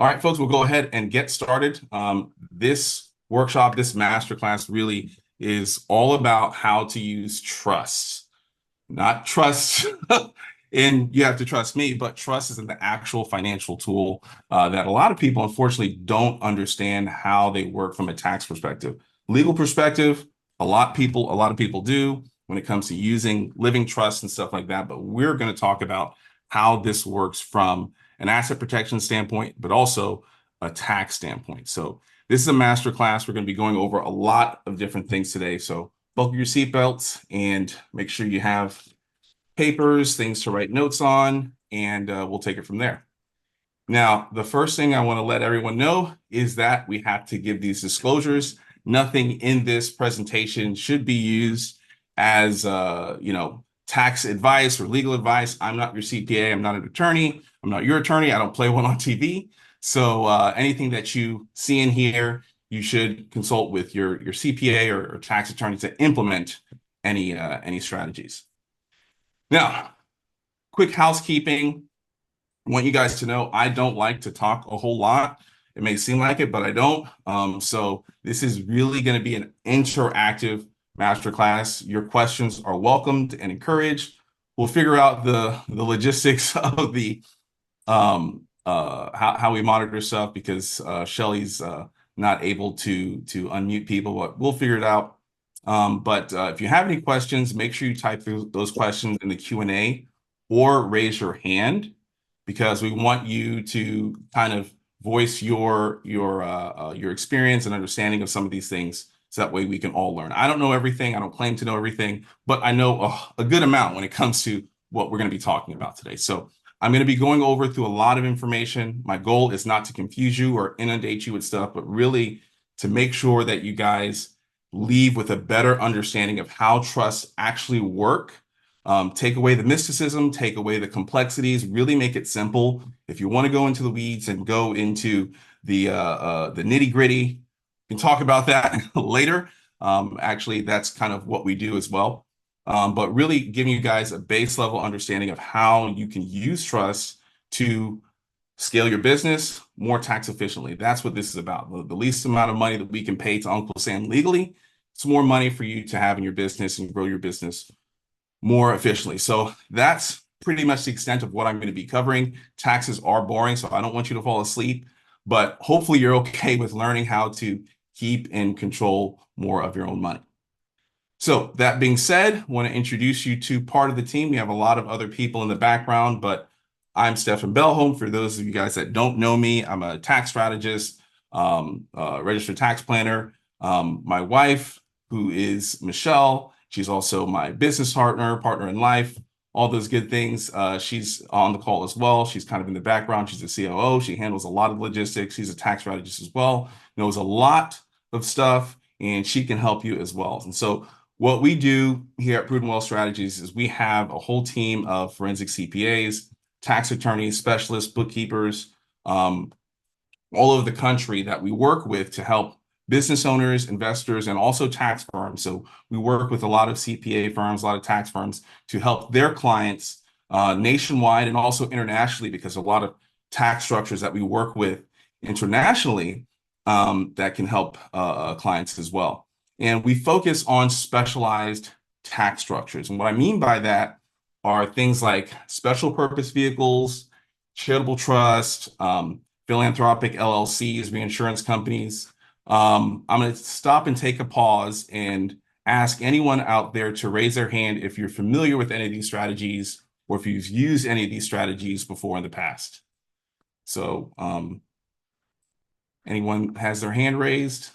All right, folks, we'll go ahead and get started. This workshop, this masterclass really is all about how to use trust. Not trust in you have to trust me, but trust is in the actual financial tool that a lot of people unfortunately don't understand how they work from a tax perspective. Legal perspective, a lot of people do when it comes to using living trusts and stuff like that. But we're going to talk about how this works from an asset protection standpoint, but also a tax standpoint. So this is a master class. We're going to be going over a lot of different things today. So buckle your seatbelts and make sure you have papers, things to write notes on, and we'll take it from there. Now, the first thing I want to let everyone know is that we have to give these disclosures. Nothing in this presentation should be used as, tax advice or legal advice. I'm not your CPA. I'm not an attorney. I'm not your attorney. I don't play one on TV. So anything that you see in here, you should consult with your CPA or tax attorney to implement any strategies. Now, quick housekeeping. I want you guys to know I don't like to talk a whole lot. It may seem like it, but I don't. So this is really going to be an interactive masterclass. Your questions are welcomed and encouraged. We'll figure out the logistics of the how we monitor stuff because Shelly's not able to unmute people, but we'll figure it out. But if you have any questions, make sure you type those questions in the Q&A or raise your hand because we want you to kind of voice your experience and understanding of some of these things so that way we can all learn. I don't know everything. I don't claim to know everything, but I know a good amount when it comes to what we're going to be talking about today. So I'm going to be going over through a lot of information. My goal is not to confuse you or inundate you with stuff, but really to make sure that you guys leave with a better understanding of how trusts actually work. Take away the mysticism, take away the complexities, really make it simple. If you want to go into the weeds and go into the nitty gritty, we can talk about that later. Actually, that's kind of what we do as well. But really giving you guys a base level understanding of how you can use trusts to scale your business more tax efficiently. That's what this is about. The least amount of money that we can pay to Uncle Sam legally, it's more money for you to have in your business and grow your business more efficiently. So that's pretty much the extent of what I'm going to be covering. Taxes are boring, so I don't want you to fall asleep, but hopefully you're okay with learning how to keep and control more of your own money. So that being said, I want to introduce you to part of the team. We have a lot of other people in the background, but I'm Stefan Bellholm. For those of you guys that don't know me, I'm a tax strategist, registered tax planner. My wife, who is Michelle, she's also my business partner in life, all those good things. She's on the call as well. She's kind of in the background. She's a COO. She handles a lot of logistics. She's a tax strategist as well, knows a lot of stuff, and she can help you as well. And so what we do here at Prudent Wealth Strategies is we have a whole team of forensic CPAs, tax attorneys, specialists, bookkeepers, all over the country that we work with to help business owners, investors, and also tax firms. So we work with a lot of CPA firms, a lot of tax firms to help their clients nationwide and also internationally, because a lot of tax structures that we work with internationally that can help clients as well. And we focus on specialized tax structures. And what I mean by that are things like special purpose vehicles, charitable trust, philanthropic LLCs, reinsurance companies. I'm going to stop and take a pause and ask anyone out there to raise their hand if you're familiar with any of these strategies or if you've used any of these strategies before in the past. So anyone has their hand raised?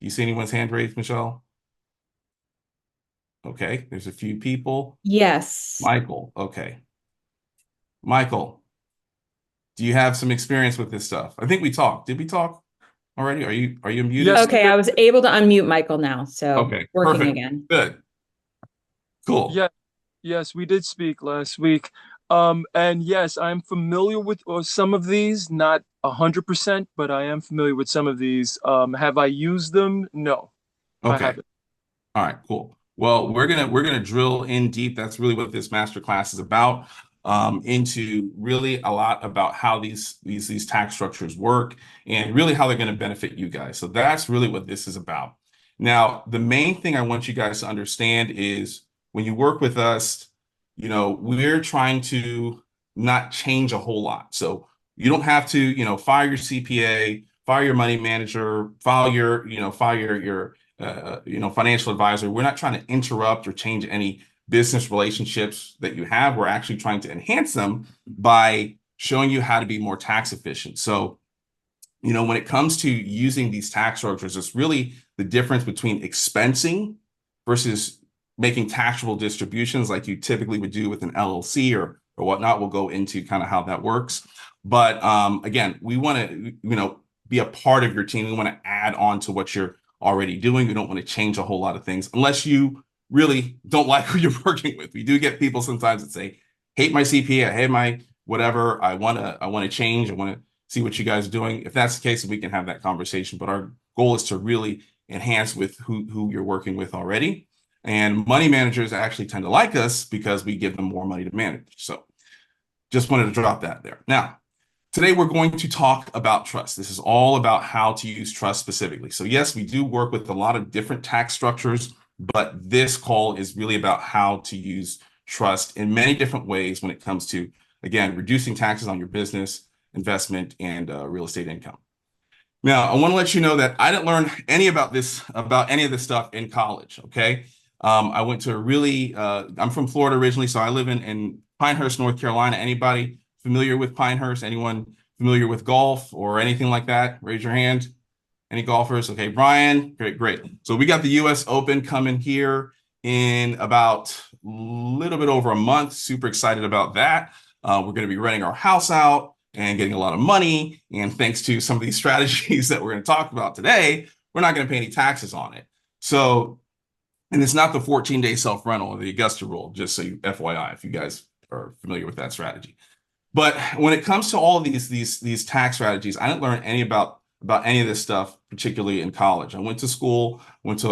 You see anyone's hand raised, Michelle? Okay, there's a few people. Yes. Michael, okay. Michael, do you have some experience with this stuff? I think we talked. Did we talk already? Are you muted? Yes. Okay, I was able to unmute Michael now, so Okay, working perfect. again. Good. Cool. Yeah, yes, we did speak last week. And yes, I'm familiar with some of these, not 100%, but I am familiar with some of these. Have I used them? No, I Okay. haven't. All right, cool. Well, we're gonna drill in deep. That's really what this master class is about. into really a lot about how these tax structures work and really how they're going to benefit you guys. So that's really what this is about. Now, the main thing I want you guys to understand is when you work with us, we're trying to not change a whole lot. So you don't have to, fire your CPA, fire your money manager, fire your financial advisor. We're not trying to interrupt or change any business relationships that you have. We're actually trying to enhance them by showing you how to be more tax efficient. So, when it comes to using these tax structures, it's really the difference between expensing versus making taxable distributions like you typically would do with an LLC or whatnot. We'll go into kind of how that works. But again, we want to, be a part of your team. We want to add on to what you're already doing. We don't want to change a whole lot of things unless you really don't like who you're working with. We do get people sometimes that say, hate my CPA, I hate my whatever. I want to change. I want to see what you guys are doing. If that's the case, we can have that conversation. But our goal is to really enhance with who you're working with already. And money managers actually tend to like us because we give them more money to manage. So just wanted to drop that there. Now, today we're going to talk about trust. This is all about how to use trust specifically. So yes, we do work with a lot of different tax structures, but this call is really about how to use trust in many different ways when it comes to, again, reducing taxes on your business, investment, and real estate income. Now, I want to let you know that I didn't learn any about any of this stuff in college, okay? I went to I'm from Florida originally, so I live in Pinehurst, North Carolina. Anybody familiar with Pinehurst? Anyone familiar with golf or anything like that? Raise your hand. Any golfers? Okay, Brian, great. So we got the US Open coming here in about a little bit over a month. Super excited about that. We're going to be renting our house out and getting a lot of money. And thanks to some of these strategies that we're going to talk about today, we're not going to pay any taxes on it. So, and it's not the 14-day self-rental or the Augusta rule, just so you FYI, if you guys are familiar with that strategy. But when it comes to all of these tax strategies, I didn't learn any about any of this stuff, particularly in college. I went to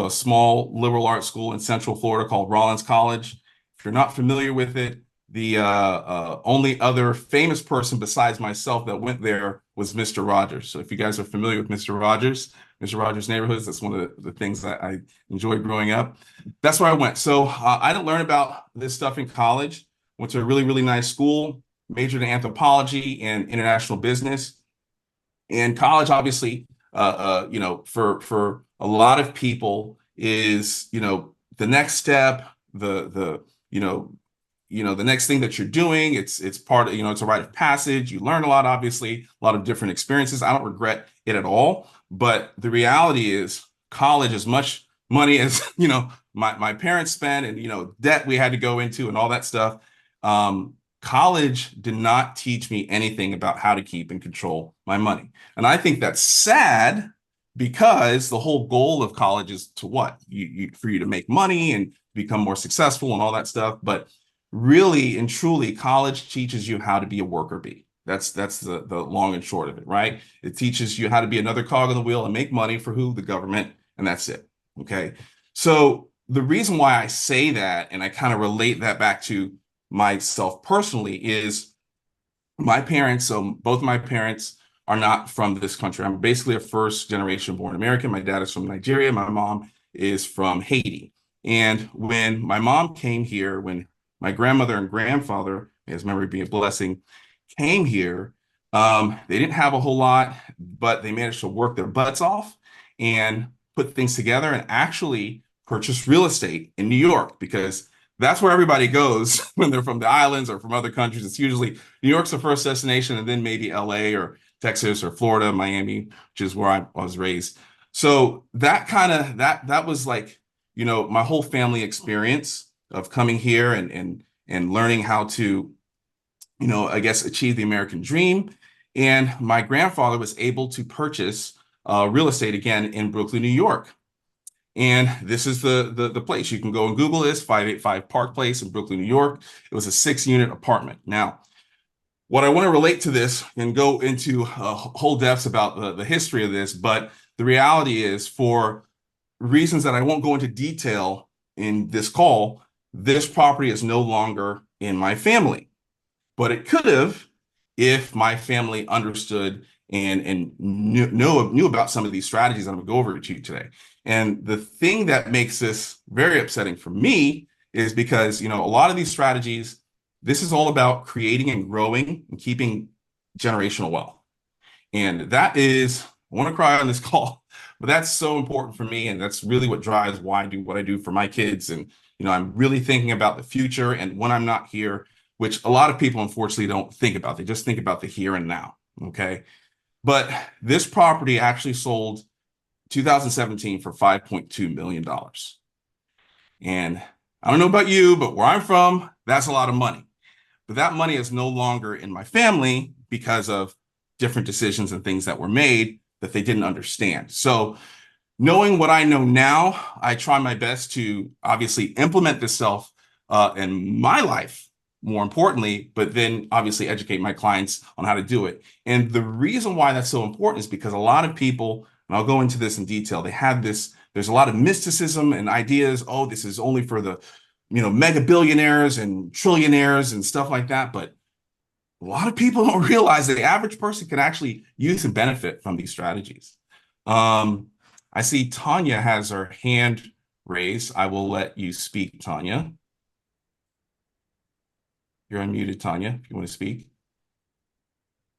a small liberal arts school in Central Florida called Rollins College. If you're not familiar with it, the only other famous person besides myself that went there was Mr. Rogers. So if you guys are familiar with Mr. Rogers Neighborhoods, that's one of the things that I enjoyed growing up. That's where I went. So I didn't learn about this stuff in college. Went to a really, really nice school, majored in anthropology and international business. And college, obviously, for a lot of people is, the next step, the next thing that you're doing. It's part of, it's a rite of passage. You learn a lot, obviously, a lot of different experiences. I don't regret it at all. But the reality is college, as much money as, my parents spent and, debt we had to go into and all that stuff. College did not teach me anything about how to keep and control my money. And I think that's sad because the whole goal of college is to what? For you to make money and become more successful and all that stuff. But really and truly, college teaches you how to be a worker bee. That's the long and short of it, right? It teaches you how to be another cog in the wheel and make money for who? The government. And that's it. Okay. So the reason why I say that, and I kind of relate that back to myself personally, is my parents. So both my parents are not from this country. I'm basically a first generation born American. My dad is from Nigeria. My mom is from Haiti. And when my mom came here, when my grandmother and grandfather, may his memory be a blessing, came here, they didn't have a whole lot, but they managed to work their butts off and put things together and actually purchase real estate in New York, because that's where everybody goes when they're from the islands or from other countries. It's usually New York's the first destination, and then maybe LA or Texas or Florida, Miami, which is where I was raised. So that was like, my whole family experience of coming here and learning how to, I guess, achieve the American dream. And my grandfather was able to purchase real estate again in Brooklyn, New York. And this is the place. You can go and Google this, 585 Park Place in Brooklyn, New York. It was a 6-unit apartment. Now, what I want to relate to this and go into whole depths about the history of this, but the reality is, for reasons that I won't go into detail in this call, this property is no longer in my family. but it could have if my family understood and knew about some of these strategies I'm going to go over to you today. And the thing that makes this very upsetting for me is because, a lot of these strategies, this is all about creating and growing and keeping generational wealth. And that is, I want to cry on this call, but that's so important for me. And that's really what drives why I do what I do for my kids. And, I'm really thinking about the future and when I'm not here, which a lot of people unfortunately don't think about. They just think about the here and now. Okay. But this property actually sold 2017 for $5.2 million. And I don't know about you, but where I'm from, that's a lot of money. But that money is no longer in my family because of different decisions and things that were made that they didn't understand. So knowing what I know now, I try my best to obviously implement this self in my life, more importantly, but then obviously educate my clients on how to do it. And the reason why that's so important is because a lot of people, and I'll go into this in detail, they have this, there's a lot of mysticism and ideas, oh, this is only for the, mega billionaires and trillionaires and stuff like that. But a lot of people don't realize that the average person can actually use and benefit from these strategies. I see Tanya has her hand raised. I will let you speak, Tanya. You're unmuted, Tanya, if you want to speak.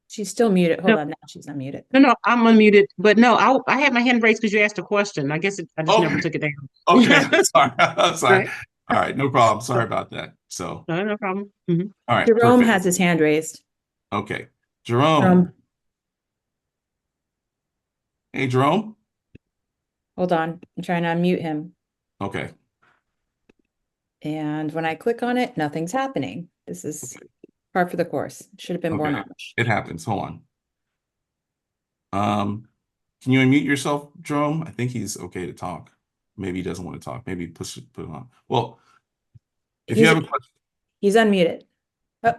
She's still muted. Hold No. on, now she's unmuted. No, I'm unmuted. But no, I had my hand raised because you asked a question. I guess I just never took it down. Okay, sorry. I'm sorry. Right. All right, no problem. Sorry about that. So, No problem. Mhm. all right, Jerome perfect. has his hand raised. Okay, Jerome. Jerome, Hey, Jerome. hold on. I'm trying to unmute him. Okay. And when I click on it, nothing's happening. This is par for the course. Should have been more Okay. knowledge. It happens. Hold on. Can you unmute yourself, Jerome? I think he's okay to talk. Maybe he doesn't want to talk. Maybe put it on. Well, if you have a question. He's unmuted. Oh,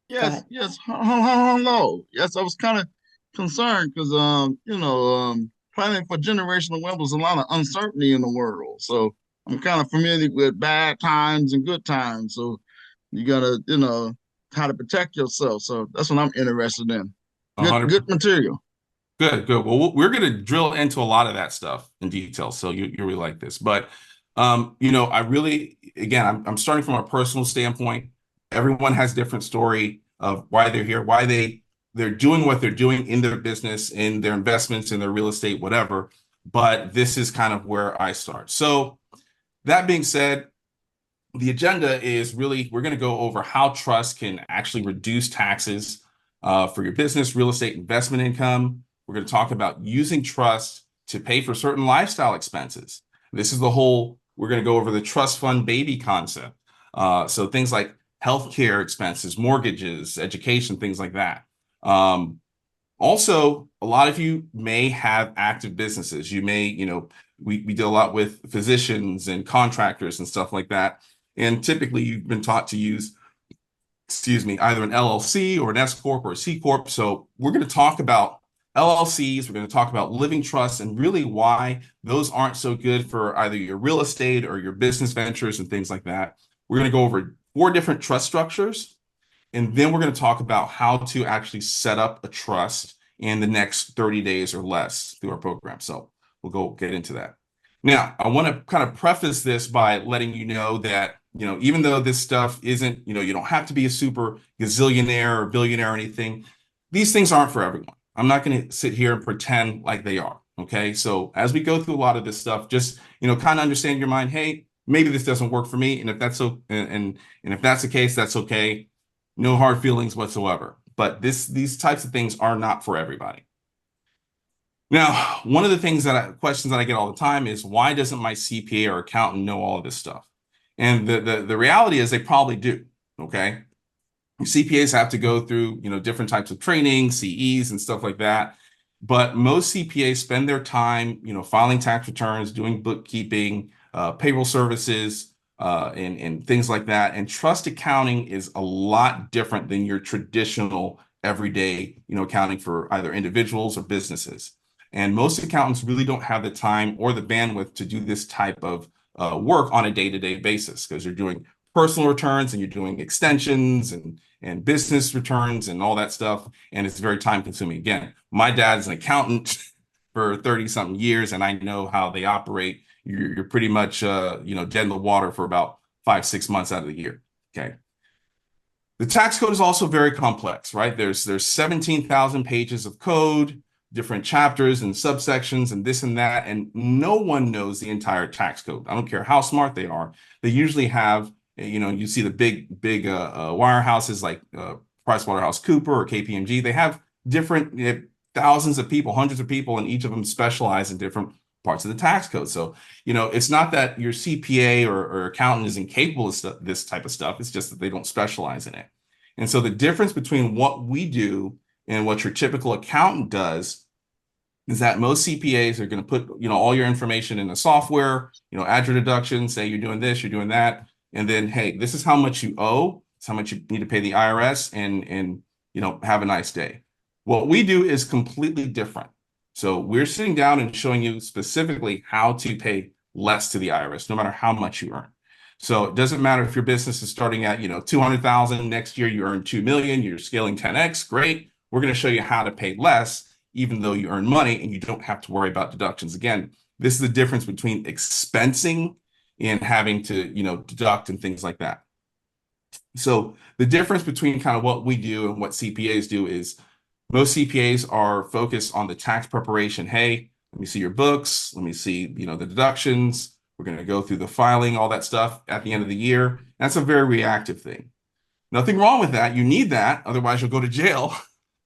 Yes, yes. Hello. Yes, I was kind of concerned because planning for generational wealth, there's a lot of uncertainty in the world. So I'm kind of familiar with bad times and good times. So you gotta, how to protect yourself. So that's what I'm interested in. Good material. Good. Well, we're going to drill into a lot of that stuff in detail. So you really like this. But, I really, again, I'm starting from a personal standpoint. Everyone has a different story of why they're here, why they're doing what they're doing in their business, in their investments, in their real estate, whatever. But this is kind of where I start. So that being said, the agenda is really, we're going to go over how trust can actually reduce taxes for your business, real estate, investment income. We're going to talk about using trust to pay for certain lifestyle expenses. This is we're going to go over the trust fund baby concept. So things like healthcare expenses, mortgages, education, things like that. Also, a lot of you may have active businesses. You may, we deal a lot with physicians and contractors and stuff like that. And typically you've been taught to use, either an LLC or an S Corp or a C Corp. So we're going to talk about LLCs. We're going to talk about living trusts and really why those aren't so good for either your real estate or your business ventures and things like that. We're going to go over 4 different trust structures. And then we're going to talk about how to actually set up a trust in the next 30 days or less through our program. So we'll go get into that. Now, I want to kind of preface this by letting you know that, even though this stuff isn't, you don't have to be a super gazillionaire or billionaire or anything, these things aren't for everyone. I'm not going to sit here and pretend like they are. Okay. So as we go through a lot of this stuff, just, kind of understand in your mind, hey, maybe this doesn't work for me. And if that's so, and if that's the case, that's okay. No hard feelings whatsoever. But these types of things are not for everybody. Now, one of the questions that I get all the time is, why doesn't my CPA or accountant know all of this stuff? And the reality is they probably do. Okay. CPAs have to go through, different types of training, CEs and stuff like that. But most CPAs spend their time, filing tax returns, doing bookkeeping, payroll services, and things like that. And trust accounting is a lot different than your traditional everyday, accounting for either individuals or businesses. And most accountants really don't have the time or the bandwidth to do this type of work on a day-to-day basis, because you're doing personal returns and you're doing extensions and and business returns and all that stuff. And it's very time consuming. Again, my dad's an accountant for 30 something years, and I know how they operate. You're pretty much, dead in the water for about 5-6 months out of the year. Okay. The tax code is also very complex, right? There's 17,000 pages of code, different chapters and subsections and this and that, and no one knows the entire tax code. I don't care how smart they are. They usually have, you see the big wirehouses like PricewaterhouseCoopers or KPMG. They have different thousands of people, hundreds of people, and each of them specialize in different parts of the tax code. So, it's not that your CPA or accountant is incapable of this type of stuff. It's just that they don't specialize in it. And so the difference between what we do and what your typical accountant does is that most CPAs are going to put, all your information in the software, add your deductions, say you're doing this, you're doing that. And then, hey, this is how much you owe. It's how much you need to pay the IRS and have a nice day. What we do is completely different. So we're sitting down and showing you specifically how to pay less to the IRS, no matter how much you earn. So it doesn't matter if your business is starting at, 200,000, next year you earn 2 million, you're scaling 10x, great. We're going to show you how to pay less, even though you earn money and you don't have to worry about deductions. Again, this is the difference between expensing and having to, deduct and things like that. So the difference between kind of what we do and what CPAs do is most CPAs are focused on the tax preparation. Hey, let me see your books. Let me see, the deductions. We're going to go through the filing, all that stuff at the end of the year. That's a very reactive thing. Nothing wrong with that. You need that. Otherwise, you'll go to jail.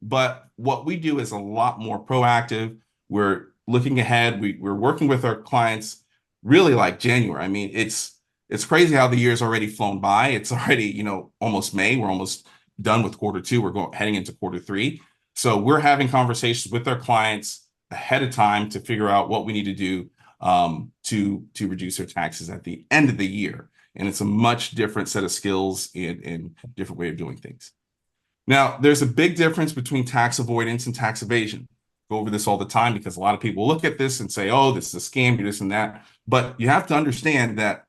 But what we do is a lot more proactive. We're looking ahead. We're working with our clients really like January. I mean, it's crazy how the year's already flown by. It's already, almost May. We're almost done with Q2. We're heading into Q3. So we're having conversations with our clients ahead of time to figure out what we need to do to reduce their taxes at the end of the year. And it's a much different set of skills and different way of doing things. Now, there's a big difference between tax avoidance and tax evasion. Go over this all the time because a lot of people look at this and say, oh, this is a scam, do this and that. But you have to understand that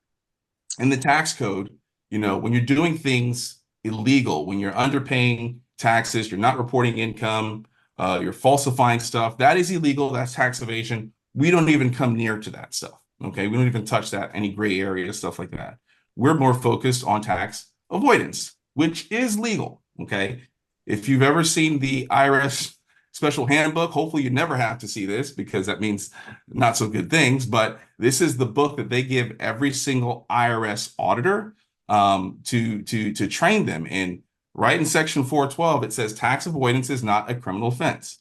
in the tax code, when you're doing things illegal, when you're underpaying taxes, you're not reporting income, you're falsifying stuff, that is illegal. That's tax evasion. We don't even come near to that stuff. Okay. We don't even touch that, any gray area, stuff like that. We're more focused on tax avoidance, which is legal. Okay. If you've ever seen the IRS special handbook, hopefully you never have to see this because that means not so good things. But this is the book that they give every single IRS auditor to train them. And right in section 412, it says tax avoidance is not a criminal offense.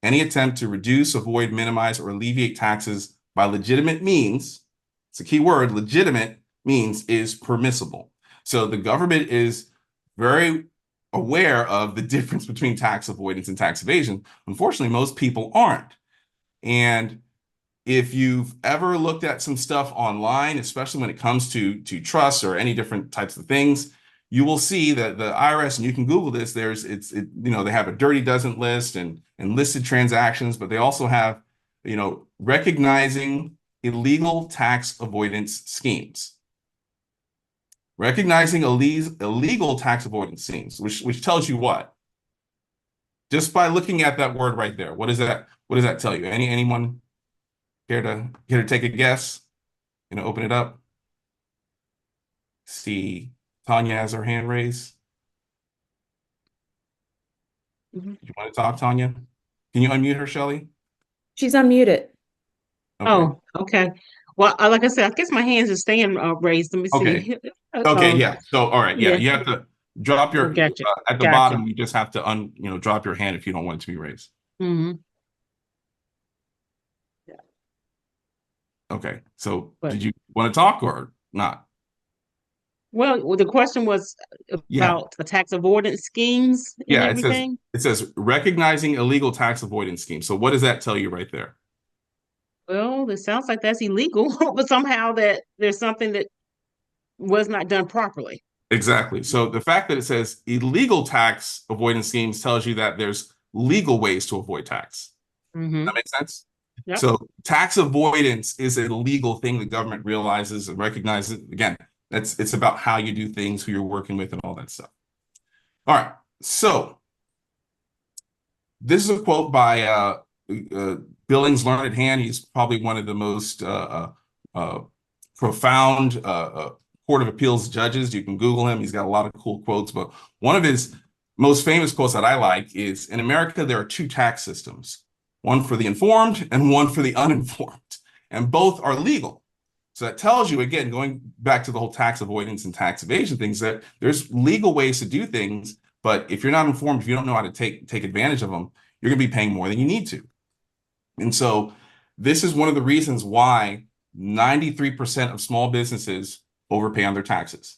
Any attempt to reduce, avoid, minimize, or alleviate taxes by legitimate means, it's a key word, legitimate means, is permissible. So the government is very aware of the difference between tax avoidance and tax evasion. Unfortunately, most people aren't. And if you've ever looked at some stuff online, especially when it comes to trusts or any different types of things, you will see that the IRS, and you can Google this, they have a dirty dozen list and listed transactions, but they also have, recognizing illegal tax avoidance schemes. Recognizing illegal tax avoidance schemes, which tells you what? Just by looking at that word right there, what does that tell you? Anyone care to take a guess? Open it up. See, Tanya has her hand raised. Mhm. You want to talk, Tanya? Can you unmute her, Shelley? She's unmuted. Okay. Oh, okay. Well, like I said, I guess my hands are staying raised. Let me Okay. see. Okay, yeah. So, all right, yeah, yeah. you have to drop your Gotcha. at the Gotcha. bottom. You just have to drop your hand if you don't want it to be raised. Mm-hmm. Okay. So, But- did you want to talk or not? Well, the question was Yeah. about the tax avoidance schemes and Yeah, everything. it says recognizing illegal tax avoidance schemes. So, what does that tell you right there? Well, it sounds like that's illegal, but somehow that there's something that was not done properly. Exactly. So, the fact that it says illegal tax avoidance schemes tells you that there's legal ways to avoid tax. Mm-hmm. That makes sense? Yep. So tax avoidance is a legal thing the government realizes and recognizes. Again, it's about how you do things, who you're working with, and all that stuff. All right. So this is a quote by Billings Learned Hand. He's probably one of the most profound Court of Appeals judges. You can Google him. He's got a lot of cool quotes, but one of his most famous quotes that I like is, in America, there are two tax systems, one for the informed and one for the uninformed, and both are legal. So that tells you, again, going back to the whole tax avoidance and tax evasion things, that there's legal ways to do things, but if you're not informed, if you don't know how to take advantage of them, you're going to be paying more than you need to. And so this is one of the reasons why 93% of small businesses overpay on their taxes.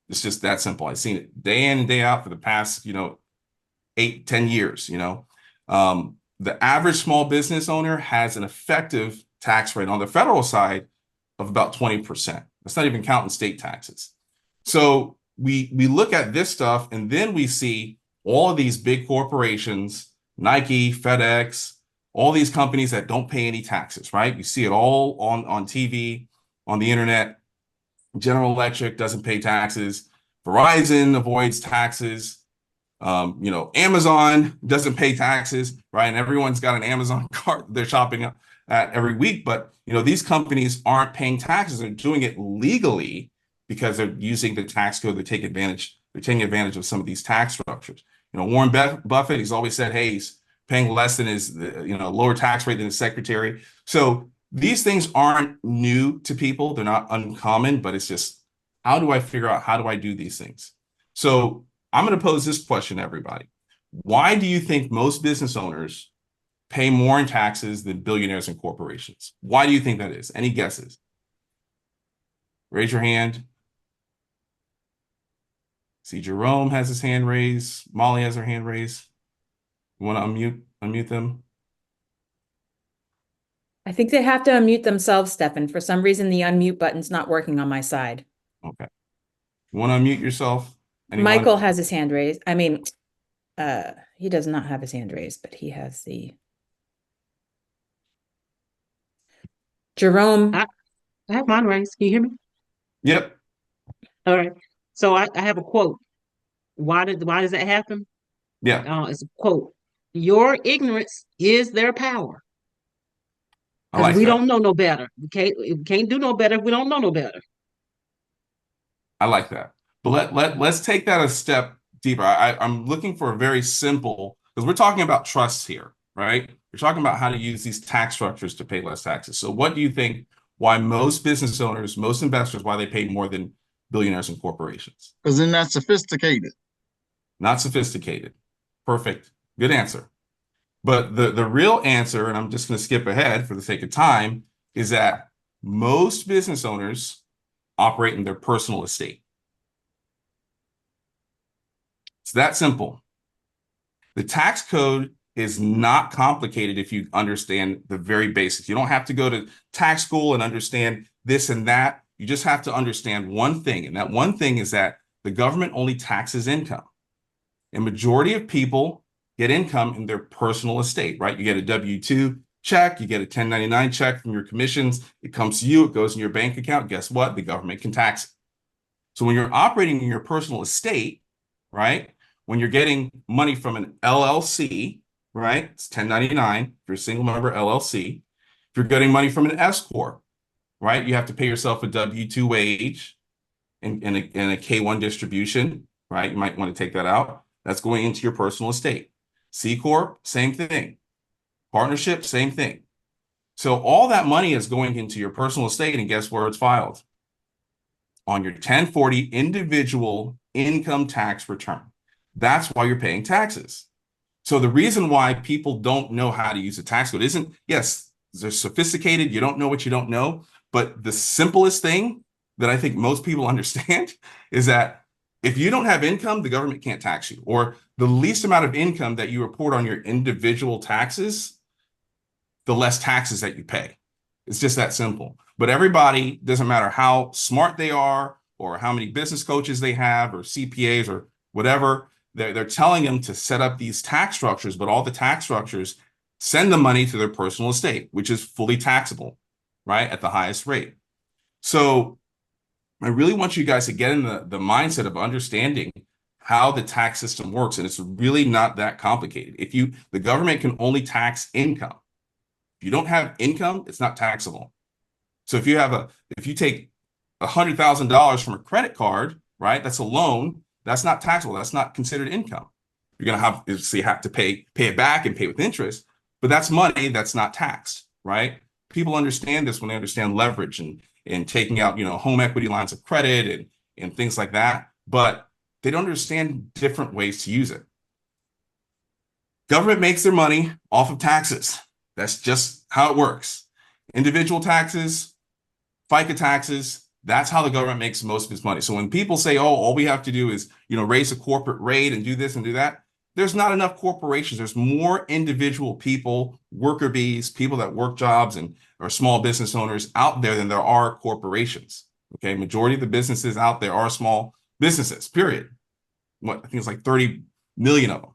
It's just that simple. I've seen it day in and day out for the past, 8-10 years. The average small business owner has an effective tax rate on the federal side of about 20%. That's not even counting state taxes. So we look at this stuff, and then we see all of these big corporations, Nike, FedEx, all these companies that don't pay any taxes, right? You see it all on TV, on the internet. General Electric doesn't pay taxes. Verizon avoids taxes. Amazon doesn't pay taxes, right? And everyone's got an Amazon cart they're shopping at every week. But, these companies aren't paying taxes. They're doing it legally because they're using the tax code to take advantage. They're taking advantage of some of these tax structures. Warren Buffett, he's always said, hey, he's paying less than his, lower tax rate than his secretary. So these things aren't new to people. They're not uncommon, but it's just, how do I figure out, how do I do these things? So I'm going to pose this question to everybody. Why do you think most business owners pay more in taxes than billionaires and corporations? Why do you think that is? Any guesses? Raise your hand. See, Jerome has his hand raised. Molly has her hand raised. You want to unmute them? I think they have to unmute themselves, Stefan. For some reason, the unmute button's not working on my side. Okay. You want to unmute yourself? Anyone? Michael has his hand raised. I mean, he does not have his hand raised, but he has the... Jerome. I have mine raised. Can you hear me? Yep. All right. So I have a quote. Why does that happen? Yeah. It's a quote. Your ignorance is their power. I like we that. don't know no better. We can't do no better if we don't know no better. I like that. But let's take that a step deeper. I'm looking for a very simple, because we're talking about trusts here, right? We're talking about how to use these tax structures to pay less taxes. So what do you think, why most business owners, most investors, why they pay more than billionaires and corporations? Because they're not sophisticated. Not sophisticated. Perfect. Good answer. But the real answer, and I'm just going to skip ahead for the sake of time, is that most business owners operate in their personal estate. It's that simple. The tax code is not complicated if you understand the very basics. You don't have to go to tax school and understand this and that. You just have to understand one thing, and that one thing is that the government only taxes income. A majority of people get income in their personal estate, right? You get a W-2 check, you get a 1099 check from your commissions, it comes to you, it goes in your bank account. Guess what? The government can tax it. So when you're operating in your personal estate, right? When you're getting money from an LLC, right? It's 1099 if you're a single member LLC. If you're getting money from an S Corp, right? You have to pay yourself a W-2 wage and a K-1 distribution, right? You might want to take that out. That's going into your personal estate. C Corp, same thing. Partnership, same thing. So all that money is going into your personal estate, and guess where it's filed? On your 1040 individual income tax return. That's why you're paying taxes. So the reason why people don't know how to use a tax code isn't, yes, they're sophisticated, you don't know what you don't know, but the simplest thing that I think most people understand is that if you don't have income, the government can't tax you, or the least amount of income that you report on your individual taxes, the less taxes that you pay. It's just that simple. But everybody, doesn't matter how smart they are or how many business coaches they have or CPAs or whatever, they're telling them to set up these tax structures, but all the tax structures send the money to their personal estate, which is fully taxable, right, at the highest rate. So I really want you guys to get in the mindset of understanding how the tax system works, and it's really not that complicated. The government can only tax income. If you don't have income, it's not taxable. So if you take $100,000 from a credit card, right? That's a loan. That's not taxable. That's not considered income. You're gonna have to pay it back and pay with interest, but that's money that's not taxed, right? People understand this when they understand leverage and taking out, home equity lines of credit and things like that, but they don't understand different ways to use it. Government makes their money off of taxes. That's just how it works. Individual taxes, FICA taxes, that's how the government makes most of its money. So when people say, oh, all we have to do is, raise a corporate rate and do this and do that, there's not enough corporations. There's more individual people, worker bees, people that work jobs and are small business owners out there than there are corporations. Okay, majority of the businesses out there are small businesses, period. I think it's like 30 million of them.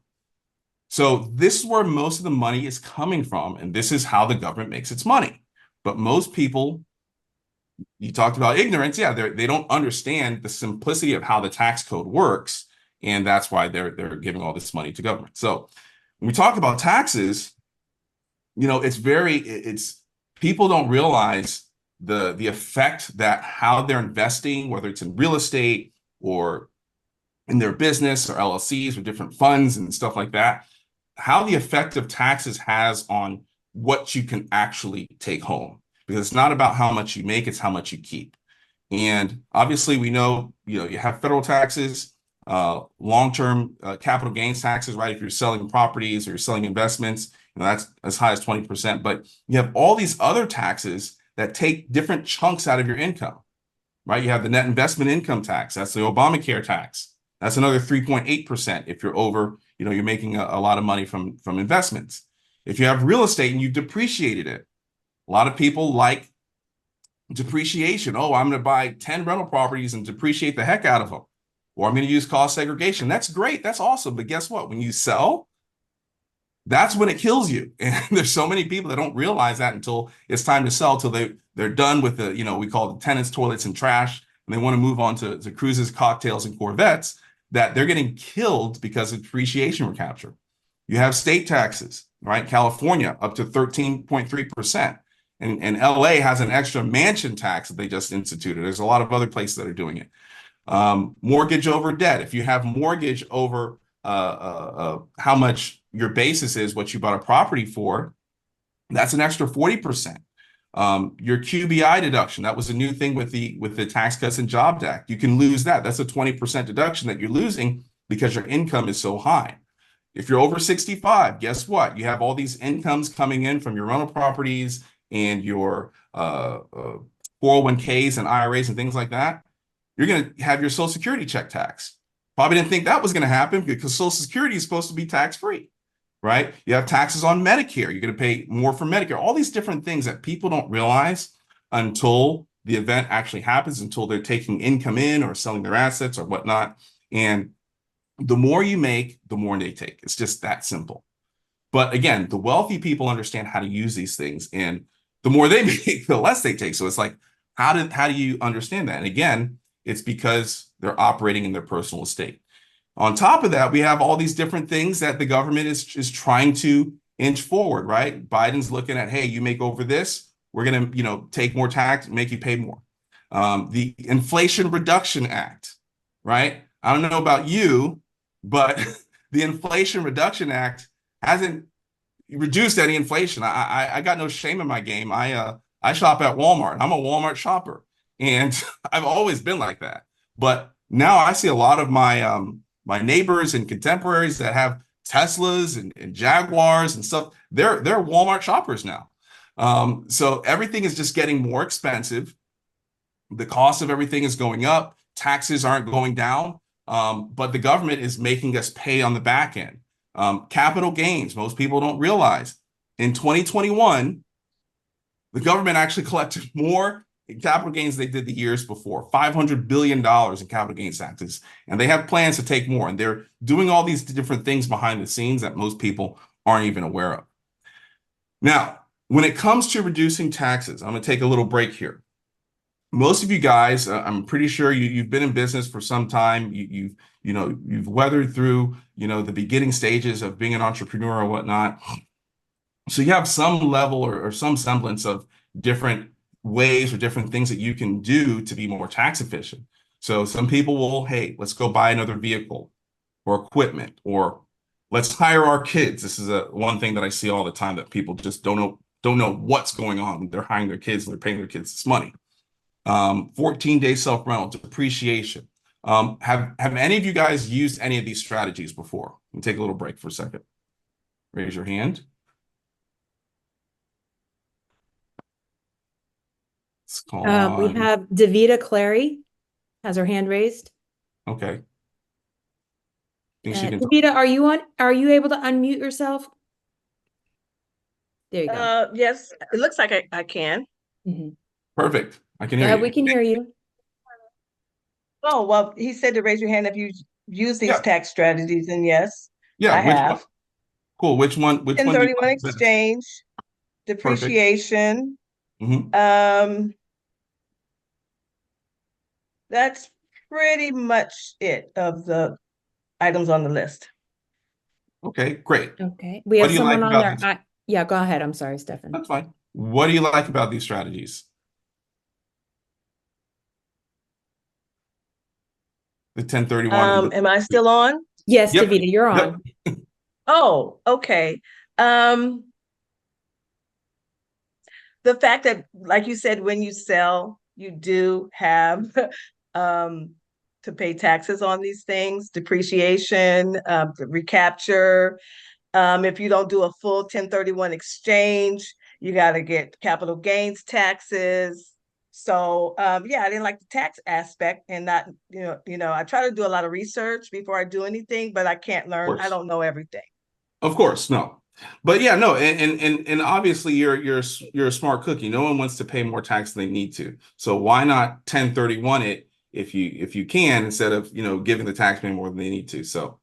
So this is where most of the money is coming from, and this is how the government makes its money. But most people, you talked about ignorance, yeah, they don't understand the simplicity of how the tax code works, and that's why they're giving all this money to government. So when we talk about taxes, it's people don't realize the effect that how they're investing, whether it's in real estate or in their business or LLCs or different funds and stuff like that, how the effect of taxes has on what you can actually take home. Because it's not about how much you make, it's how much you keep. And obviously we know, you have federal taxes, long-term capital gains taxes, right? If you're selling properties or you're selling investments, that's as high as 20%. But you have all these other taxes that take different chunks out of your income, right? You have the net investment income tax. That's the Obamacare tax. That's another 3.8% if you're over, you're making a lot of money from investments. If you have real estate and you've depreciated it, a lot of people like depreciation. Oh, I'm going to buy 10 rental properties and depreciate the heck out of them. Or I'm going to use cost segregation. That's great. That's awesome. But guess what? When you sell, that's when it kills you. And there's so many people that don't realize that until it's time to sell, till they're done with the, we call it tenants, toilets, and trash, and they want to move on to cruises, cocktails, and Corvettes, that they're getting killed because of depreciation recapture. You have state taxes, right? California up to 13.3%. And LA has an extra mansion tax that they just instituted. There's a lot of other places that are doing it. Mortgage over debt. If you have mortgage over how much your basis is, what you bought a property for, that's an extra 40%. Your QBI deduction, that was a new thing with the Tax Cuts and Jobs Act. You can lose that. That's a 20% deduction that you're losing because your income is so high. If you're over 65, guess what? You have all these incomes coming in from your rental properties and your 401ks and IRAs and things like that. You're going to have your Social Security check tax. Probably didn't think that was going to happen because Social Security is supposed to be tax-free, right? You have taxes on Medicare. You're going to pay more for Medicare. All these different things that people don't realize until the event actually happens, until they're taking income in or selling their assets or whatnot. And the more you make, the more they take. It's just that simple. But again, the wealthy people understand how to use these things, and the more they make, the less they take. So it's like, how do you understand that? And again, it's because they're operating in their personal estate. On top of that, we have all these different things that the government is trying to inch forward, right? Biden's looking at, hey, you make over this, we're going to, take more tax, make you pay more. The Inflation Reduction Act, right? I don't know about you, but the Inflation Reduction Act hasn't reduced any inflation. I got no shame in my game. I shop at Walmart. I'm a Walmart shopper, and I've always been like that. But now I see a lot of my my neighbors and contemporaries that have Teslas and Jaguars and stuff. They're Walmart shoppers now. So everything is just getting more expensive. The cost of everything is going up. Taxes aren't going down, but the government is making us pay on the back end. Capital gains, most people don't realize. In 2021, the government actually collected more in capital gains than they did the years before, $500 billion in capital gains taxes. And they have plans to take more. And they're doing all these different things behind the scenes that most people aren't even aware of. Now, when it comes to reducing taxes, I'm going to take a little break here. most of you guys, I'm pretty sure you've been in business for some time. You've weathered through, the beginning stages of being an entrepreneur or whatnot. So you have some level or some semblance of different ways or different things that you can do to be more tax efficient. So some people will, hey, let's go buy another vehicle or equipment, or let's hire our kids. This is one thing that I see all the time, that people just don't know what's going on. They're hiring their kids and they're paying their kids this money. 14-day self-rental, depreciation. Have any of you guys used any of these strategies before? We'll take a little break for a second. Raise your hand. Let's call We on. have Davita Clary has her hand raised. Okay. Think she can talk. Davita, are you able to unmute yourself? There you go. Yes, it looks like I can. Mhm. Perfect. I can hear Yeah, you. we can hear you. Oh, well, he said to raise your hand if you use these Yeah. tax strategies, and yes, Yeah. I Which have. one? Cool. Which one do you 1031 like best? exchange, depreciation. Mhm. That's pretty much it of the items on the list. Okay, great. Okay. We What have do you like someone on about there. these? Yeah, go ahead. I'm sorry, Stefan. That's fine. What do you like about these strategies? The 1031 and Am I still on? Yes, Yep. Davita, you're Yep. on. Oh, okay. The fact that, like you said, when you sell, you do have to pay taxes on these things, depreciation, recapture. If you don't do a full 1031 exchange, you got to get capital gains taxes. So yeah, I didn't like the tax aspect, and not, I try to do a lot of research before I do anything, but I can't learn. I don't know everything. Of course, no. But yeah, no, and obviously you're a smart cookie. No one wants to pay more tax than they need to. So why not 1031 it if you can, instead of, giving the taxpayer more than they need to. So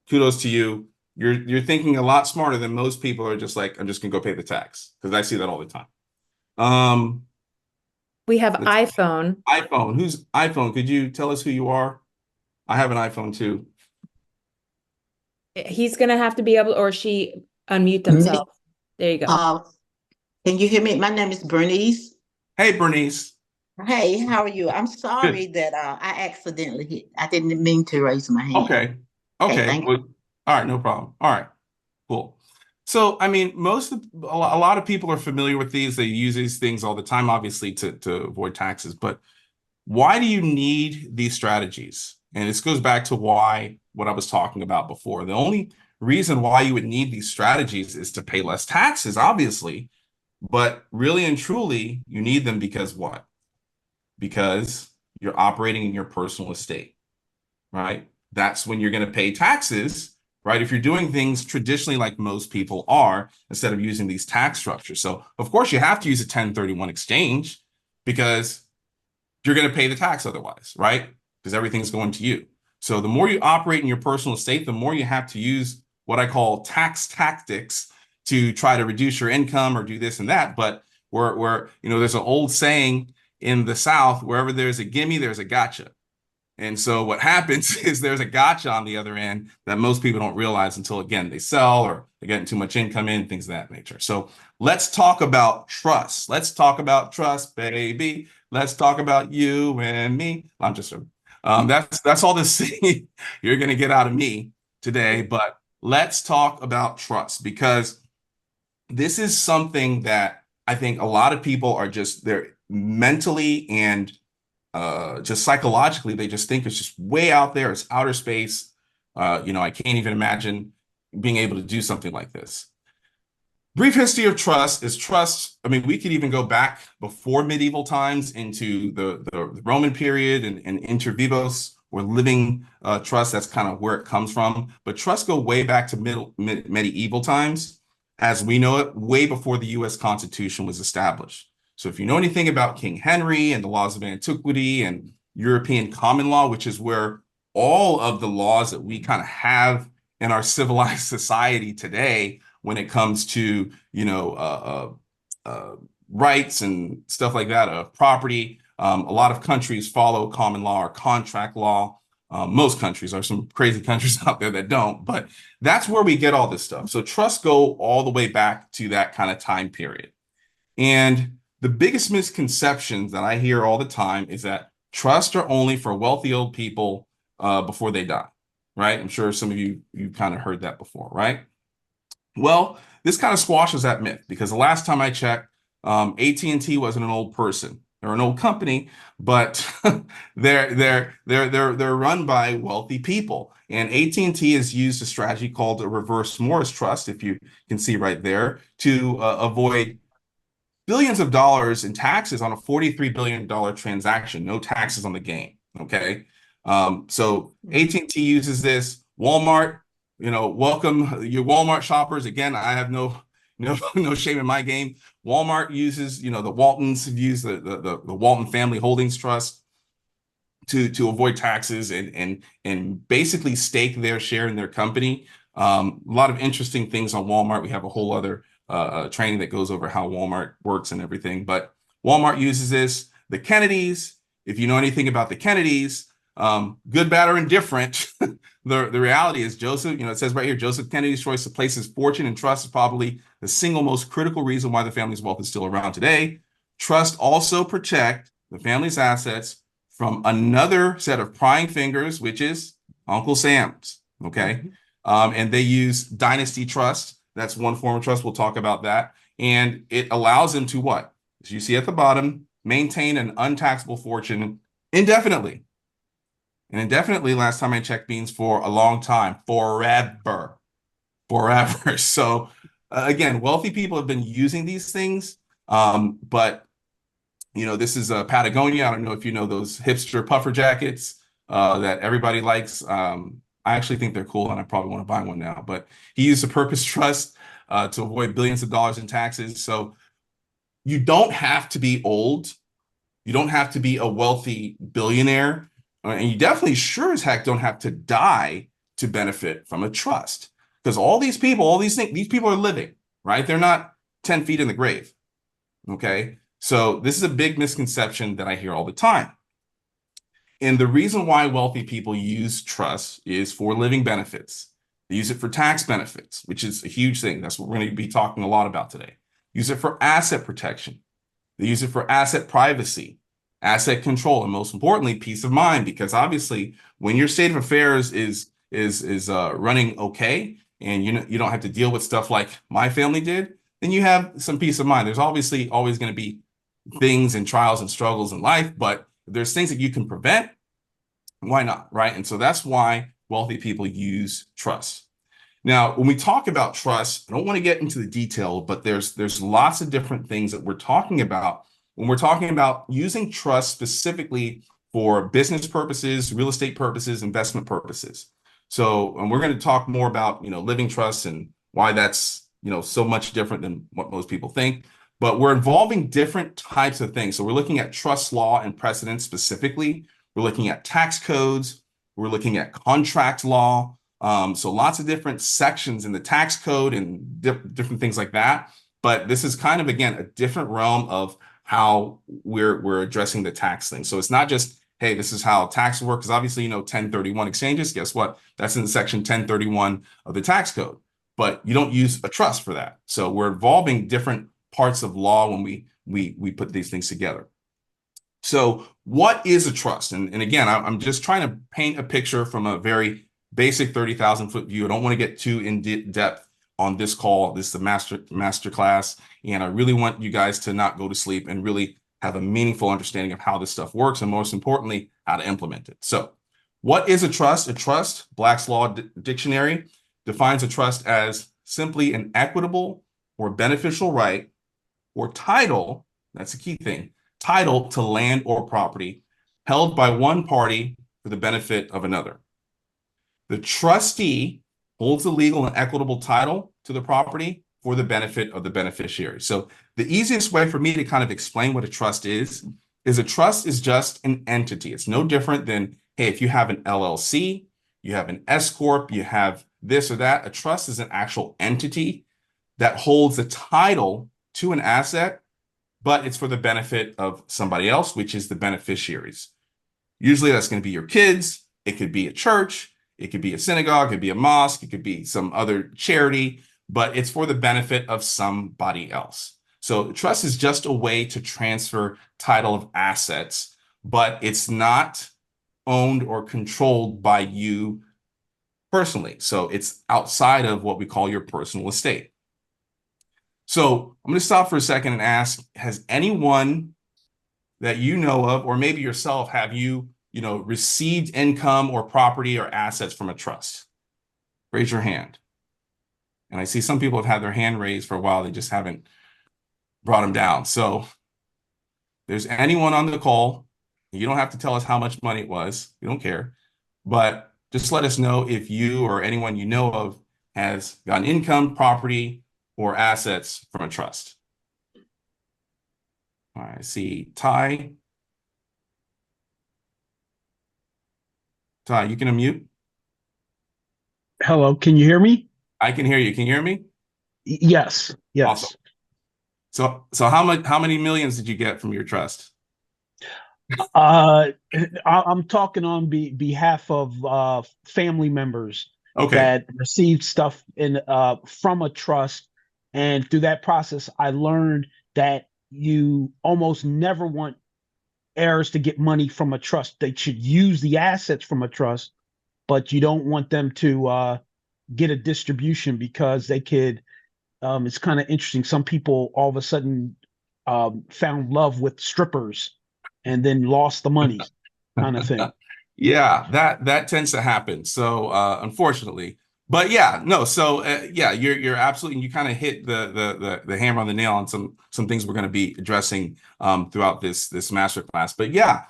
kudos to you. You're thinking a lot smarter than most people are just like, I'm just gonna go pay the tax, because I see that all the time. We have iPhone. iPhone. Who's iPhone? Could you tell us who you are? I have an iPhone too. He's gonna have to be able, or she unmute themselves. There you go. Can you hear me? My name is Bernice. Hey, Bernice. Hey, how are you? I'm sorry that I accidentally hit. I didn't mean to raise my hand. Okay. Okay. thank Well, all right, no problem. All right, cool. So, I mean, a lot of people are familiar with these. They use these things all the time, obviously, to avoid taxes. But why do you need these strategies? And this goes back to what I was talking about before. The only reason why you would need these strategies is to pay less taxes, obviously. But really and truly, you need them because what? Because you're operating in your personal estate, right? That's when you're going to pay taxes, right? If you're doing things traditionally like most people are, instead of using these tax structures. So, of course, you have to use a 1031 exchange, because you're going to pay the tax otherwise, right? Because everything's going to you. So the more you operate in your personal estate, the more you have to use what I call tax tactics to try to reduce your income or do this and that. But there's an old saying in the South, wherever there's a gimme, there's a gotcha. And so what happens is there's a gotcha on the other end that most people don't realize until, again, they sell or they're getting too much income in, things of that nature. So let's talk about trust. Let's talk about trust, baby. Let's talk about you and me. I'm just that's all this you're going to get out of me today. But let's talk about trust, because this is something that I think a lot of people are they're mentally and just psychologically, they just think it's just way out there. It's outer space. I can't even imagine being able to do something like this. Brief history of trust is trust. I mean, we could even go back before medieval times into the Roman period and inter vivos, or living trust. That's kind of where it comes from. But trusts go way back to medieval times, as we know it, way before the U.S. Constitution was established. So if you know anything about King Henry and the laws of antiquity and European common law, which is where all of the laws that we kind of have in our civilized society today, when it comes to, rights and stuff like that of property. A lot of countries follow common law or contract law. Most countries, are some crazy countries out there that don't, but that's where we get all this stuff. So trusts go all the way back to that kind of time period. And the biggest misconceptions that I hear all the time is that trusts are only for wealthy old people before they die, right? I'm sure some of you kind of heard that before, right? Well, this kind of squashes that myth, because the last time I checked, AT&T wasn't an old person or an old company, but they're run by wealthy people. And AT&T has used a strategy called a reverse Morris trust, if you can see right there, to avoid billions of dollars in taxes on a $43 billion transaction, no taxes on the gain. Okay. So AT&T uses this. Walmart, welcome your Walmart shoppers. Again, I have no shame in my game. Walmart uses, the Waltons have used the Walton Family Holdings Trust to avoid taxes and basically stake their share in their company. A lot of interesting things on Walmart. We have a whole other training that goes over how Walmart works and everything, but Walmart uses this. The Kennedys, if you know anything about the Kennedys, good, bad, or indifferent, the reality is Joseph, it says right here, Joseph Kennedy's choice to place his fortune in trust is probably the single most critical reason why the family's wealth is still around today. Trust also protect the family's assets from another set of prying fingers, which is Uncle Sam's, okay? And they use Dynasty Trust. That's one form of trust. We'll talk about that. And it allows them to what? As you see at the bottom, maintain an untaxable fortune indefinitely. And indefinitely, last time I checked, means for a long time, forever. So again, wealthy people have been using these things, but this is Patagonia. I don't know if you know those hipster puffer jackets that everybody likes. I actually think they're cool, and I probably want to buy one now. But he used a purpose trust to avoid billions of dollars in taxes. So you don't have to be old. You don't have to be a wealthy billionaire. And you definitely sure as heck don't have to die to benefit from a trust. Because all these people, all these things, these people are living, right? They're not 10 feet in the grave. Okay. So this is a big misconception that I hear all the time. And the reason why wealthy people use trusts is for living benefits. They use it for tax benefits, which is a huge thing. That's what we're going to be talking a lot about today. Use it for asset protection. They use it for asset privacy, asset control, and most importantly, peace of mind. Because obviously, when your state of affairs is running okay, and you don't have to deal with stuff like my family did, then you have some peace of mind. There's obviously always going to be things and trials and struggles in life, but if there's things that you can prevent, why not, right? And so that's why wealthy people use trust. Now, when we talk about trust, I don't want to get into the detail, but there's lots of different things that we're talking about when we're talking about using trust specifically for business purposes, real estate purposes, investment purposes. So, and we're going to talk more about, living trusts and why that's, so much different than what most people think. But we're involving different types of things. So we're looking at trust law and precedent specifically. We're looking at tax codes. We're looking at contract law. So lots of different sections in the tax code and different things like that. But this is kind of, again, a different realm of how we're addressing the tax thing. So it's not just, hey, this is how taxes work. Because obviously, 1031 exchanges, guess what? That's in section 1031 of the tax code. But you don't use a trust for that. So we're involving different parts of law when we put these things together. So what is a trust? And again, I'm just trying to paint a picture from a very basic 30,000-foot view. I don't want to get too in depth on this call. This is the master class, and I really want you guys to not go to sleep and really have a meaningful understanding of how this stuff works, and most importantly, how to implement it. So what is a trust? A trust, Black's Law Dictionary, defines a trust as simply an equitable or beneficial right or title, that's the key thing, title to land or property held by one party for the benefit of another. The trustee holds the legal and equitable title to the property for the benefit of the beneficiary. So the easiest way for me to kind of explain what a trust is a trust is just an entity. It's no different than, hey, if you have an LLC, you have an S Corp, you have this or that. A trust is an actual entity that holds the title to an asset but it's for the benefit of somebody else, which is the beneficiaries. Usually that's going to be your kids. It could be a church. It could be a synagogue. It could be a mosque. It could be some other charity, but it's for the benefit of somebody else. So trust is just a way to transfer title of assets, but it's not owned or controlled by you personally. So it's outside of what we call your personal estate. So I'm going to stop for a second and ask, has anyone that you know of, or maybe yourself, have you received income or property or assets from a trust? Raise your hand. And I see some people have had their hand raised for a while. They just haven't brought them down. So if there's anyone on the call, you don't have to tell us how much money it was. We don't care. But just let us know if you or anyone you know of has gotten income, property, or assets from a trust. All right, I see Ty. Ty, you can unmute. Hello, can you hear me? I can hear you. Can you hear me? Yes, yes. Awesome. So how many millions did you get from your trust? I'm talking on behalf of family members Okay. that received stuff from a trust, and through that process, I learned that you almost never want heirs to get money from a trust. They should use the assets from a trust, but you don't want them to get a distribution because they could. It's kind of interesting. Some people all of a sudden found love with strippers and then lost the money, kind of thing. Yeah, that tends to happen. So unfortunately, but yeah, no. So yeah, you're absolutely. You kind of hit the hammer on the nail on some things we're going to be addressing throughout this masterclass. But yeah,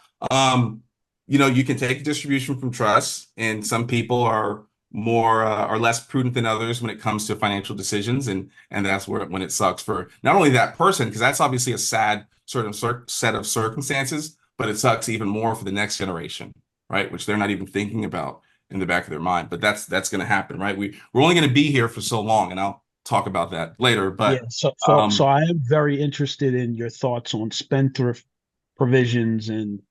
you can take a distribution from trusts, and some people are more or less prudent than others when it comes to financial decisions, and that's when it sucks for not only that person, because that's obviously a sad sort of set of circumstances, but it sucks even more for the next generation, right? Which they're not even thinking about in the back of their mind. But that's going to happen, right? We're only going to be here for so long, and I'll talk about that later. But yeah, so I am very interested in your thoughts on spendthrift provisions and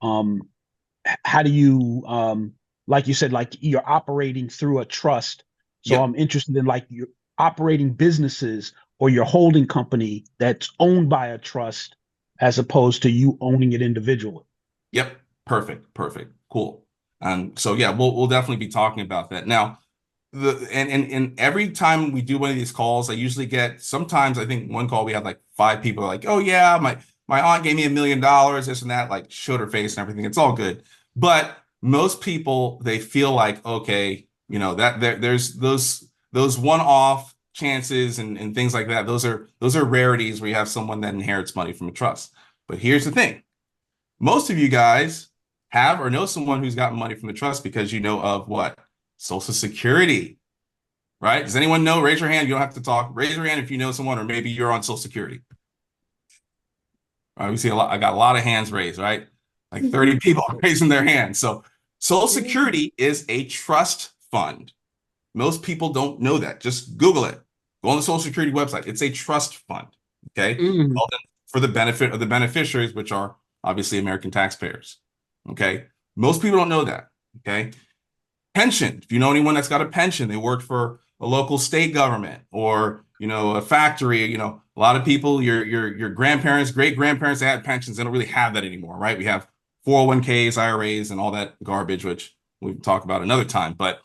how do you like you said, like you're operating through a trust. So Yep. I'm interested in like you're operating businesses or your holding company that's owned by a trust as opposed to you owning it individually. Yep. Perfect. Cool. So yeah, we'll definitely be talking about that. Now, and every time we do one of these calls, I usually get, sometimes I think one call we had like 5 people like, oh yeah, my aunt gave me $1 million, this and that, like showed her face and everything. It's all good. But most people, they feel like, okay, that there's those one-off chances and things like that. Those are rarities where you have someone that inherits money from a trust. But here's the thing. Most of you guys have or know someone who's gotten money from the trust because you know of what? Social Security, right? Does anyone know? Raise your hand. You don't have to talk. Raise your hand if you know someone, or maybe you're on Social Security. All right, we see a lot. I got a lot of hands raised, right? Like 30 people raising their hands. So Social Security is a trust fund. Most people don't know that. Just Google it. Go on the Social Security website. It's a trust fund. Okay. For the benefit of the beneficiaries, which are obviously American taxpayers. Okay. Most people don't know that. Okay. Pension. If you know anyone that's got a pension, they worked for a local state government or, a factory, a lot of people, your grandparents, great grandparents that had pensions, they don't really have that anymore, right? We have 401ks, IRAs, and all that garbage, which we can talk about another time. But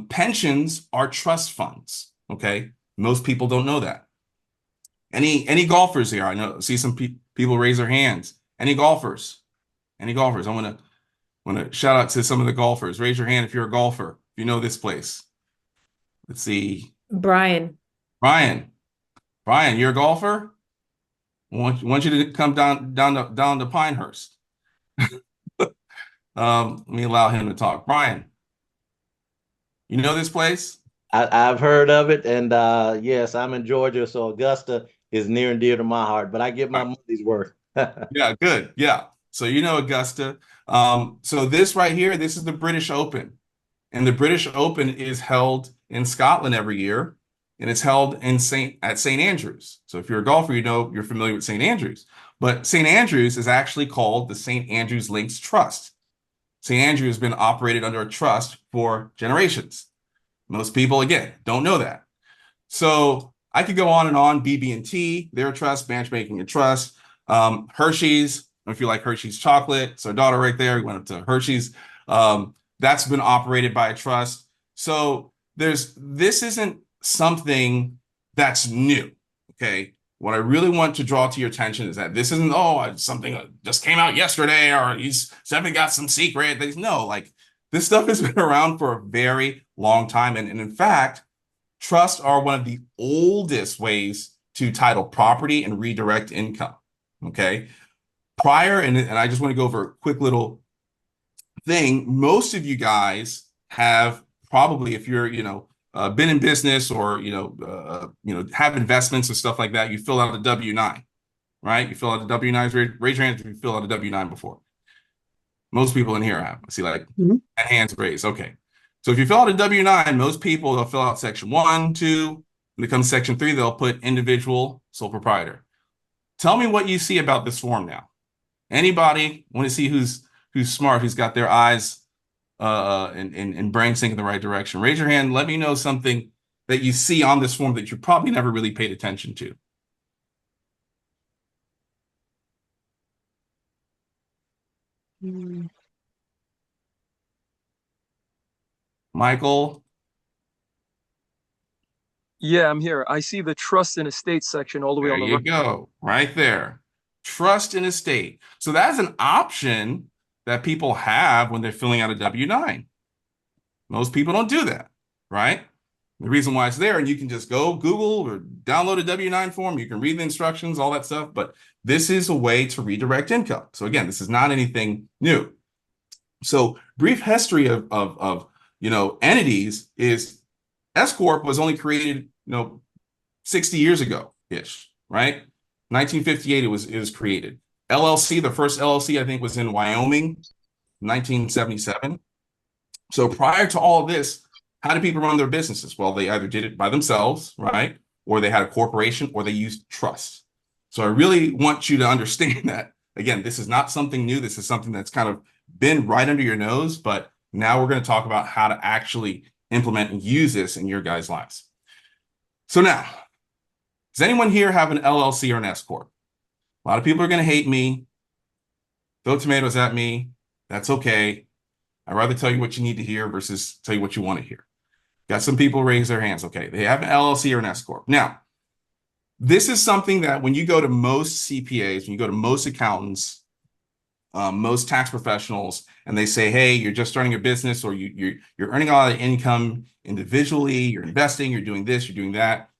pensions are trust funds. Okay. Most people don't know that. Any golfers here? I see some people raise their hands. Any golfers? I want to shout out to some of the golfers. Raise your hand if you're a golfer. If you know this place. Let's see. Brian, you're a golfer? I want you to come down to Pinehurst. Let me allow him to talk. Brian, you know this place? I've heard of it, and yes, I'm in Georgia, so Augusta is near and dear to my heart, but I get my money's worth. Yeah, good. Yeah. So you know Augusta. So this right here, this is the British Open. And the British Open is held in Scotland every year. and it's held in at St. Andrews. So if you're a golfer, you know, you're familiar with St. Andrews. But St. Andrews is actually called the St. Andrews Links Trust. St. Andrews has been operated under a trust for generations. Most people, again, don't know that. So I could go on and on. BB&T, their trust, matchmaking a trust. Hershey's, if you like Hershey's chocolate, it's our daughter right there. We went up to Hershey's. That's been operated by a trust. So this isn't something that's new. Okay. What I really want to draw to your attention is that this isn't, something that just came out yesterday, or he's definitely got some secret. No, like, this stuff has been around for a very long time. And in fact, trusts are one of the oldest ways to title property and redirect income. Okay. Prior, and I just want to go over a quick little thing. Most of you guys have probably, if you're, been in business, or, have investments and stuff like that, you fill out a W-9, right? You fill out a W-9, raise your hand if you fill out a W-9 before. Most people in here have. I see like hands raised. Okay. So if you fill out a W-9, most people, they'll fill out section 1, 2. When it comes to section 3, they'll put individual sole proprietor. Tell me what you see about this form now. Anybody want to see who's smart, who's got their eyes and brain sync in the right direction? Raise your hand. Let me know something that you see on this form that you probably never really paid attention to. Michael? Yeah, I'm here. I see the trust and estate section all the way on the There you right. go, right there. Trust and estate. So that's an option that people have when they're filling out a W-9. Most people don't do that, right? The reason why it's there, and you can just go Google or download a W-9 form, you can read the instructions, all that stuff, but this is a way to redirect income. So again, this is not anything new. So brief history of entities is S Corp was only created, 60 years ago-ish, right? 1958 it was created. LLC, the first LLC, I think, was in Wyoming, 1977. So prior to all of this, how do people run their businesses? Well, they either did it by themselves, right? Or they had a corporation, or they used trust. So I really want you to understand that, again, this is not something new. This is something that's kind of been right under your nose, but now we're going to talk about how to actually implement and use this in your guys' lives. So now, does anyone here have an LLC or an S Corp? A lot of people are going to hate me, throw tomatoes at me. That's okay. I'd rather tell you what you need to hear versus tell you what you want to hear. Got some people raise their hands. Okay, they have an LLC or an S Corp. Now, this is something that when you go to most CPAs, when you go to most accountants, most tax professionals, and they say, hey, you're just starting a business, or you're earning a lot of income individually, you're investing, you're doing this, you're doing that.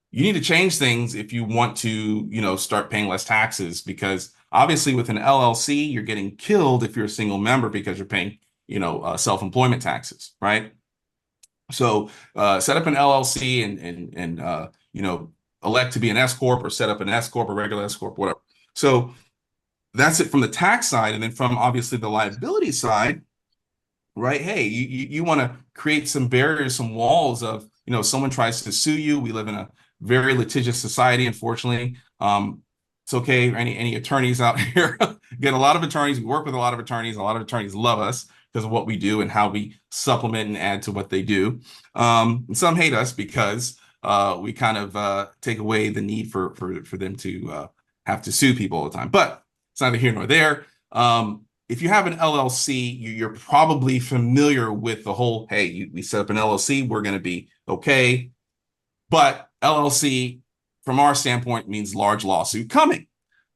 You need to change things if you want to, start paying less taxes, because obviously with an LLC, you're getting killed if you're a single member because you're paying, self-employment taxes, right? So set up an LLC and elect to be an S Corp, or set up an S Corp, or regular S Corp, whatever. So that's it from the tax side. And then from obviously the liability side, right? Hey, you want to create some barriers, some walls of, someone tries to sue you. We live in a very litigious society, unfortunately. It's okay. Any attorneys out here? Get a lot of attorneys. We work with a lot of attorneys. A lot of attorneys love us because of what we do and how we supplement and add to what they do. And some hate us because we kind of take away the need for them to have to sue people all the time. But it's neither here nor there. If you have an LLC, you're probably familiar with the whole, hey, we set up an LLC, we're going to be okay. But LLC, from our standpoint, means large lawsuit coming,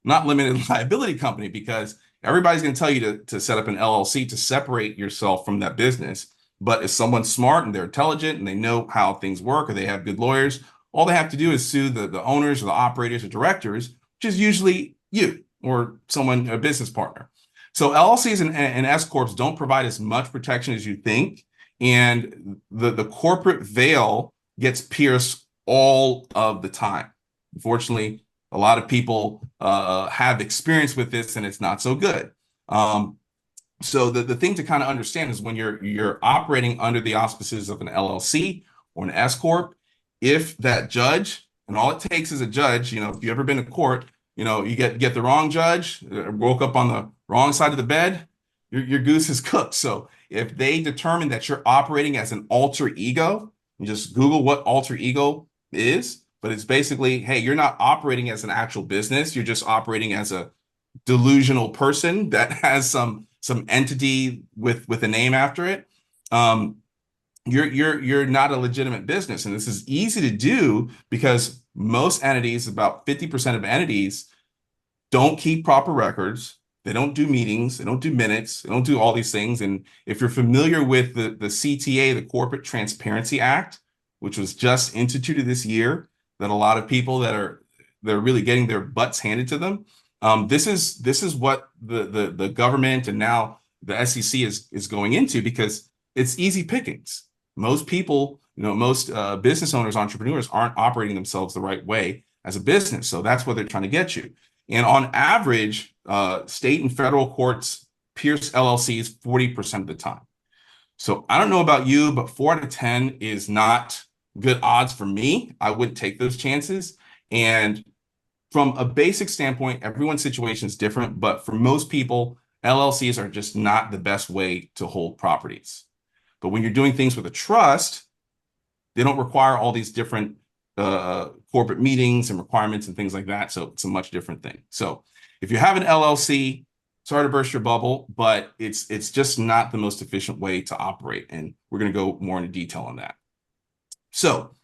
not limited liability company, because everybody's going to tell you to set up an LLC to separate yourself from that business. But if someone's smart and they're intelligent and they know how things work, or they have good lawyers, all they have to do is sue the owners or the operators or directors, which is usually you or someone, a business partner. So LLCs and S Corps don't provide as much protection as you think. And the corporate veil gets pierced all of the time. Unfortunately, a lot of people have experience with this, and it's not so good. So the thing to kind of understand is when you're operating under the auspices of an LLC or an S Corp, if that judge, and all it takes is a judge, if you've ever been to court, you get the wrong judge, woke up on the wrong side of the bed, your goose is cooked. So if they determine that you're operating as an alter ego, you just Google what alter ego is, but it's basically, hey, you're not operating as an actual business. You're just operating as a delusional person that has some entity with a name after it. You're not a legitimate business. And this is easy to do because most entities, about 50% of entities, don't keep proper records. They don't do meetings. They don't do minutes. They don't do all these things. And if you're familiar with the CTA, the Corporate Transparency Act, which was just instituted this year, that a lot of people they're really getting their butts handed to them. This is what the government and now the SEC is going into, because it's easy pickings. Most people, most business owners, entrepreneurs aren't operating themselves the right way as a business. So that's what they're trying to get you. And on average, state and federal courts pierce LLCs 40% of the time. So I don't know about you, but 4 out of 10 is not good odds for me. I wouldn't take those chances. And from a basic standpoint, everyone's situation is different, but for most people, LLCs are just not the best way to hold properties. But when you're doing things with a trust, they don't require all these different corporate meetings and requirements and things like that. So it's a much different thing. So if you have an LLC, sorry to burst your bubble, but it's just not the most efficient way to operate. And we're going to go more into detail on that. So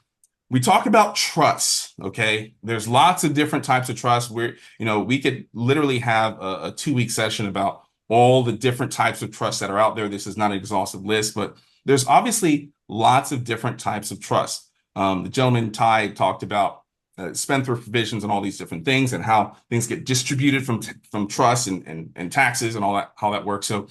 we talk about trusts, okay? There's lots of different types of trusts where, we could literally have a 2-week session about all the different types of trusts that are out there. This is not an exhaustive list, but there's obviously lots of different types of trusts. The gentleman, Ty, talked about spendthrift provisions and all these different things and how things get distributed from trusts and taxes and all that, how that works. So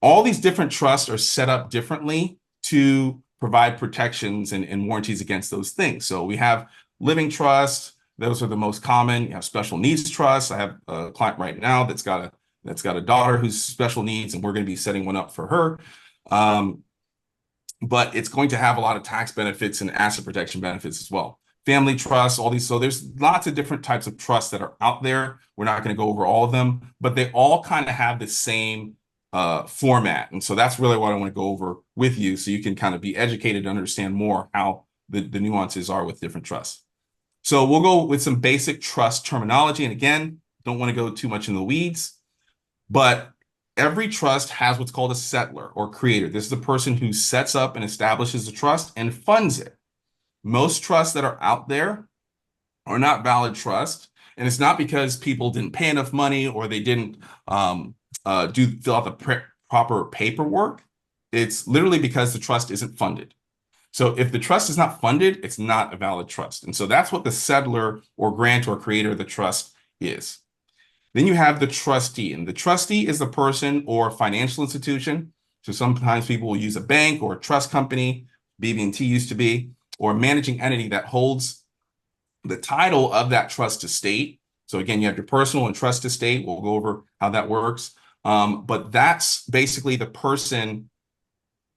all these different trusts are set up differently to provide protections and warranties against those things. So we have living trusts. Those are the most common. You have special needs trusts. I have a client right now that's got a daughter who's special needs, and we're going to be setting one up for her. But it's going to have a lot of tax benefits and asset protection benefits as well. Family trusts, all these. So there's lots of different types of trusts that are out there. We're not going to go over all of them, but they all kind of have the same format. And so that's really what I want to go over with you, so you can kind of be educated and understand more how the nuances are with different trusts. So we'll go with some basic trust terminology. And again, don't want to go too much in the weeds, but every trust has what's called a settler or creator. This is the person who sets up and establishes the trust and funds it. Most trusts that are out there are not valid trusts. And it's not because people didn't pay enough money or they didn't fill out the proper paperwork. It's literally because the trust isn't funded. So if the trust is not funded, it's not a valid trust. And so that's what the settler or grantor or creator of the trust is. Then you have the trustee, and the trustee is the person or financial institution. So sometimes people will use a bank or a trust company, BB&T used to be, or a managing entity that holds the title of that trust estate. So again, you have your personal and trust estate. We'll go over how that works. But that's basically the person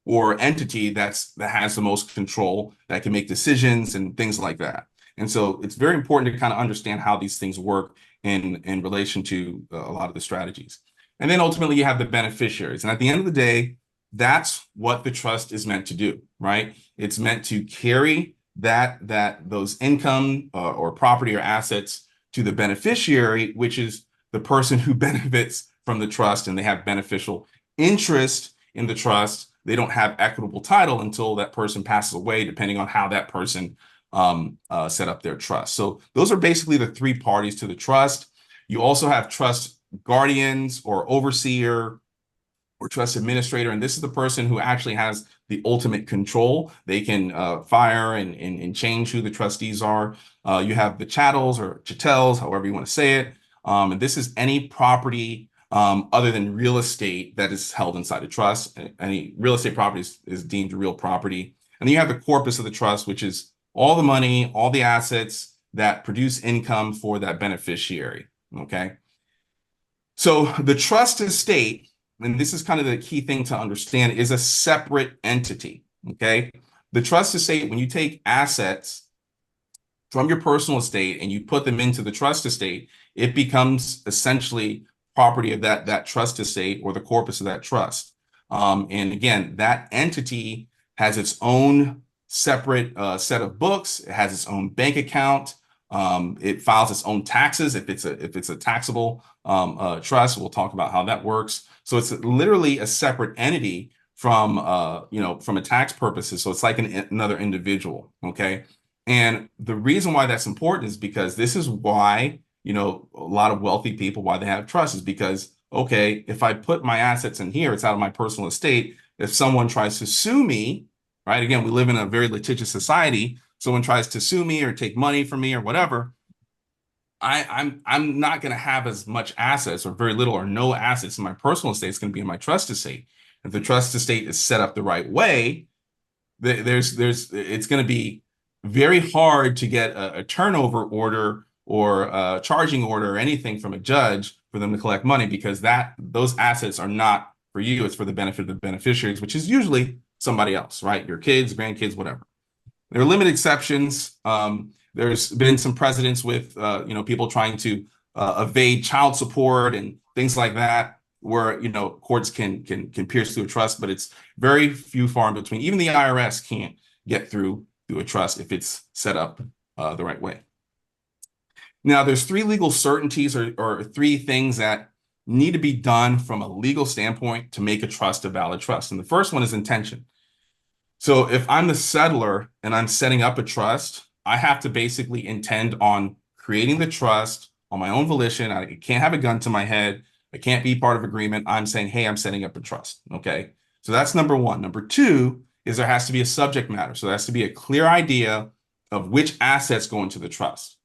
or entity that has the most control, that can make decisions and things like that. And so it's very important to kind of understand how these things work in relation to a lot of the strategies. And then ultimately you have the beneficiaries. And at the end of the day, that's what the trust is meant to do, right? It's meant to carry those income or property or assets to the beneficiary, which is the person who benefits from the trust, and they have beneficial interest in the trust. They don't have equitable title until that person passes away, depending on how that person set up their trust. So those are basically the three parties to the trust. You also have trust guardians or overseer or trust administrator, and this is the person who actually has the ultimate control. They can fire and change who the trustees are. You have the chattels or chattels, however you want to say it. And this is any property other than real estate that is held inside a trust. Any real estate property is deemed real property. And then you have the corpus of the trust, which is all the money, all the assets that produce income for that beneficiary, okay? So the trust estate, and this is kind of the key thing to understand, is a separate entity, okay? The trust estate, when you take assets from your personal estate and you put them into the trust estate, it becomes essentially property of that trust estate or the corpus of that trust. And again, that entity has its own separate set of books. It has its own bank account. It files its own taxes if it's a taxable trust. We'll talk about how that works. So it's literally a separate entity from from a tax purposes. So it's like another individual. Okay. And the reason why that's important is because this is why, a lot of wealthy people, why they have trusts, is because, okay, if I put my assets in here, it's out of my personal estate. If someone tries to sue me, right? Again, we live in a very litigious society. Someone tries to sue me or take money from me or whatever, I'm not going to have as much assets or very little or no assets in my personal estate. It's going to be in my trust estate. If the trust estate is set up the right way, it's going to be very hard to get a turnover order or a charging order or anything from a judge for them to collect money, because those assets are not for you. It's for the benefit of the beneficiaries, which is usually somebody else, right? Your kids, grandkids, whatever. There are limited exceptions. There's been some precedents with people trying to evade child support and things like that, where courts can pierce through a trust, but it's very few, far in between. Even the IRS can't get through a trust if it's set up the right way. Now, there's 3 legal certainties or 3 things that need to be done from a legal standpoint to make a trust a valid trust. And the first one is intention. So if I'm the settlor and I'm setting up a trust, I have to basically intend on creating the trust on my own volition. I can't have a gun to my head. I can't be part of agreement. I'm saying, hey, I'm setting up a trust. Okay. So that's number 1. Number 2 is there has to be a subject matter. So there has to be a clear idea of which assets go into the trust.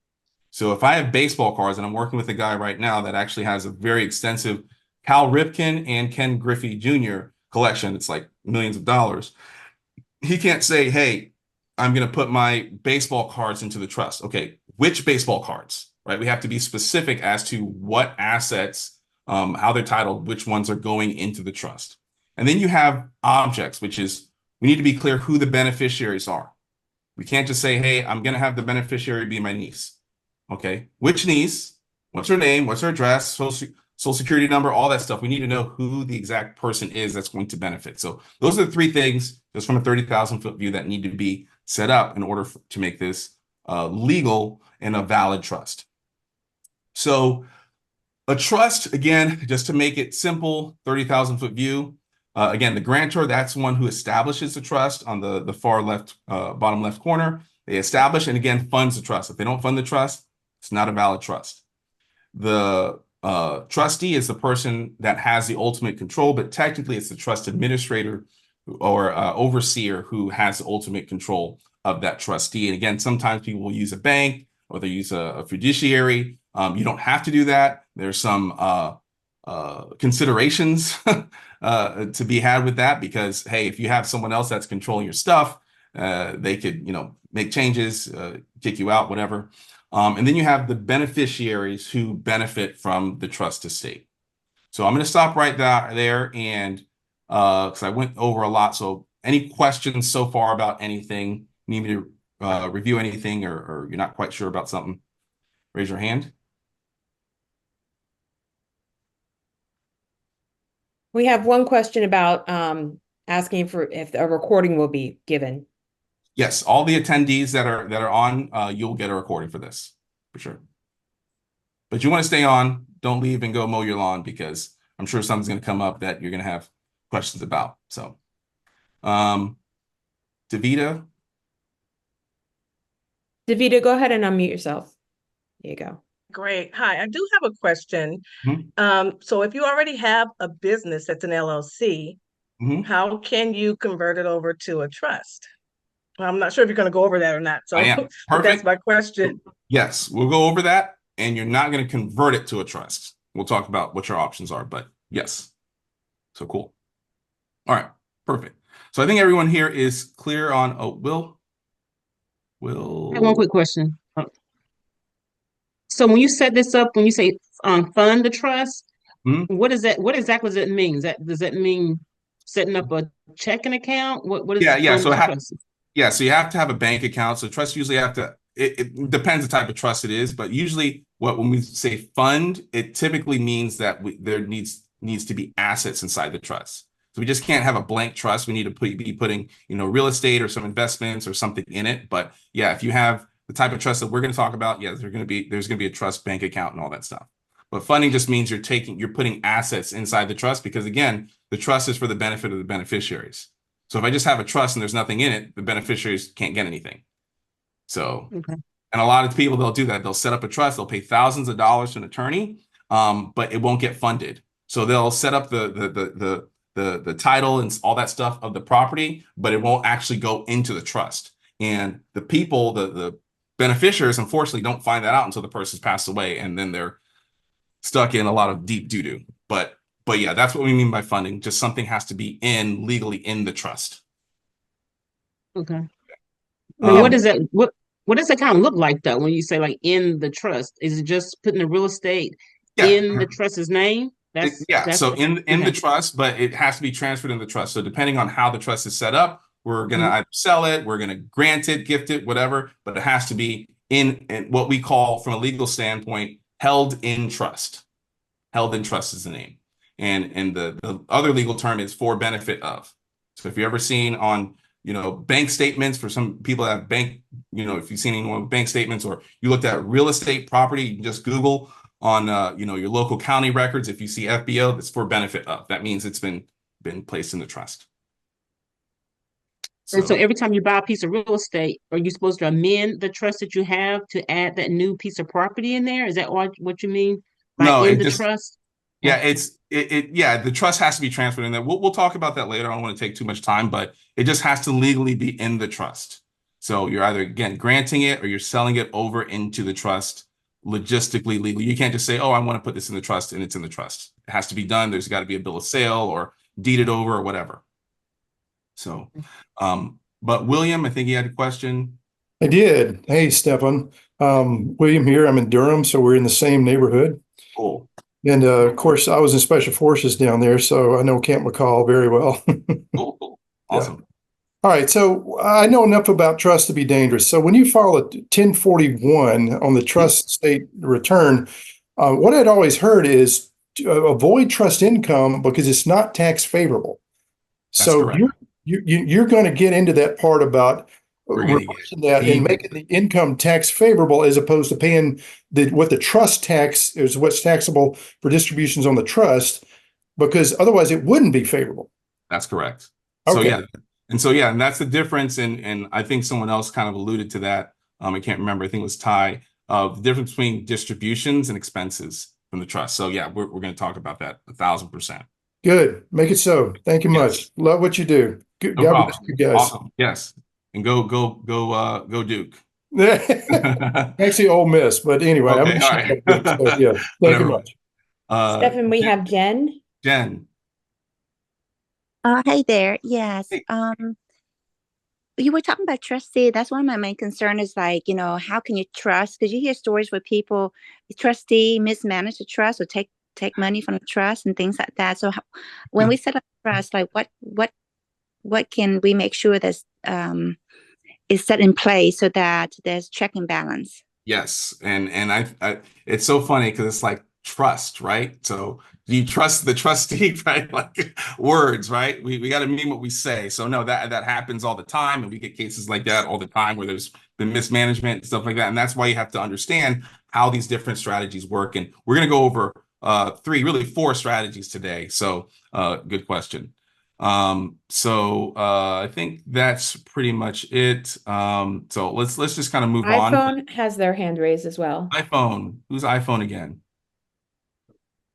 So if I have baseball cards, and I'm working with a guy right now that actually has a very extensive Cal Ripken and Ken Griffey Jr. collection, it's like millions of dollars. He can't say, hey, I'm going to put my baseball cards into the trust. Okay, which baseball cards, right? We have to be specific as to what assets, how they're titled, which ones are going into the trust. And then you have objects, which is, we need to be clear who the beneficiaries are. We can't just say, hey, I'm going to have the beneficiary be my niece. Okay, which niece? What's her name? What's her address? Social security number, all that stuff. We need to know who the exact person is that's going to benefit. So those are the 3 things, just from a 30,000-foot view, that need to be set up in order to make this legal and a valid trust. So a trust, again, just to make it simple, 30,000-foot view. Again, the grantor, that's one who establishes the trust on the far left, bottom left corner. They establish and, again, funds the trust. If they don't fund the trust, it's not a valid trust. The trustee is the person that has the ultimate control, but technically it's the trust administrator or overseer who has the ultimate control of that trustee. And again, sometimes people will use a bank or they use a fiduciary. You don't have to do that. There's some considerations to be had with that, because, hey, if you have someone else that's controlling your stuff, they could, make changes, kick you out, whatever. And then you have the beneficiaries who benefit from the trust estate. So I'm going to stop right there, and because I went over a lot. So any questions so far about anything? Need me to review anything, or you're not quite sure about something? Raise your hand. We have one question about asking for if a recording will be given. Yes, all the attendees that are on, you'll get a recording for this, for sure. But you want to stay on. Don't leave and go mow your lawn, because I'm sure something's going to come up that you're going to have questions about. So, Davida, go ahead and unmute yourself. There you go. Great. Hi, I do have a question. Mhm. So if you already have a business that's an LLC, Mhm. how can you convert it over to a trust? Well, I'm not sure if you're going to go over that or not. So I am. but that's Perfect. my question. Yes, we'll go over that, and you're not going to convert it to a trust. We'll talk about what your options are, but yes. So cool. All right, perfect. So I think everyone here is clear on, Will. I have one quick question. So when you set this up, when you say fund the trust, Mhm. what exactly does it mean? Does that mean setting up a checking account? What is Yeah. fund So the trust? yeah, so you have to have a bank account. So trusts usually have to it depends the type of trust it is, but usually when we say fund, it typically means that there needs to be assets inside the trust. So we just can't have a blank trust. We need to be putting, real estate or some investments or something in it. But yeah, if you have the type of trust that we're going to talk about, yeah, there's going to be a trust bank account and all that stuff. But funding just means you're putting assets inside the trust, because again, the trust is for the benefit of the beneficiaries. So if I just have a trust and there's nothing in it, the beneficiaries can't get anything. So, Okay. and a lot of people, they'll do that. They'll set up a trust. They'll pay thousands of dollars to an attorney, but it won't get funded. So they'll set up the title and all that stuff of the property, but it won't actually go into the trust. And the people, the beneficiaries, unfortunately, don't find that out until the person's passed away, and then they're stuck in a lot of deep doo-doo. But yeah, that's what we mean by funding. Just something has to be legally in the trust. Okay. Now, what does that kind of look like though when you say like in the trust? Is it just putting the real estate in the trust's name? So in the trust, but it has to be transferred in the trust. So depending on how the trust is set up, we're gonna either sell it, we're gonna grant it, gift it, whatever, but it has to be in what we call, from a legal standpoint, held in trust. Held in trust is the name. And the other legal term is for benefit of. So if you've ever seen on, bank statements, for some people that have bank, if you've seen anyone with bank statements, or you looked at real estate property, you can just Google on, your local county records. If you see FBO, that's for benefit of. That means it's been placed in the trust. And so every time you buy a piece of real estate, are you supposed to amend the trust that you have to add that new piece of property in there? Is that what you mean by trust? Yeah, the trust has to be transferred in there. We'll talk about that later. I don't want to take too much time, but it just has to legally be in the trust. So you're either, again, granting it or you're selling it over into the trust, logistically, legally. You can't just say, oh, I want to put this in the trust, and it's in the trust. It has to be done. There's got to be a bill of sale or deeded over or whatever. So, but William, I think he had a question. I did. Hey, Stefan. William here. I'm in Durham, so we're in the same neighborhood. Cool. And of course, I was in Special Forces down there, so I know Camp McCall very well. Cool. Awesome. Yeah. All right, so I know enough about trust to be dangerous. So when you file a 1041 on the trust state return, what I'd always heard is to avoid trust income because it's not tax favorable. That's so correct. you're going to get into that part about reversing that and making the income tax favorable as opposed to paying what the trust tax is, what's taxable for distributions on the trust, because otherwise it wouldn't be favorable. That's correct. Okay. And that's the difference. And I think someone else kind of alluded to that. I can't remember. I think it was Ty. The difference between distributions and expenses from the trust. So yeah, we're going to talk about that 1,000%. Good. Make it so. Thank you much. Love what you do. Good. No problem. You guys. Awesome. Yes. And go Duke. Actually, Ole Miss, but anyway, Okay, I'm all right. so, yeah. Thank you much. Stefan, we have Jen. Jen. Hey there. Yes. Hey. You were talking about trustee. That's one of my main concerns is like, how can you trust? Because you hear stories where people, the trustee mismanage the trust or take money from the trust and things like that. So when we set up trust, like what can we make sure that is set in place so that there's check and balance? Yes. And I it's so funny because it's like trust, right? So do you trust the trustee, right? Like words, right? We got to mean what we say. So no, that happens all the time. And we get cases like that all the time where there's been mismanagement and stuff like that. And that's why you have to understand how these different strategies work. And we're going to go over 4 strategies today. So good question. I think that's pretty much it. So let's just kind of move on. iPhone has their hand raised as well. iPhone. Who's iPhone again?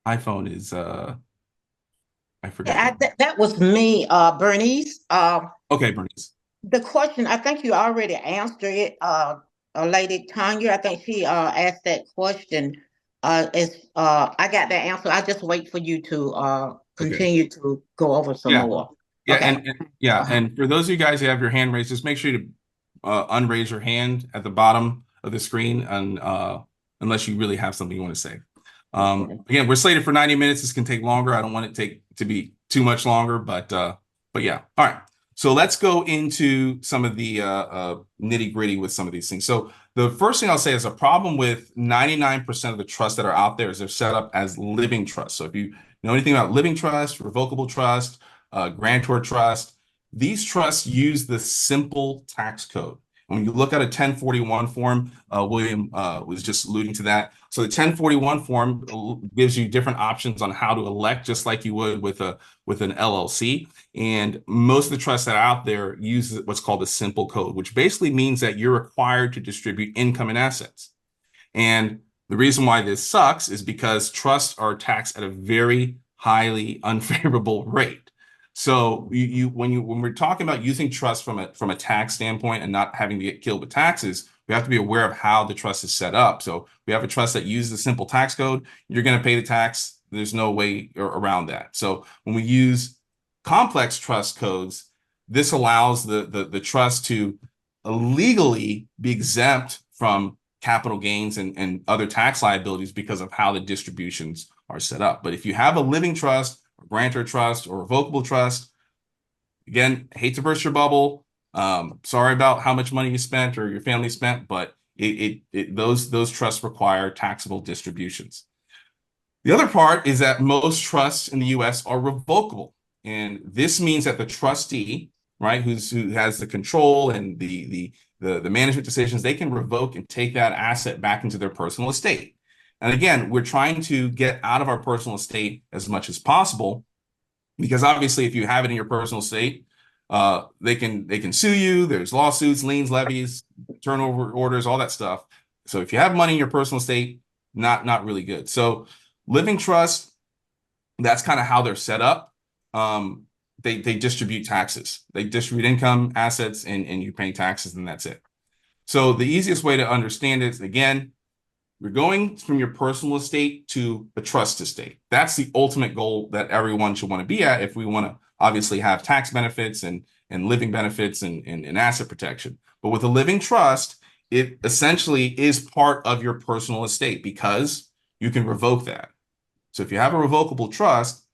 iPhone is I forget. That was me, Bernice. Okay, Bernice. The question, I think you already answered it. Lady Tanya, I think she asked that question. I got that answer. I just wait for you to continue to go over some more. Yeah, okay. And for those of you guys who have your hand raised, just make sure to unraise your hand at the bottom of the screen, and unless you really have something you want to say. Again, we're slated for 90 minutes. This can take longer. I don't want it to be too much longer, but yeah. All right. So let's go into some of the nitty gritty with some of these things. So the first thing I'll say is a problem with 99% of the trusts that are out there is they're set up as living trusts. So if you know anything about living trust, revocable trust, grantor trust, these trusts use the simple tax code. When you look at a 1041 form, William was just alluding to that. So the 1041 form gives you different options on how to elect, just like you would with an LLC. And most of the trusts that are out there use what's called a simple code, which basically means that you're required to distribute income and assets. And the reason why this sucks is because trusts are taxed at a very highly unfavorable rate. So when we're talking about using trust from a tax standpoint and not having to get killed with taxes, we have to be aware of how the trust is set up. So we have a trust that uses a simple tax code, you're going to pay the tax. There's no way around that. So when we use complex trust codes, this allows the trust to legally be exempt from capital gains and other tax liabilities because of how the distributions are set up. But if you have a living trust, or grantor trust, or revocable trust, again, hate to burst your bubble. Sorry about how much money you spent or your family spent, but those trusts require taxable distributions. The other part is that most trusts in the U.S. are revocable. And this means that the trustee, right, who has the control and the management decisions, they can revoke and take that asset back into their personal estate. And again, we're trying to get out of our personal estate as much as possible, because obviously if you have it in your personal estate, they can sue you. There's lawsuits, liens, levies, turnover orders, all that stuff. So if you have money in your personal estate, not really good. So living trust, that's kind of how they're set up. They distribute taxes. They distribute income, assets, and you're paying taxes, and that's it. So the easiest way to understand it, again, you're going from your personal estate to a trust estate. That's the ultimate goal that everyone should want to be at if we want to obviously have tax benefits and living benefits and asset protection. But with a living trust, it essentially is part of your personal estate because you can revoke that. So if you have a revocable trust,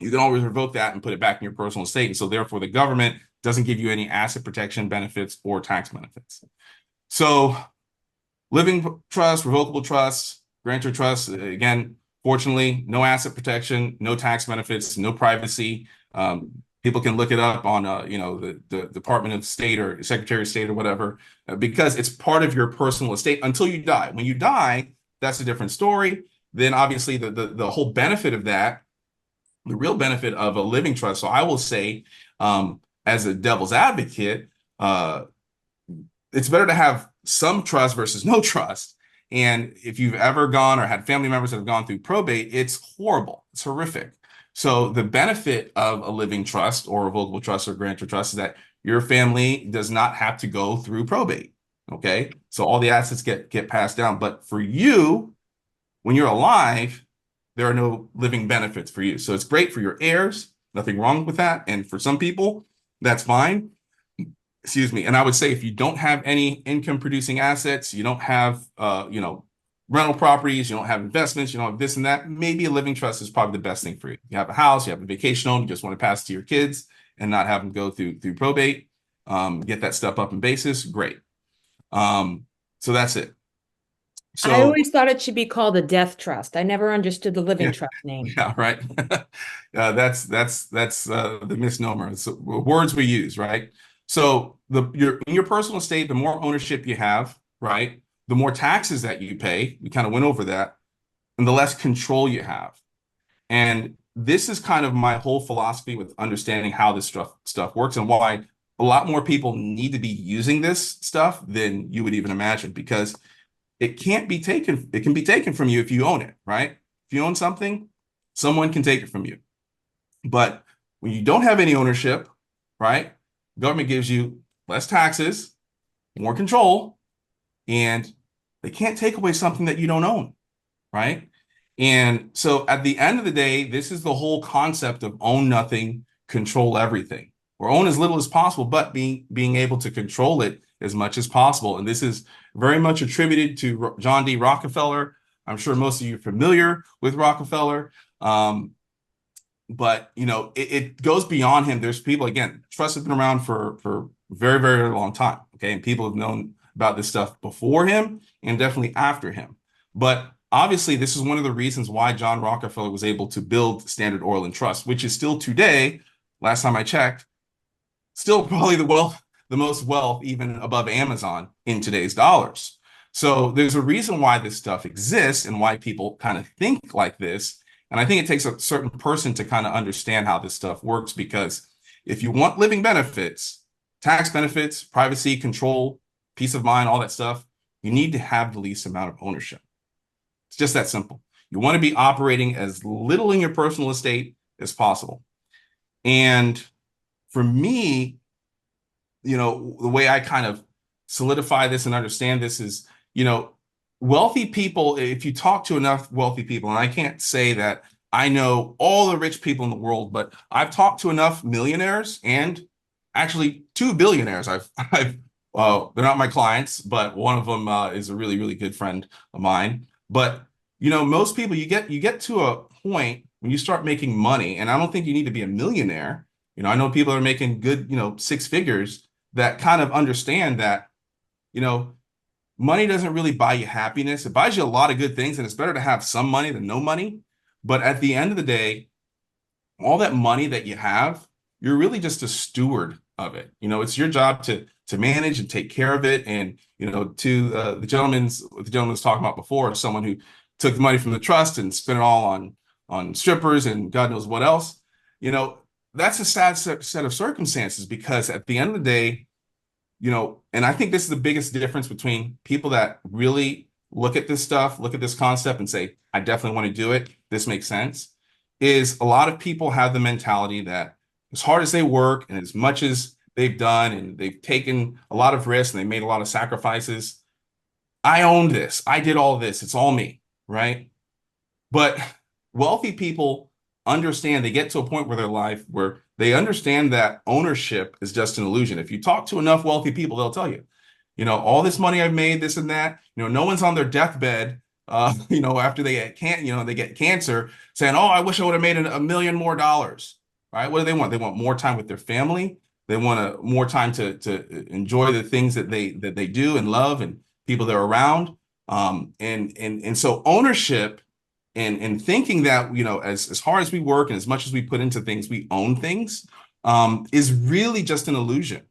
you can always revoke that and put it back in your personal estate. And so therefore the government doesn't give you any asset protection benefits or tax benefits. So living trust, revocable trust, grantor trust, again, fortunately, no asset protection, no tax benefits, no privacy. People can look it up on, the Department of State or Secretary of State or whatever, because it's part of your personal estate until you die. When you die, that's a different story. Then obviously the whole benefit of that, the real benefit of a living trust. So I will say, as a devil's advocate, it's better to have some trust versus no trust. And if you've ever gone or had family members that have gone through probate, it's horrible. It's horrific. So the benefit of a living trust or revocable trust or grantor trust is that your family does not have to go through probate. Okay. So all the assets get passed down. But for you, when you're alive, there are no living benefits for you. So it's great for your heirs. Nothing wrong with that. And for some people, that's fine. Excuse me. And I would say if you don't have any income producing assets, you don't have, rental properties, you don't have investments, you don't have this and that, maybe a living trust is probably the best thing for you. You have a house, you have a vacation home, you just want to pass it to your kids and not have them go through probate, get that stuff up in basis. Great. So that's it. So I always thought it should be called a death trust. I never understood the living trust name. Yeah, right. That's the misnomer. It's the words we use, right? So in your personal estate, the more ownership you have, right, the more taxes that you pay. We kind of went over that, and the less control you have. And this is kind of my whole philosophy with understanding how this stuff works and why a lot more people need to be using this stuff than you would even imagine, because it can be taken from you if you own it, right? If you own something, someone can take it from you. But when you don't have any ownership, right, government gives you less taxes, more control, and they can't take away something that you don't own, right? And so at the end of the day, this is the whole concept of own nothing, control everything, or own as little as possible, but being able to control it as much as possible. And this is very much attributed to John D. Rockefeller. I'm sure most of you are familiar with Rockefeller. but you know, it goes beyond him. There's people, again, trust has been around for very, very long time. Okay. And people have known about this stuff before him and definitely after him. But obviously, this is one of the reasons why John Rockefeller was able to build Standard Oil and Trust, which is still today, last time I checked, still probably the most wealth, even above Amazon in today's dollars. So there's a reason why this stuff exists and why people kind of think like this. And I think it takes a certain person to kind of understand how this stuff works, because if you want living benefits, tax benefits, privacy, control, peace of mind, all that stuff, you need to have the least amount of ownership. It's just that simple. You want to be operating as little in your personal estate as possible. And for me, you know, the way I kind of solidify this and understand this is, you know, wealthy people, if you talk to enough wealthy people, and I can't say that I know all the rich people in the world, but I've talked to enough millionaires and actually 2 billionaires. they're not my clients, but one of them is a really, really good friend of mine. But, you know, most people, you get to a point when you start making money, and I don't think you need to be a millionaire. You know, I know people are making good, you know, 6 figures that kind of understand that, you know, money doesn't really buy you happiness. It buys you a lot of good things, and it's better to have some money than no money. But at the end of the day, all that money that you have, you're really just a steward of it. You know, it's your job to manage and take care of it. And, you know, to the gentleman was talking about before, someone who took the money from the trust and spent it all on strippers and God knows what else, you know, that's a sad set of circumstances, because at the end of the day, you know, and I think this is the biggest difference between people that really look at this stuff, look at this concept and say, I definitely want to do it, this makes sense, is a lot of people have the mentality that as hard as they work and as much as they've done and they've taken a lot of risks and they made a lot of sacrifices, I own this, I did all this, it's all me, right? But wealthy people understand, they get to a point where their life where they understand that ownership is just an illusion. If you talk to enough wealthy people, they'll tell you, you know, all this money I've made, this and that, you know, no one's on their deathbed, you know, after they get cancer saying, oh, I wish I would have made $1 million more, right? What do they want? They want more time with their family. They want more time to enjoy the things that they do and love and people they're around. And so ownership and thinking that, you know, as hard as we work and as much as we put into things, we own things, is really just an illusion.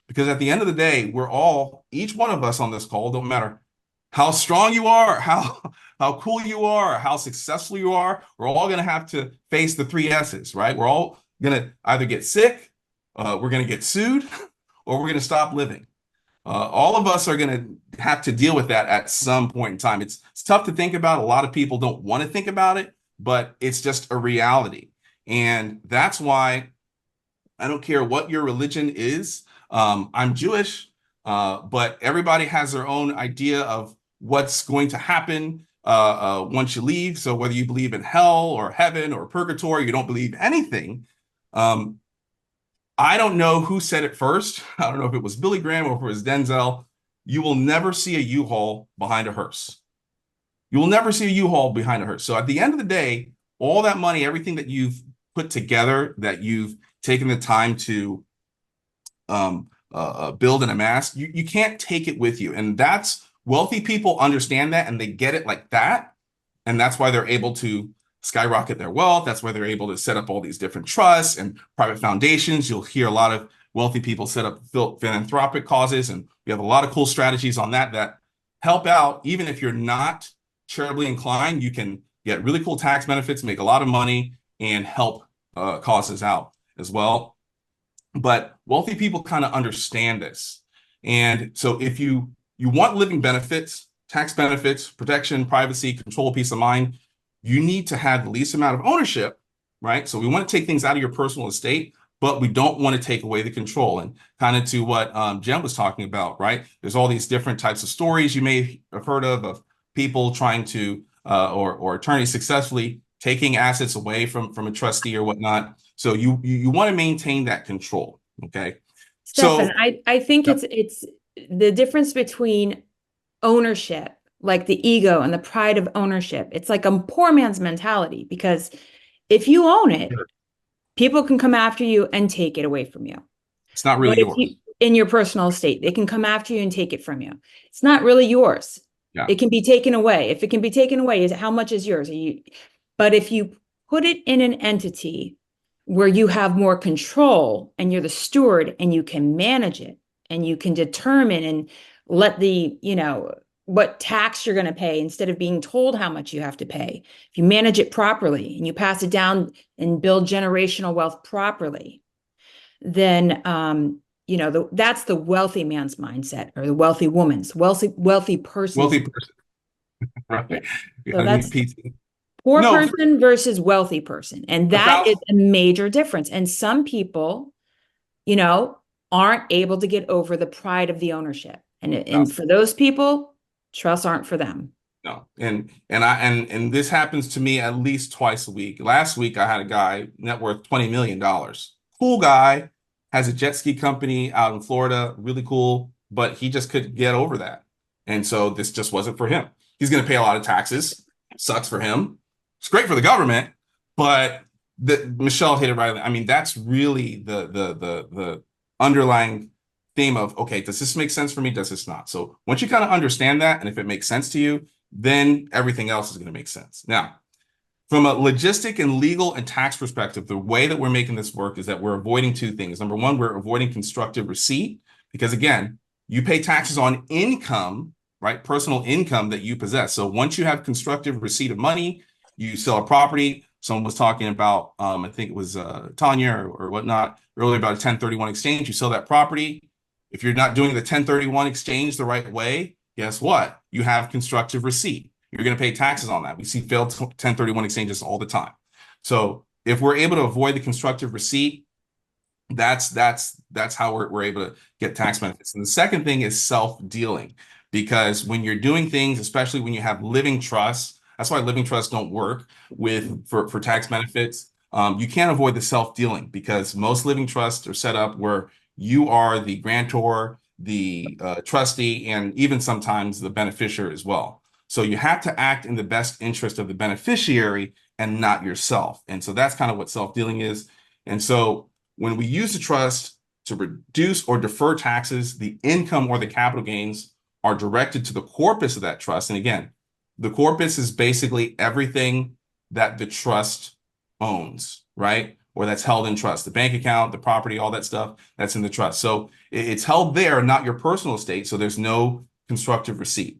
Because at the end of the day, each one of us on this call, don't matter how strong you are, how cool you are, how successful you are, we're all going to have to face the 3 S's, right? We're all going to either get sick, we're going to get sued, or we're going to stop living. All of us are going to have to deal with that at some point in time. It's tough to think about. A lot of people don't want to think about it, but it's just a reality. And that's why I don't care what your religion is. I'm Jewish, but everybody has their own idea of what's going to happen once you leave. So whether you believe in hell or heaven or purgatory, you don't believe anything. I don't know who said it first. I don't know if it was Billy Graham or if it was Denzel. You will never see a U-Haul behind a hearse. You will never see a U-Haul behind a hearse. So at the end of the day, all that money, everything that you've put together, that you've taken the time to build and amass, you can't take it with you. And that's, wealthy people understand that and they get it like that. And that's why they're able to skyrocket their wealth. That's why they're able to set up all these different trusts and private foundations. You'll hear a lot of wealthy people set up philanthropic causes, and we have a lot of cool strategies on that help out. Even if you're not charitably inclined, you can get really cool tax benefits, make a lot of money, and help causes out as well. But wealthy people kind of understand this. And so if you want living benefits, tax benefits, protection, privacy, control, peace of mind, you need to have the least amount of ownership, right? So we want to take things out of your personal estate, but we don't want to take away the control. And kind of to what Jen was talking about, right? There's all these different types of stories you may have heard of people trying to, or attorneys successfully taking assets away from a trustee or whatnot. So you want to maintain that control, okay? Stefan, So I think it's the difference between ownership, like the ego and the pride of ownership. It's like a poor man's mentality, because if you own it, People can come after you and take it away from you. It's not But really if yours. you, in your personal estate, they can come after you and take it from you. It's not really yours. Yeah. It can be taken away. If it can be taken away, how much is yours? But if you put it in an entity where you have more control and you're the steward and you can manage it and you can determine and let the, what tax you're going to pay instead of being told how much you have to pay. If you manage it properly and you pass it down and build generational wealth properly, then that's the wealthy man's mindset, or the wealthy woman's wealthy person's. Wealthy person. Right. So that's pizza. poor No, person versus wealthy person. And that is a major difference. And some people, aren't able to get over the pride of the ownership. And for those people, trusts aren't for them. No. And this happens to me at least twice a week. Last week I had a guy net worth $20 million. Cool guy, has a jet ski company out in Florida, really cool, but he just couldn't get over that. And so this just wasn't for him. He's going to pay a lot of taxes. Sucks for him. It's great for the government, but Michelle hit it right. I mean, that's really the underlying theme of, okay, does this make sense for me? Does this not? So once you kind of understand that, and if it makes sense to you, then everything else is going to make sense. Now, from a logistic and legal and tax perspective, the way that we're making this work is that we're avoiding two things. Number one, we're avoiding constructive receipt, because again, you pay taxes on income, right? Personal income that you possess. So once you have constructive receipt of money, you sell a property. Someone was talking about, I think it was Tanya or whatnot earlier, about a 1031 exchange. You sell that property. If you're not doing the 1031 exchange the right way, guess what? You have constructive receipt. You're going to pay taxes on that. We see failed 1031 exchanges all the time. So if we're able to avoid the constructive receipt, that's how we're able to get tax benefits. And the second thing is self-dealing, because when you're doing things, especially when you have living trusts, that's why living trusts don't work for tax benefits. You can't avoid the self-dealing, because most living trusts are set up where you are the grantor, the trustee, and even sometimes the beneficiary as well. So you have to act in the best interest of the beneficiary and not yourself. And so that's kind of what self-dealing is. And so when we use the trust to reduce or defer taxes, the income or the capital gains are directed to the corpus of that trust. And again, the corpus is basically everything that the trust owns, right? Or that's held in trust, the bank account, the property, all that stuff that's in the trust. So it's held there, not your personal estate. So there's no constructive receipt.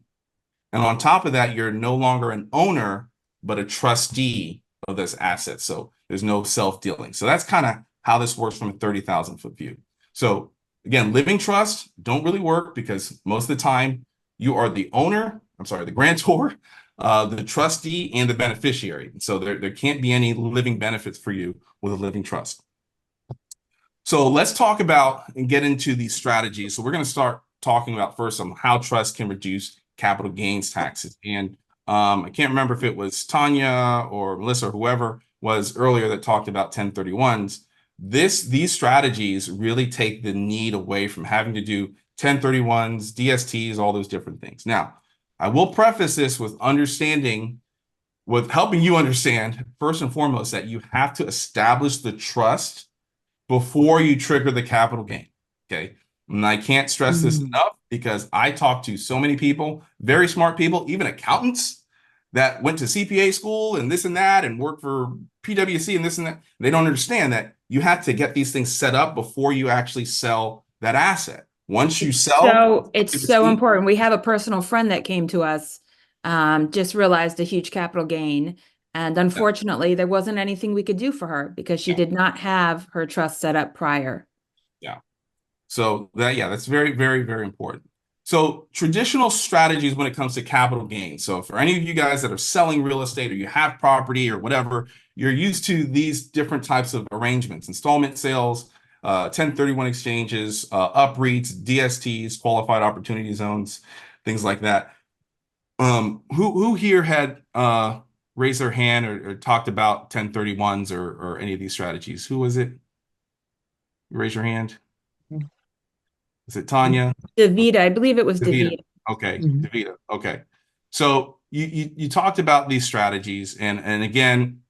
And on top of that, you're no longer an owner, but a trustee of this asset. So there's no self-dealing. So that's kind of how this works from a 30,000 foot view. So again, living trusts don't really work, because most of the time you are the owner, the grantor, the trustee, and the beneficiary. So there can't be any living benefits for you with a living trust. So let's talk about and get into these strategies. So we're going to start talking about first on how trusts can reduce capital gains taxes. And I can't remember if it was Tanya or Melissa or whoever was earlier that talked about 1031s. These strategies really take the need away from having to do 1031s, DSTs, all those different things. Now, I will preface this with helping you understand, first and foremost, that you have to establish the trust before you trigger the capital gain. Okay. And I can't stress this enough, because I talk to so many people, very smart people, even accountants that went to CPA school and this and that and work for PwC and this and that. They don't understand that you have to get these things set up before you actually sell that asset. Once you sell. So it's so important. We have a personal friend that came to us, just realized a huge capital gain. And unfortunately, there wasn't anything we could do for her because she did not have her trust set up prior. Yeah. So that's very, very, very important. So traditional strategies when it comes to capital gains. So for any of you guys that are selling real estate, or you have property or whatever, you're used to these different types of arrangements: installment sales, 1031 exchanges, UPREITs, DSTs, qualified opportunity zones, things like that. Who here had raised their hand or talked about 1031s or any of these strategies? Who was it? Raise your hand. Is it Tanya? Davida, I believe it was Davida. Okay, Davida. Okay. So you talked about these strategies, and again,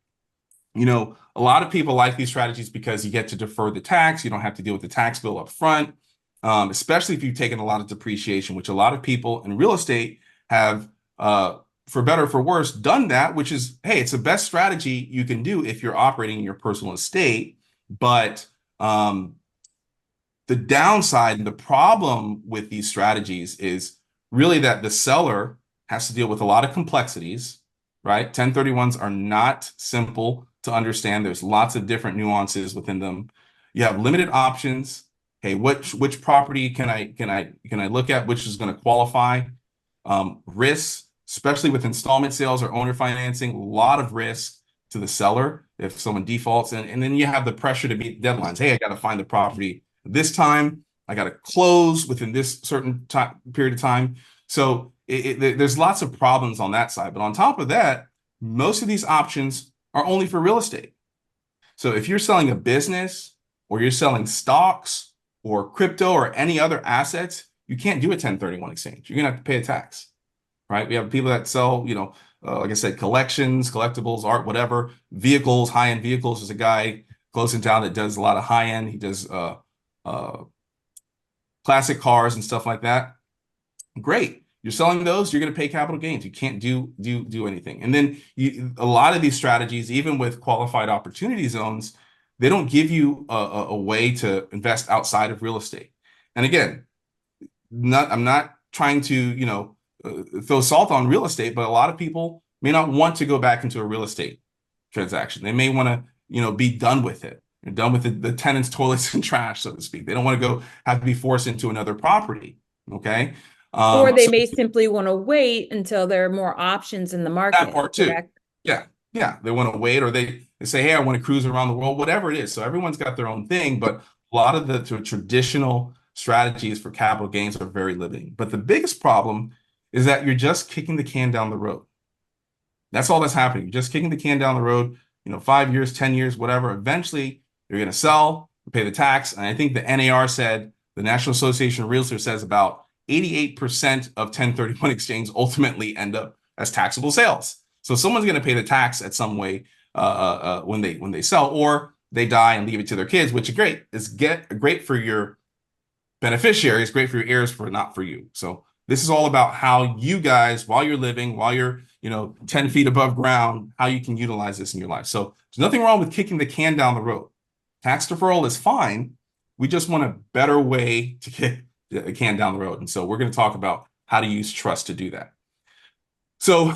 You know, a lot of people like these strategies because you get to defer the tax. You don't have to deal with the tax bill up front, especially if you've taken a lot of depreciation, which a lot of people in real estate have, for better or for worse, done that, which is, hey, it's the best strategy you can do if you're operating in your personal estate. But the downside and the problem with these strategies is really that the seller has to deal with a lot of complexities, right? 1031s are not simple to understand. There's lots of different nuances within them. You have limited options. Hey, which property can I look at? Which is going to qualify? Risks, especially with installment sales or owner financing, a lot of risk to the seller if someone defaults, and then you have the pressure to meet deadlines. Hey, I got to find the property this time. I got to close within this certain period of time. So there's lots of problems on that side. But on top of that, most of these options are only for real estate. So if you're selling a business or you're selling stocks or crypto or any other assets, you can't do a 1031 exchange. You're going to have to pay a tax, right? We have people that sell, you know, like I said, collections, collectibles, art, whatever, vehicles, high-end vehicles. There's a guy close in town that does a lot of high-end. He does classic cars and stuff like that. Great. You're selling those, you're going to pay capital gains. You can't do anything. And then a lot of these strategies, even with qualified opportunity zones, they don't give you a way to invest outside of real estate. And again, I'm not trying to, you know, throw salt on real estate, but a lot of people may not want to go back into a real estate transaction. They may want to, you know, be done with it. They're done with the tenants' toilets and trash, so to speak. They don't want to have to be forced into another property. Okay. Or they may simply want to wait until there are more options in the market. That part too. Yeah. Yeah. They want to wait, or they say, hey, I want to cruise around the world, whatever it is. So everyone's got their own thing, but a lot of the traditional strategies for capital gains are very limiting. But the biggest problem is that you're just kicking the can down the road. That's all that's happening. You're just kicking the can down the road, you know, 5 years, 10 years, whatever. Eventually, you're going to sell, pay the tax. And I think the NAR said, the National Association of Realtors says about 88% of 1031 exchanges ultimately end up as taxable sales. So someone's going to pay the tax at some way when they sell, or they die and leave it to their kids, which is great. It's great for your beneficiaries, great for your heirs, but not for you. So this is all about how you guys, while you're living, while you're, you know, 10 feet above ground, how you can utilize this in your life. So there's nothing wrong with kicking the can down the road. Tax deferral is fine. We just want a better way to kick the can down the road. And so we're going to talk about how to use trust to do that. So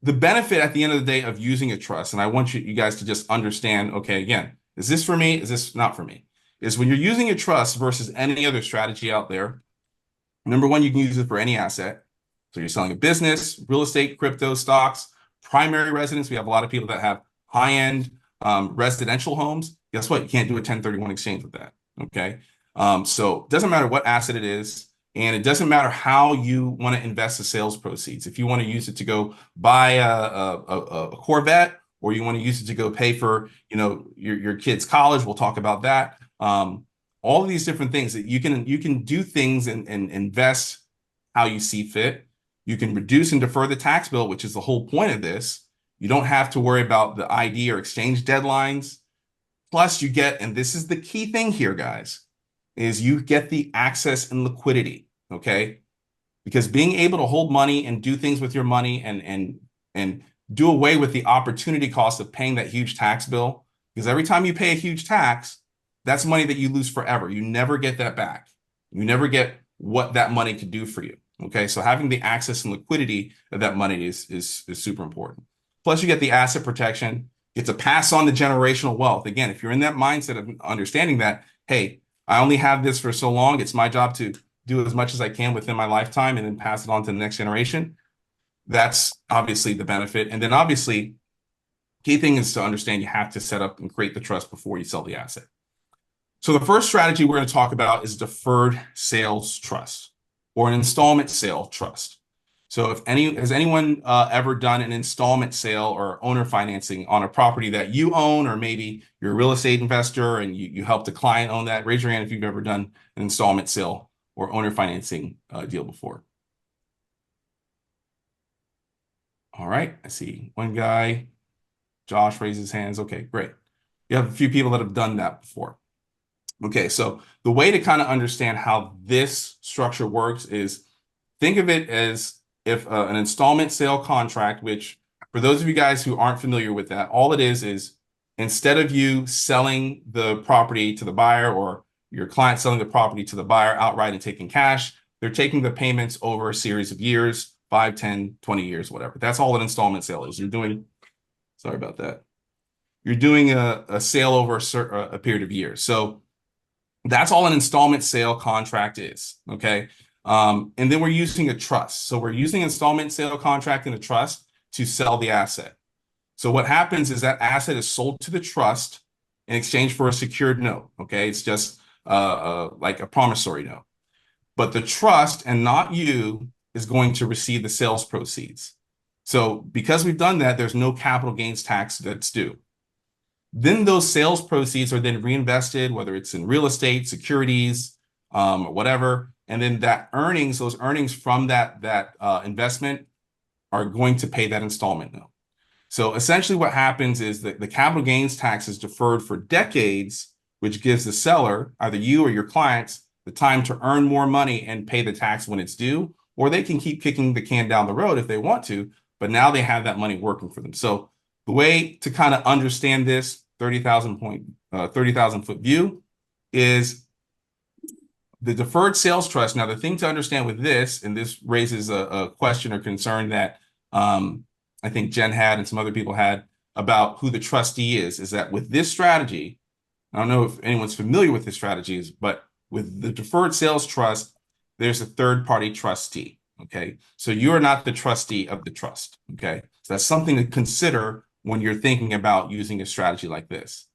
the benefit at the end of the day of using a trust, and I want you guys to just understand, okay, again, is this for me? Is this not for me? Is when you're using a trust versus any other strategy out there, number one, you can use it for any asset. So you're selling a business, real estate, crypto, stocks, primary residence. We have a lot of people that have high-end residential homes. Guess what? You can't do a 1031 exchange with that. Okay. So it doesn't matter what asset it is, and it doesn't matter how you want to invest the sales proceeds. If you want to use it to go buy a Corvette, or you want to use it to go pay for, you know, your kid's college, we'll talk about that. All of these different things that you can do things and invest how you see fit. You can reduce and defer the tax bill, which is the whole point of this. You don't have to worry about the ID or exchange deadlines. Plus you get, and this is the key thing here, guys, is you get the access and liquidity, okay? Because being able to hold money and do things with your money and do away with the opportunity cost of paying that huge tax bill, because every time you pay a huge tax, that's money that you lose forever. You never get that back. You never get what that money could do for you, okay? So having the access and liquidity of that money is super important. Plus you get the asset protection. You get to pass on the generational wealth. Again, if you're in that mindset of understanding that, hey, I only have this for so long, it's my job to do as much as I can within my lifetime and then pass it on to the next generation. That's obviously the benefit. And then obviously, key thing is to understand you have to set up and create the trust before you sell the asset. So the first strategy we're going to talk about is deferred sales trust or an installment sale trust. So has anyone ever done an installment sale or owner financing on a property that you own, or maybe you're a real estate investor and you helped a client own that? Raise your hand if you've ever done an installment sale or owner financing deal before. All right, I see one guy. Josh raised his hands. Okay, great. You have a few people that have done that before. Okay, so the way to kind of understand how this structure works is think of it as if an installment sale contract, which for those of you guys who aren't familiar with that, all it is instead of you selling the property to the buyer or your client selling the property to the buyer outright and taking cash, they're taking the payments over a series of years, 5, 10, 20 years, whatever. That's all an installment sale is. You're doing, sorry about that. You're doing a sale over a period of years. So that's all an installment sale contract is, okay? And then we're using a trust. So we're using installment sale contract and a trust to sell the asset. So what happens is that asset is sold to the trust in exchange for a secured note, okay? It's just like a promissory note. But the trust, and not you, is going to receive the sales proceeds. So because we've done that, there's no capital gains tax that's due. Then those sales proceeds are then reinvested, whether it's in real estate, securities, or whatever. And then that earnings, those earnings from that investment are going to pay that installment note. So essentially what happens is that the capital gains tax is deferred for decades, which gives the seller, either you or your clients, the time to earn more money and pay the tax when it's due, or they can keep kicking the can down the road if they want to, but now they have that money working for them. So the way to kind of understand this 30,000 foot view is the deferred sales trust. Now, the thing to understand with this, and this raises a question or concern that I think Jen had and some other people had about who the trustee is that with this strategy, I don't know if anyone's familiar with this strategy, but with the deferred sales trust, there's a third party trustee. Okay, so you're not the trustee of the trust. Okay, so that's something to consider when you're thinking about using a strategy like this.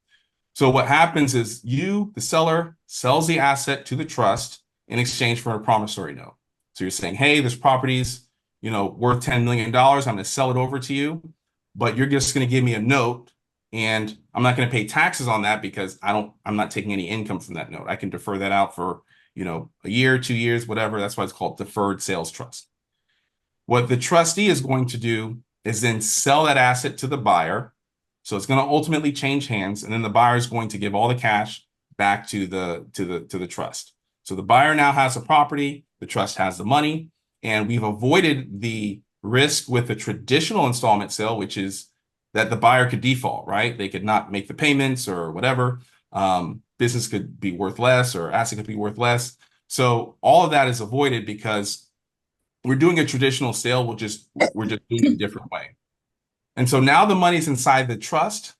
So what happens is you, the seller, sells the asset to the trust in exchange for a promissory note. So you're saying, hey, this property's, worth $10 million. I'm going to sell it over to you, but you're just going to give me a note, and I'm not going to pay taxes on that because I'm not taking any income from that note. I can defer that out for, a year, 2 years, whatever. That's why it's called deferred sales trust. What the trustee is going to do is then sell that asset to the buyer. So it's going to ultimately change hands, and then the buyer is going to give all the cash back to the trust. So the buyer now has a property, the trust has the money, and we've avoided the risk with a traditional installment sale, which is that the buyer could default, right? They could not make the payments or whatever. Business could be worth less or asset could be worth less. So all of that is avoided because we're doing a traditional sale. We're just doing it a different way. And so now the money's inside the trust,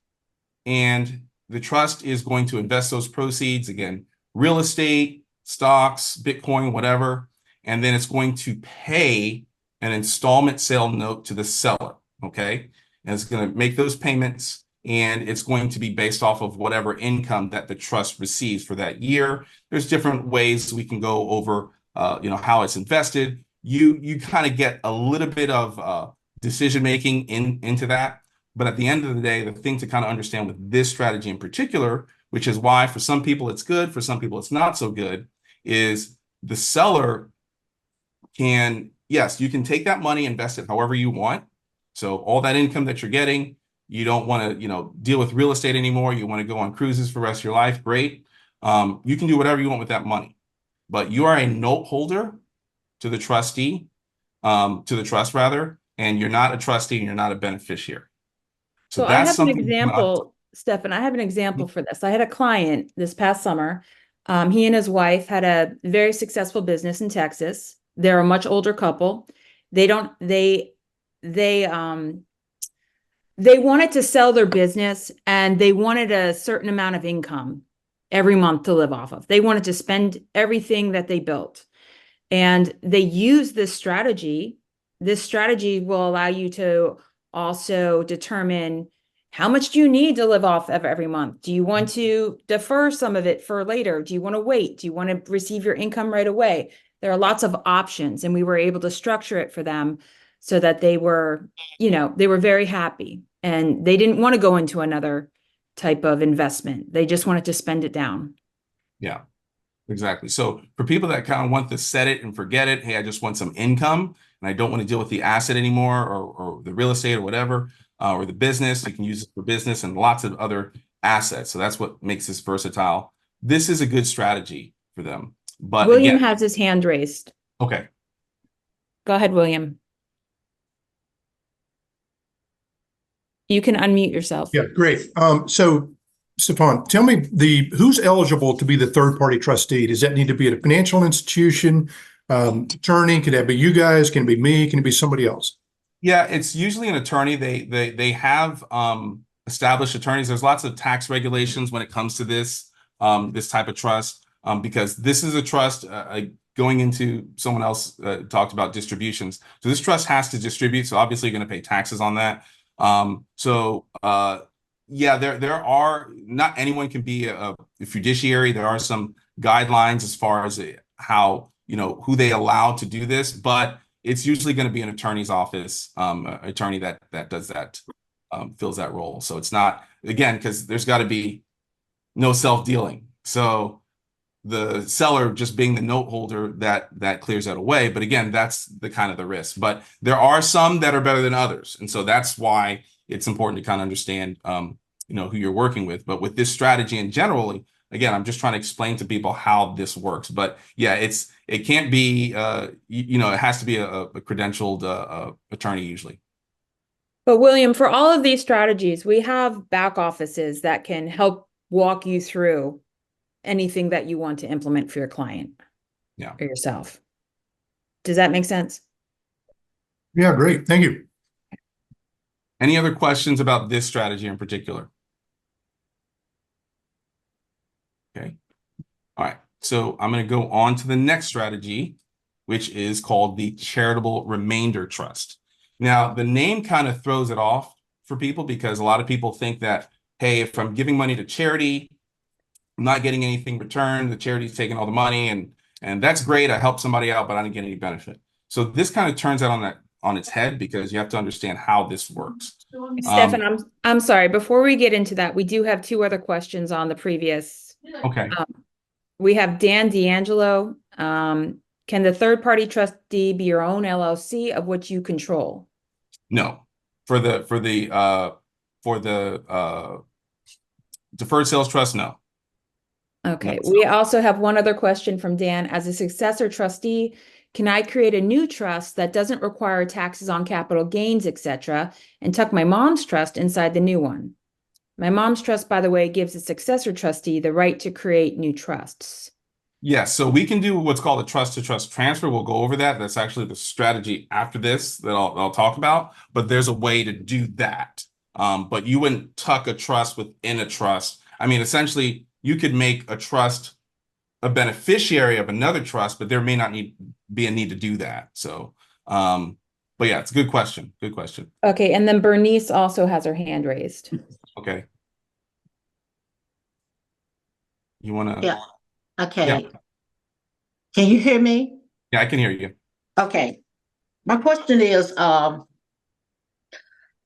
and the trust is going to invest those proceeds, again, real estate, stocks, Bitcoin, whatever. And then it's going to pay an installment sale note to the seller. Okay. And it's going to make those payments, and it's going to be based off of whatever income that the trust receives for that year. There's different ways we can go over, how it's invested. You kind of get a little bit of decision making into that, but at the end of the day, the thing to kind of understand with this strategy in particular, which is why for some people it's good, for some people it's not so good, is the seller can, yes, you can take that money, invest it however you want. So all that income that you're getting, you don't want to, deal with real estate anymore. You want to go on cruises for the rest of your life. Great. You can do whatever you want with that money, but you are a note holder to the trustee, to the trust rather, and you're not a trustee and you're not a beneficiary. So I have an example, Stefan. I have an example for this. I had a client this past summer. He and his wife had a very successful business in Texas. They're a much older couple. They wanted to sell their business, and they wanted a certain amount of income every month to live off of. They wanted to spend everything that they built. And they use this strategy. This strategy will allow you to also determine how much do you need to live off of every month? Do you want to defer some of it for later? Do you want to wait? Do you want to receive your income right away? There are lots of options, and we were able to structure it for them so that they were, they were very happy, and they didn't want to go into another type of investment. They just wanted to spend it down. Yeah. Exactly. So for people that kind of want to set it and forget it, hey, I just want some income, and I don't want to deal with the asset anymore, or the real estate or whatever, or the business. I can use it for business and lots of other assets. So that's what makes this versatile. This is a good strategy for them. But William again, has his hand raised. okay. Go ahead, William. You can unmute yourself. Yeah, great. So Stefan, tell me who's eligible to be the third-party trustee? Does that need to be at a financial institution, attorney? Can that be you guys? Can it be me? Can it be somebody else? Yeah, it's usually an attorney. They have established attorneys. There's lots of tax regulations when it comes to this type of trust, because this is a trust going into, someone else talked about distributions. So this trust has to distribute. So obviously you're going to pay taxes on that. Yeah, there are, not anyone can be a fiduciary. There are some guidelines as far as how, who they allow to do this, but it's usually going to be an attorney's office, attorney that does that, fills that role. So it's not, again, because there's got to be no self-dealing. So the seller just being the note holder, that clears that away. But again, that's the kind of the risk. But there are some that are better than others. And so that's why it's important to kind of understand, who you're working with. But with this strategy and generally, again, I'm just trying to explain to people how this works. But yeah, it can't be, it has to be a credentialed attorney usually. But William, for all of these strategies, we have back offices that can help walk you through anything that you want to implement for your client, yeah, or yourself. Does that make sense? Yeah, great. Thank you. Any other questions about this strategy in particular? Okay. All right. So I'm going to go on to the next strategy, which is called the charitable remainder trust. Now, the name kind of throws it off for people because a lot of people think that, hey, if I'm giving money to charity, I'm not getting anything returned. The charity's taking all the money, and that's great. I helped somebody out, but I didn't get any benefit. So this kind of turns that on its head, because you have to understand how this works. Stefan, I'm sorry. Before we get into that, we do have two other questions on the previous. Okay. We have Dan D'Angelo. Can the third-party trustee be your own LLC of which you control? No, for the deferred sales trust, no. Okay. No. We also have one other question from Dan. As a successor trustee, can I create a new trust that doesn't require taxes on capital gains, etc., and tuck my mom's trust inside the new one? My mom's trust, by the way, gives the successor trustee the right to create new trusts. Yes, so we can do what's called a trust-to-trust transfer. We'll go over that. That's actually the strategy after this that I'll talk about. But there's a way to do that. But you wouldn't tuck a trust within a trust. I mean, essentially, you could make a trust a beneficiary of another trust, but there may not be a need to do that. So, but yeah, it's a good question. Good question. Okay, and then Bernice also has her hand raised. Okay. You want to? Yeah. Okay. Yeah. Can you hear me? Yeah, I can hear you. Okay. My question is,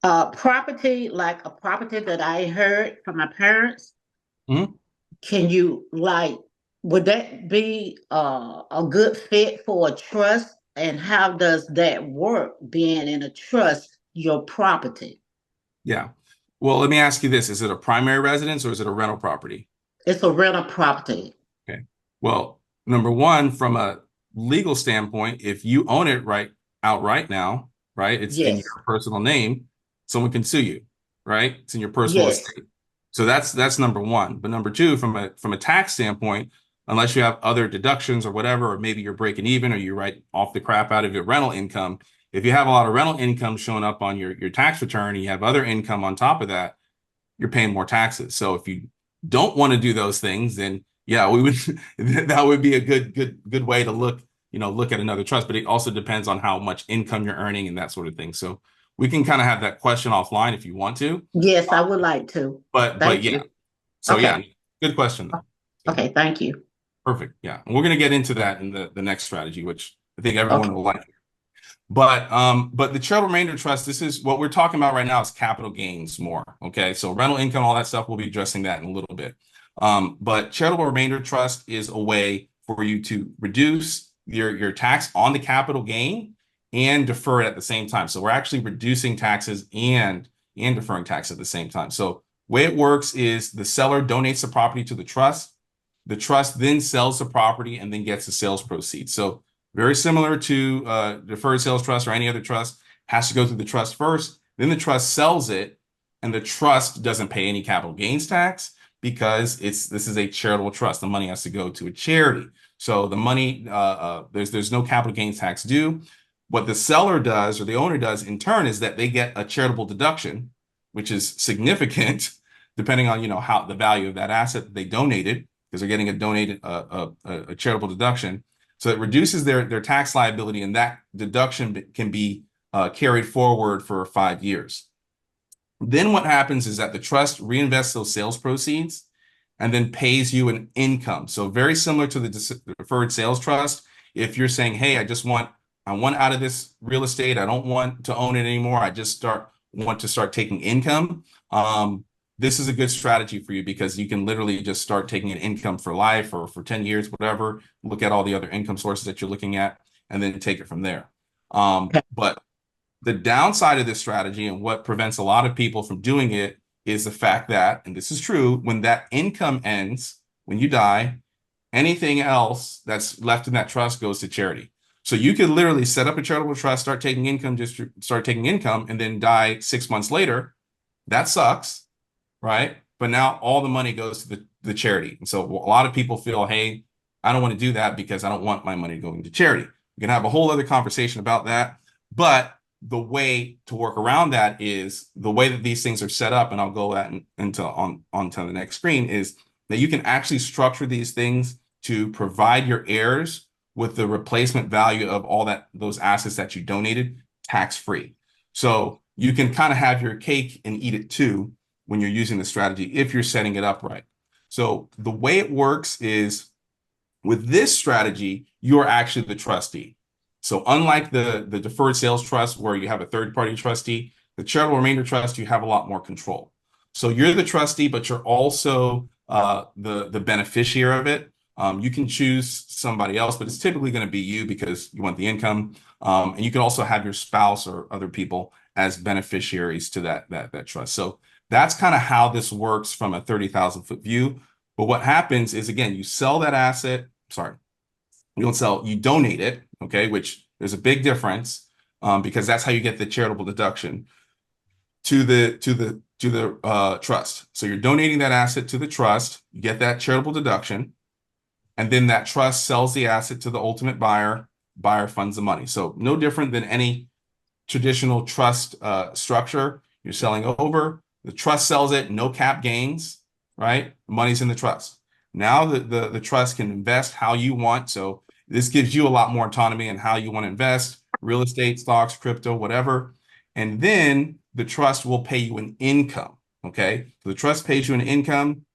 property, like a property that I heard from my parents. Mm-hmm. Can you, would that be a good fit for a trust? And how does that work, being in a trust, your property? Yeah. Well, let me ask you this. Is it a primary residence or is it a rental property? It's a rental property. Okay. Well, number one, from a legal standpoint, if you own it outright now, right? It's in your personal name, someone can sue you, right? It's in your personal estate. So that's number one. But number two, from a tax standpoint, unless you have other deductions or whatever, or maybe you're breaking even or you write off the crap out of your rental income. If you have a lot of rental income showing up on your tax return, and you have other income on top of that, you're paying more taxes. So if you don't want to do those things, then yeah, that would be a good way to look at another trust. But it also depends on how much income you're earning and that sort of thing. So we can kind of have that question offline if you want to. Yes, I would like to. But yeah. You. So okay. Yeah, good question though. So, okay, thank you. Perfect. Yeah. And we're going to get into that in the next strategy, which I think everyone will like. But the charitable remainder trust, this is what we're talking about right now, is capital gains more. Okay. So rental income, all that stuff, we'll be addressing that in a little bit. But charitable remainder trust is a way for you to reduce your tax on the capital gain and defer it at the same time. So we're actually reducing taxes and deferring tax at the same time. So way it works is the seller donates the property to the trust. The trust then sells the property and then gets the sales proceeds. So very similar to deferred sales trust or any other trust, has to go through the trust first, then the trust sells it, and the trust doesn't pay any capital gains tax because this is a charitable trust. The money has to go to a charity. So the money, there's no capital gains tax due. What the seller does or the owner does in turn is that they get a charitable deduction, which is significant depending on, how the value of that asset that they donated, because they're getting a charitable deduction. So it reduces their tax liability, and that deduction can be carried forward for 5 years. Then what happens is that the trust reinvests those sales proceeds and then pays you an income. So very similar to the deferred sales trust. If you're saying, hey, I want out of this real estate, I don't want to own it anymore, I just want to start taking income. This is a good strategy for you because you can literally just start taking an income for life or for 10 years, whatever, look at all the other income sources that you're looking at, and then take it from there. But the downside of this strategy and what prevents a lot of people from doing it is the fact that, and this is true, when that income ends, when you die, anything else that's left in that trust goes to charity. So you could literally set up a charitable trust, start taking income, and then die 6 months later. That sucks, right? But now all the money goes to the charity. And so a lot of people feel, hey, I don't want to do that because I don't want my money going to charity. We can have a whole other conversation about that. But the way to work around that is the way that these things are set up, and I'll go onto the next screen, is that you can actually structure these things to provide your heirs with the replacement value of all those assets that you donated tax-free. So you can kind of have your cake and eat it too when you're using the strategy if you're setting it up right. So the way it works is with this strategy, you're actually the trustee. So unlike the deferred sales trust where you have a third-party trustee, the charitable remainder trust, you have a lot more control. So you're the trustee, but you're also the beneficiary of it. You can choose somebody else, but it's typically going to be you because you want the income. And you can also have your spouse or other people as beneficiaries to that trust. So that's kind of how this works from a 30,000-foot view. But what happens is, again, you sell that asset. Sorry, you don't sell, you donate it. Okay, which there's a big difference because that's how you get the charitable deduction to the trust. So you're donating that asset to the trust, you get that charitable deduction, and then that trust sells the asset to the ultimate buyer. Buyer funds the money. So no different than any traditional trust structure. You're selling over, the trust sells it, no cap gains, right? The money's in the trust. Now the trust can invest how you want. So this gives you a lot more autonomy in how you want to invest, real estate, stocks, crypto, whatever. And then the trust will pay you an income, okay? So the trust pays you an income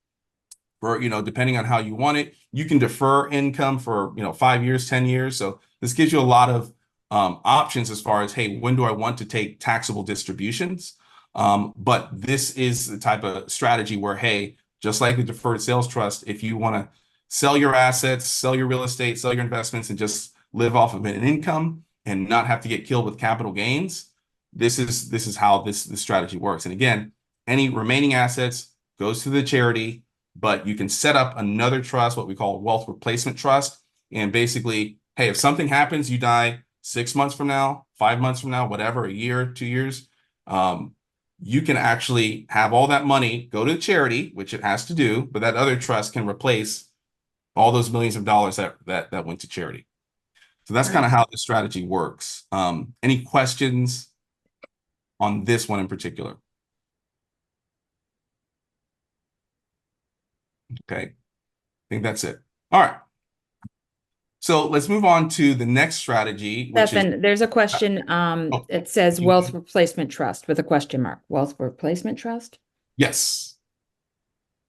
for, depending on how you want it. You can defer income for, 5 years, 10 years. So this gives you a lot of options as far as, hey, when do I want to take taxable distributions? But this is the type of strategy where, hey, just like the deferred sales trust, if you want to sell your assets, sell your real estate, sell your investments, and just live off of an income and not have to get killed with capital gains, this is how this strategy works. And again, any remaining assets goes to the charity, but you can set up another trust, what we call a wealth replacement trust. And basically, hey, if something happens, you die 6 months from now, 5 months from now, whatever, a year, 2 years, you can actually have all that money go to the charity, which it has to do, but that other trust can replace all those millions of dollars that went to charity. So that's kind of how this strategy works. Any questions on this one in particular? Okay, I think that's it. All right. So let's move on to the next strategy. Stefan, there's a question. It says wealth replacement trust with a question mark. Wealth replacement trust? Yes.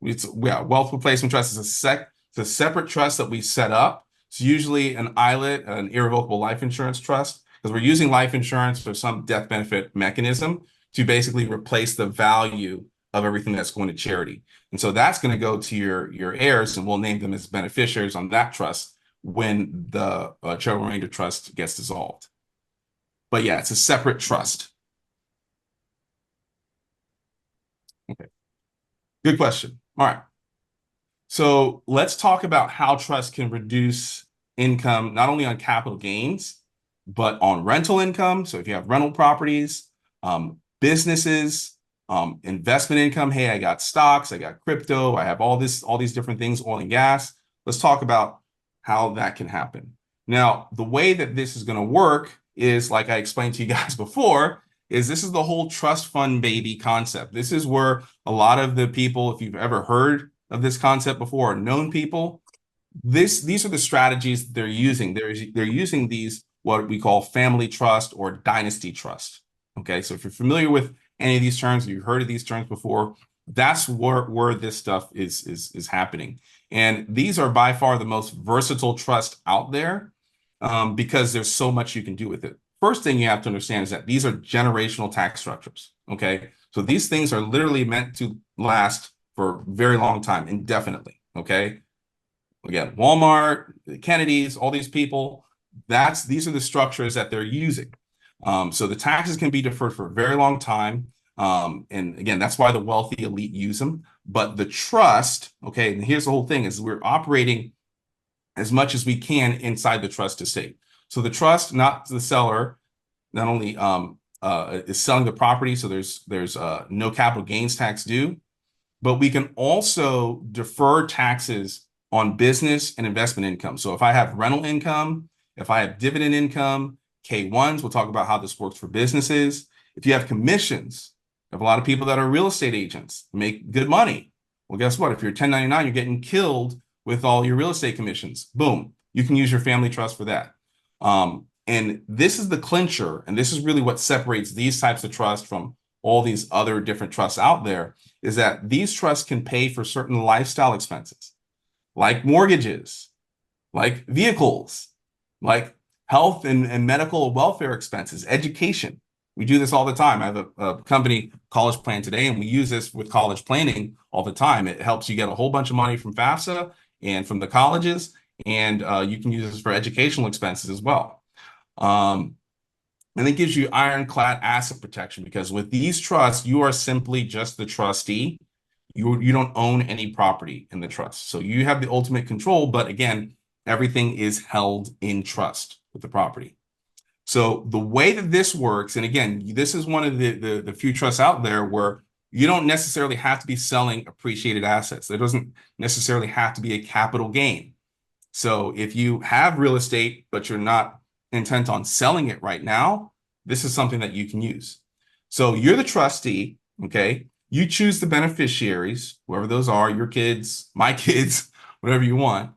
Wealth replacement trust is a separate trust that we set up. It's usually an ILIT, an irrevocable life insurance trust, because we're using life insurance or some death benefit mechanism to basically replace the value of everything that's going to charity. And so that's going to go to your heirs, and we'll name them as beneficiaries on that trust when the charitable remainder trust gets dissolved. But yeah, it's a separate trust. Okay. Good question. All right. So let's talk about how trust can reduce income, not only on capital gains, but on rental income. So if you have rental properties, businesses, investment income. Hey, I got stocks, I got crypto, I have all these different things, oil and gas. Let's talk about how that can happen. Now, the way that this is going to work is, like I explained to you guys before, this is the whole trust fund baby concept. This is where a lot of the people, if you've ever heard of this concept before or known people, these are the strategies they're using. They're using these, what we call family trust or dynasty trust. Okay, so if you're familiar with any of these terms, you've heard of these terms before, that's where this stuff is happening. And these are by far the most versatile trust out there, because there's so much you can do with it. First thing you have to understand is that these are generational tax structures. Okay, so these things are literally meant to last for a very long time, indefinitely. Okay, again, Walmart, the Kennedys, all these people, these are the structures that they're using. So the taxes can be deferred for a very long time. And again, that's why the wealthy elite use them. But the trust, okay, and here's the whole thing, is we're operating as much as we can inside the trust estate. So the trust, not the seller, not only is selling the property, so there's no capital gains tax due, but we can also defer taxes on business and investment income. So if I have rental income, if I have dividend income, K1s, we'll talk about how this works for businesses. If you have commissions, you have a lot of people that are real estate agents, make good money. Well, guess what? If you're 1099, you're getting killed with all your real estate commissions. Boom, you can use your family trust for that. And this is the clincher, and this is really what separates these types of trusts from all these other different trusts out there, is that these trusts can pay for certain lifestyle expenses, like mortgages, like vehicles, like health and medical welfare expenses, education. We do this all the time. I have a company, College Plan Today, and we use this with college planning all the time. It helps you get a whole bunch of money from FAFSA and from the colleges, and you can use this for educational expenses as well. And it gives you ironclad asset protection, because with these trusts, you are simply just the trustee. You don't own any property in the trust. So you have the ultimate control, but again, everything is held in trust with the property. So the way that this works, and again, this is one of the few trusts out there where you don't necessarily have to be selling appreciated assets. There doesn't necessarily have to be a capital gain. So if you have real estate, but you're not intent on selling it right now, this is something that you can use. So you're the trustee, okay? You choose the beneficiaries, whoever those are, your kids, my kids, whatever you want.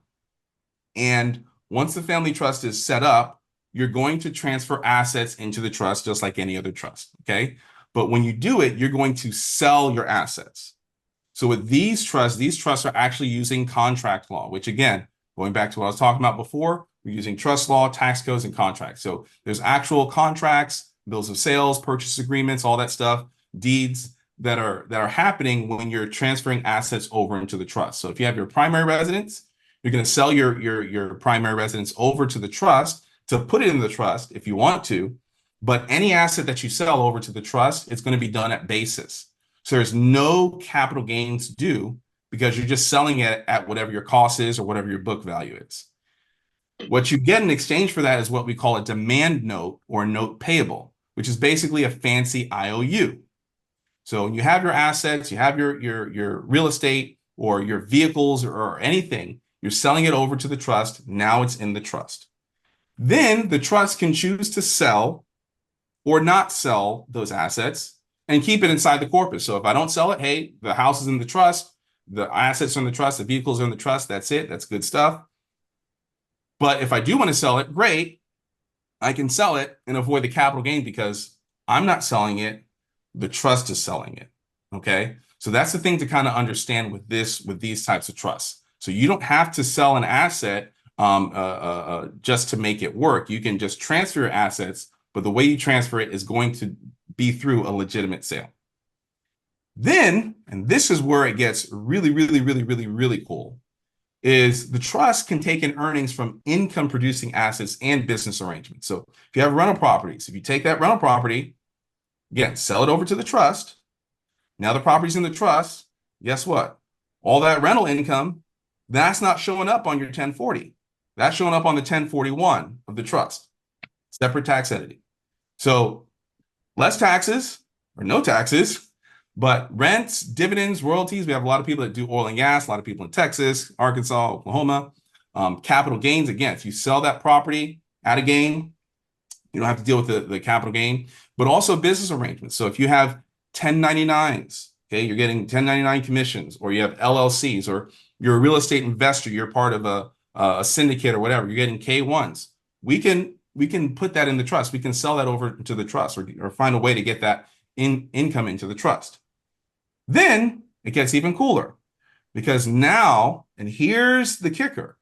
And once the family trust is set up, you're going to transfer assets into the trust just like any other trust, okay? But when you do it, you're going to sell your assets. So with these trusts are actually using contract law, which again, going back to what I was talking about before, we're using trust law, tax codes, and contracts. So there's actual contracts, bills of sales, purchase agreements, all that stuff, deeds that are happening when you're transferring assets over into the trust. So if you have your primary residence, you're going to sell your primary residence over to the trust to put it in the trust if you want to. But any asset that you sell over to the trust, it's going to be done at basis. So there's no capital gains due, because you're just selling it at whatever your cost is or whatever your book value is. What you get in exchange for that is what we call a demand note or note payable, which is basically a fancy IOU. So when you have your assets, you have your real estate or your vehicles or anything, you're selling it over to the trust. Now it's in the trust. Then the trust can choose to sell or not sell those assets and keep it inside the corpus. So if I don't sell it, hey, the house is in the trust, the assets are in the trust, the vehicles are in the trust, that's it, that's good stuff. But if I do want to sell it, great, I can sell it and avoid the capital gain because I'm not selling it, the trust is selling it, okay? So that's the thing to kind of understand with these types of trusts. So you don't have to sell an asset just to make it work. You can just transfer your assets, but the way you transfer it is going to be through a legitimate sale. Then, and this is where it gets really, really, really, really, really cool. is the trust can take in earnings from income producing assets and business arrangements. So if you have rental properties, if you take that rental property, again, sell it over to the trust. Now the property's in the trust. Guess what? All that rental income, that's not showing up on your 1040. That's showing up on the 1041 of the trust. Separate tax entity. So less taxes or no taxes, but rents, dividends, royalties. We have a lot of people that do oil and gas, a lot of people in Texas, Arkansas, Oklahoma. Capital gains, again, if you sell that property at a gain, you don't have to deal with the capital gain, but also business arrangements. So if you have 1099s, okay, you're getting 1099 commissions, or you have LLCs, or you're a real estate investor, you're part of a syndicate or whatever, you're getting K1s. We can put that in the trust. We can sell that over to the trust, or find a way to get that income into the trust. Then it gets even cooler, because now, and here's the kicker,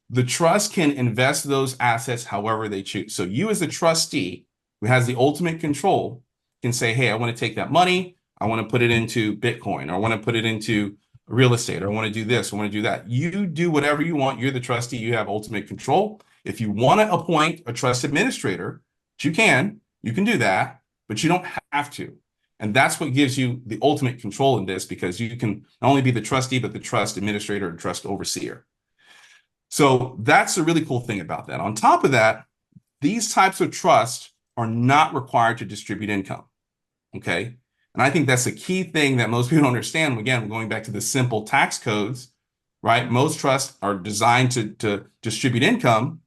the trust can invest those assets however they choose. So you as the trustee who has the ultimate control can say, hey, I want to take that money, I want to put it into Bitcoin, or I want to put it into real estate, or I want to do this, I want to do that. You do whatever you want. You're the trustee. You have ultimate control. If you want to appoint a trust administrator, you can do that, but you don't have to. And that's what gives you the ultimate control in this, because you can not only be the trustee, but the trust administrator and trust overseer. So that's the really cool thing about that. On top of that, these types of trusts are not required to distribute income. Okay. And I think that's a key thing that most people don't understand. Again, going back to the simple tax codes, right? Most trusts are designed to distribute income.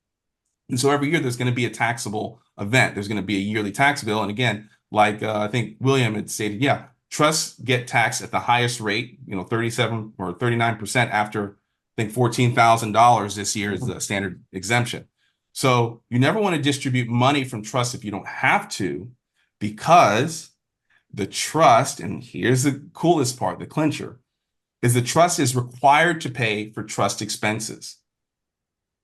And so every year there's going to be a taxable event. There's going to be a yearly tax bill. And again, like I think William had stated, yeah, trusts get taxed at the highest rate, 37 or 39% after, I think, $14,000 this year is the standard exemption. So you never want to distribute money from trust if you don't have to, because the trust, and here's the coolest part, the clincher, is the trust is required to pay for trust expenses.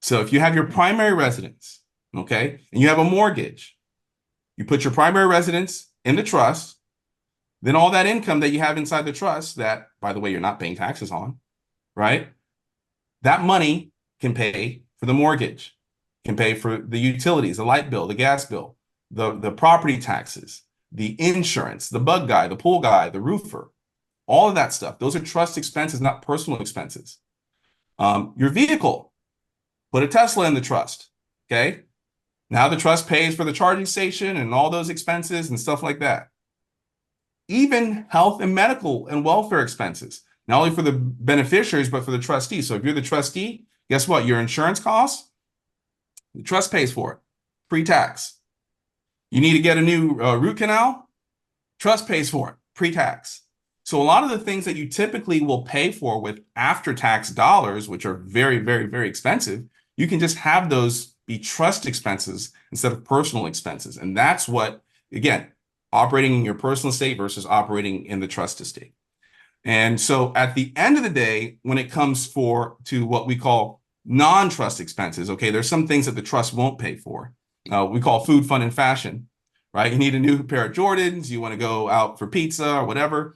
So if you have your primary residence, okay, and you have a mortgage, you put your primary residence in the trust, then all that income that you have inside the trust that, by the way, you're not paying taxes on, right? That money can pay for the mortgage, can pay for the utilities, the light bill, the gas bill, the property taxes, the insurance, the bug guy, the pool guy, the roofer, all of that stuff. Those are trust expenses, not personal expenses. Your vehicle, put a Tesla in the trust, okay? Now the trust pays for the charging station and all those expenses and stuff like that. Even health and medical and welfare expenses, not only for the beneficiaries, but for the trustee. So if you're the trustee, guess what? Your insurance costs, the trust pays for it, pre-tax. You need to get a new root canal, trust pays for it, pre-tax. So a lot of the things that you typically will pay for with after-tax dollars, which are very, very, very expensive, you can just have those be trust expenses instead of personal expenses. And that's what, again, operating in your personal estate versus operating in the trust estate. And so at the end of the day, when it comes to what we call non-trust expenses, okay, there's some things that the trust won't pay for. We call food, fun, and fashion, right? You need a new pair of Jordans, you want to go out for pizza or whatever.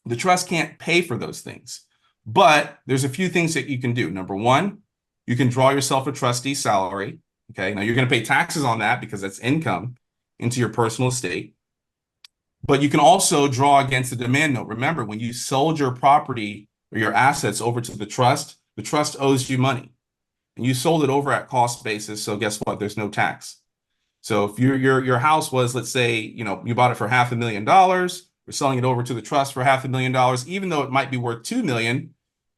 The trust can't pay for those things. But there's a few things that you can do. Number one, you can draw yourself a trustee salary. Okay, now you're going to pay taxes on that because that's income into your personal estate. But you can also draw against the demand note. Remember, when you sold your property or your assets over to the trust owes you money. And you sold it over at cost basis. So guess what? There's no tax. So if your house was, let's say, you bought it for $500,000, we're selling it over to the trust for $500,000, even though it might be worth $2 million.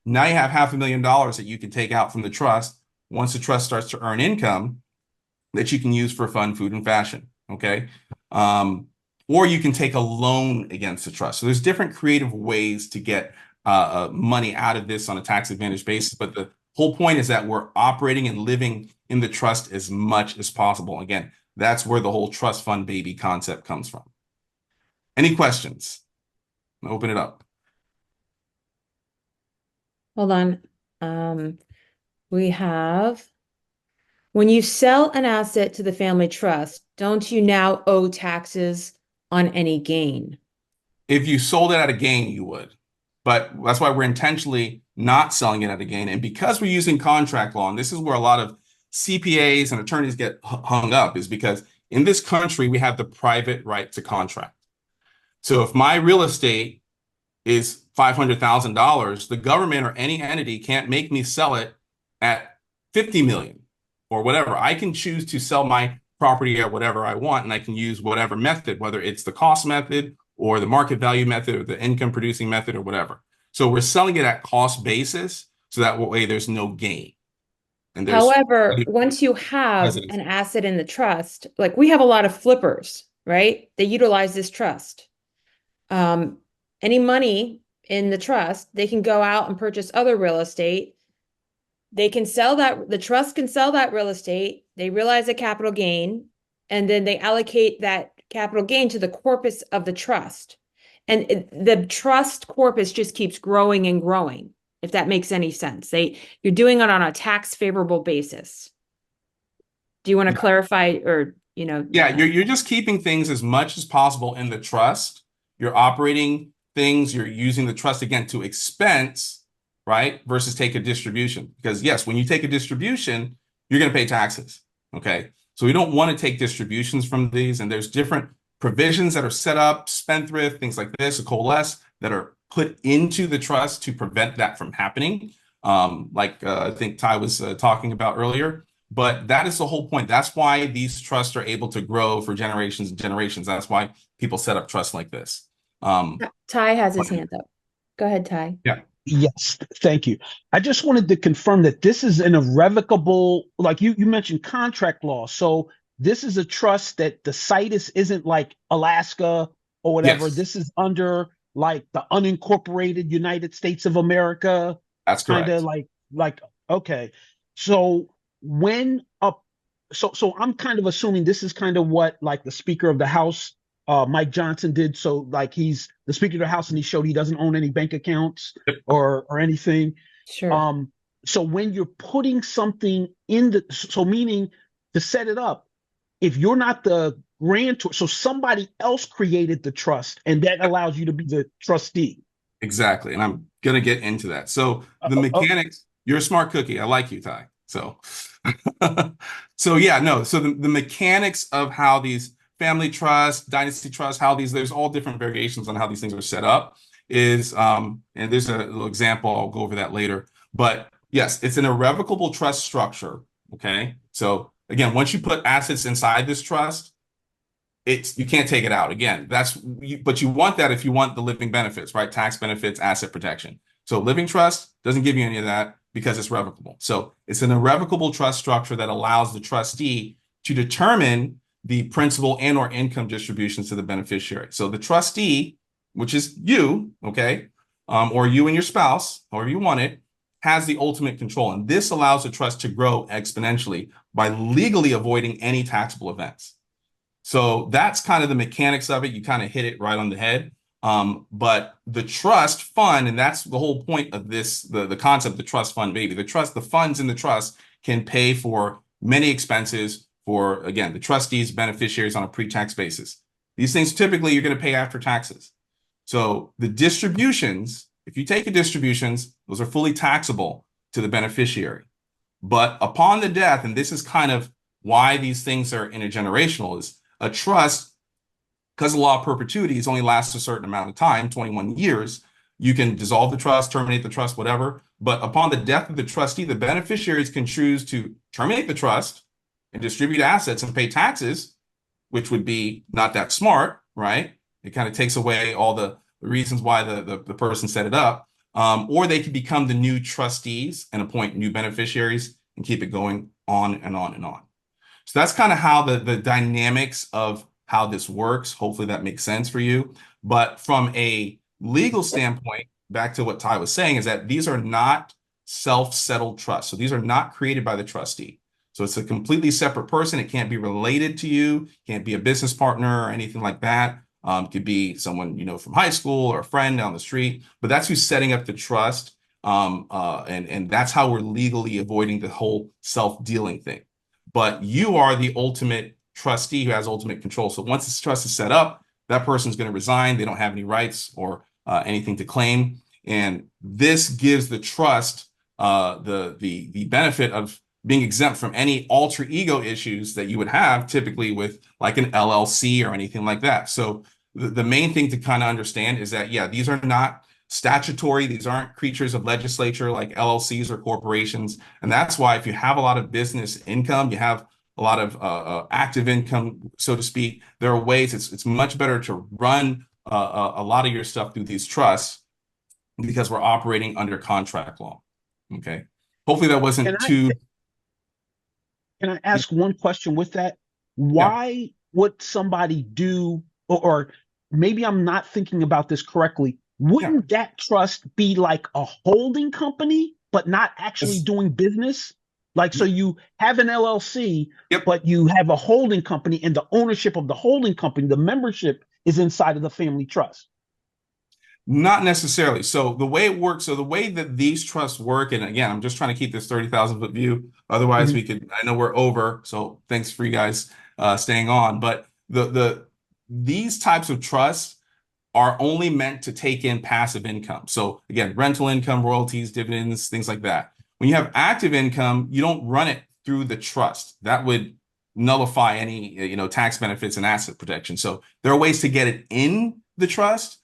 Now you have $500,000 that you can take out from the trust once the trust starts to earn income that you can use for fun, food, and fashion, okay? Or you can take a loan against the trust. So there's different creative ways to get money out of this on a tax advantage basis. But the whole point is that we're operating and living in the trust as much as possible. Again, that's where the whole trust fund baby concept comes from. Any questions? I'll open it up. Hold on. We have, when you sell an asset to the family trust, don't you now owe taxes on any gain? If you sold it at a gain, you would. but that's why we're intentionally not selling it at a gain. And because we're using contract law, and this is where a lot of CPAs and attorneys get hung up, is because in this country, we have the private right to contract. So if my real estate is $500,000, the government or any entity can't make me sell it at 50 million or whatever. I can choose to sell my property at whatever I want, and I can use whatever method, whether it's the cost method or the market value method or the income producing method or whatever. So we're selling it at cost basis, so that way there's no gain. And however, once you have an asset in the trust, like we have a lot of flippers, right? They utilize this trust. Any money in the trust, they can go out and purchase other real estate. They can sell that, the trust can sell that real estate. They realize a capital gain, and then they allocate that capital gain to the corpus of the trust. And the trust corpus just keeps growing and growing, if that makes any sense. You're doing it on a tax favorable basis. Do you want to clarify, or, you know? Yeah, you're just keeping things as much as possible in the trust. You're operating things, you're using the trust again to expense, right? Versus take a distribution. Because yes, when you take a distribution, you're going to pay taxes. Okay. So we don't want to take distributions from these. And there's different provisions that are set up, spendthrift, things like this, a coalesce, that are put into the trust to prevent that from happening. I think Ty was talking about earlier. But that is the whole point. That's why these trusts are able to grow for generations and generations. That's why people set up trusts like this. Ty has his hand up. Go ahead, Ty. Yeah. Yes, thank you. I just wanted to confirm that this is an irrevocable, like you mentioned contract law. So this is a trust that the situs isn't like Alaska or whatever. Yes. This is under like the unincorporated United States of America. That's correct. Kind of like, okay. So so I'm kind of assuming this is kind of what like the Speaker of the House, Mike Johnson, did. So like he's the Speaker of the House and he showed he doesn't own any bank accounts or anything. Sure. So when you're putting something in so meaning to set it up, if you're not the grantor, so somebody else created the trust and that allows you to be the trustee. Exactly. And I'm going to get into that. So the mechanics, you're a smart cookie. I like you, Ty. So, so the mechanics of how these family trusts, dynasty trusts, there's all different variations on how these things are set up is, and there's a little example, I'll go over that later, but yes, it's an irrevocable trust structure. Okay. So again, once you put assets inside this trust, you can't take it out again. But you want that if you want the living benefits, right? Tax benefits, asset protection. So living trust doesn't give you any of that because it's revocable. So it's an irrevocable trust structure that allows the trustee to determine the principal and or income distributions to the beneficiary. So the trustee, which is you, okay, or you and your spouse, however you want it, has the ultimate control. And this allows the trust to grow exponentially by legally avoiding any taxable events. So that's kind of the mechanics of it. You kind of hit it right on the head. But the trust fund, and that's the whole point of this, the concept of the trust fund, baby. The funds in the trust can pay for many expenses for, again, the trustees, beneficiaries on a pre-tax basis. These things typically you're going to pay after taxes. So the distributions, if you take the distributions, those are fully taxable to the beneficiary. But upon the death, and this is kind of why these things are intergenerational, is a trust, because the law of perpetuity only lasts a certain amount of time, 21 years, you can dissolve the trust, terminate the trust, whatever. But upon the death of the trustee, the beneficiaries can choose to terminate the trust and distribute assets and pay taxes, which would be not that smart, right? It kind of takes away all the reasons why the person set it up. Or they can become the new trustees and appoint new beneficiaries and keep it going on and on and on. So that's kind of how the dynamics of how this works. Hopefully that makes sense for you. But from a legal standpoint, back to what Ty was saying, is that these are not self-settled trusts. So these are not created by the trustee. So it's a completely separate person. It can't be related to you, can't be a business partner or anything like that. It could be someone you know from high school or a friend down the street, but that's who's setting up the trust. And that's how we're legally avoiding the whole self-dealing thing. But you are the ultimate trustee who has ultimate control. So once this trust is set up, that person's going to resign. They don't have any rights or anything to claim. And this gives the trust the benefit of being exempt from any alter ego issues that you would have typically with like an LLC or anything like that. So the main thing to kind of understand is that, yeah, these are not statutory. These aren't creatures of legislature like LLCs or corporations. And that's why if you have a lot of business income, you have a lot of active income, so to speak, there are ways it's much better to run a lot of your stuff through these trusts because we're operating under contract law. Okay. Hopefully that wasn't too. Can I ask one question with that? Why would somebody do, or maybe I'm not thinking about this correctly, wouldn't that trust be like a holding company, but not actually doing business? Like, so you have an LLC, but you have a holding company, and the ownership of the holding company, the membership is inside of the family trust. Not necessarily. So the way it works, so the way that these trusts work, and again, I'm just trying to keep this 30,000 foot view. Otherwise, we could, I know we're over. So thanks for you guys staying on. But these types of trusts are only meant to take in passive income. So again, rental income, royalties, dividends, things like that. When you have active income, you don't run it through the trust. That would nullify any, tax benefits and asset protection. So there are ways to get it in the trust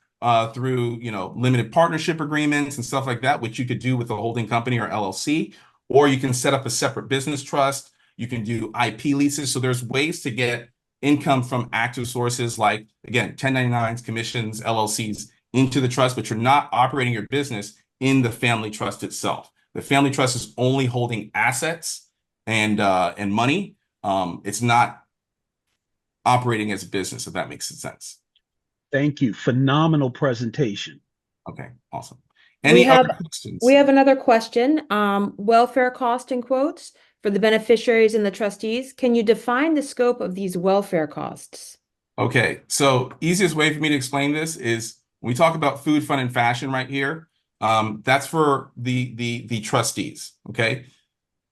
through, limited partnership agreements and stuff like that, which you could do with a holding company or LLC, or you can set up a separate business trust. You can do IP leases. So there's ways to get income from active sources like, again, 1099s, commissions, LLCs into the trust, but you're not operating your business in the family trust itself. The family trust is only holding assets and money. It's not operating as a business, if that makes sense. Thank you. Phenomenal presentation. Okay, awesome. Any other questions? We have another question. Welfare cost in quotes for the beneficiaries and the trustees. Can you define the scope of these welfare costs? Okay, so easiest way for me to explain this is when we talk about food, fun, and fashion right here. That's for the trustees. Okay,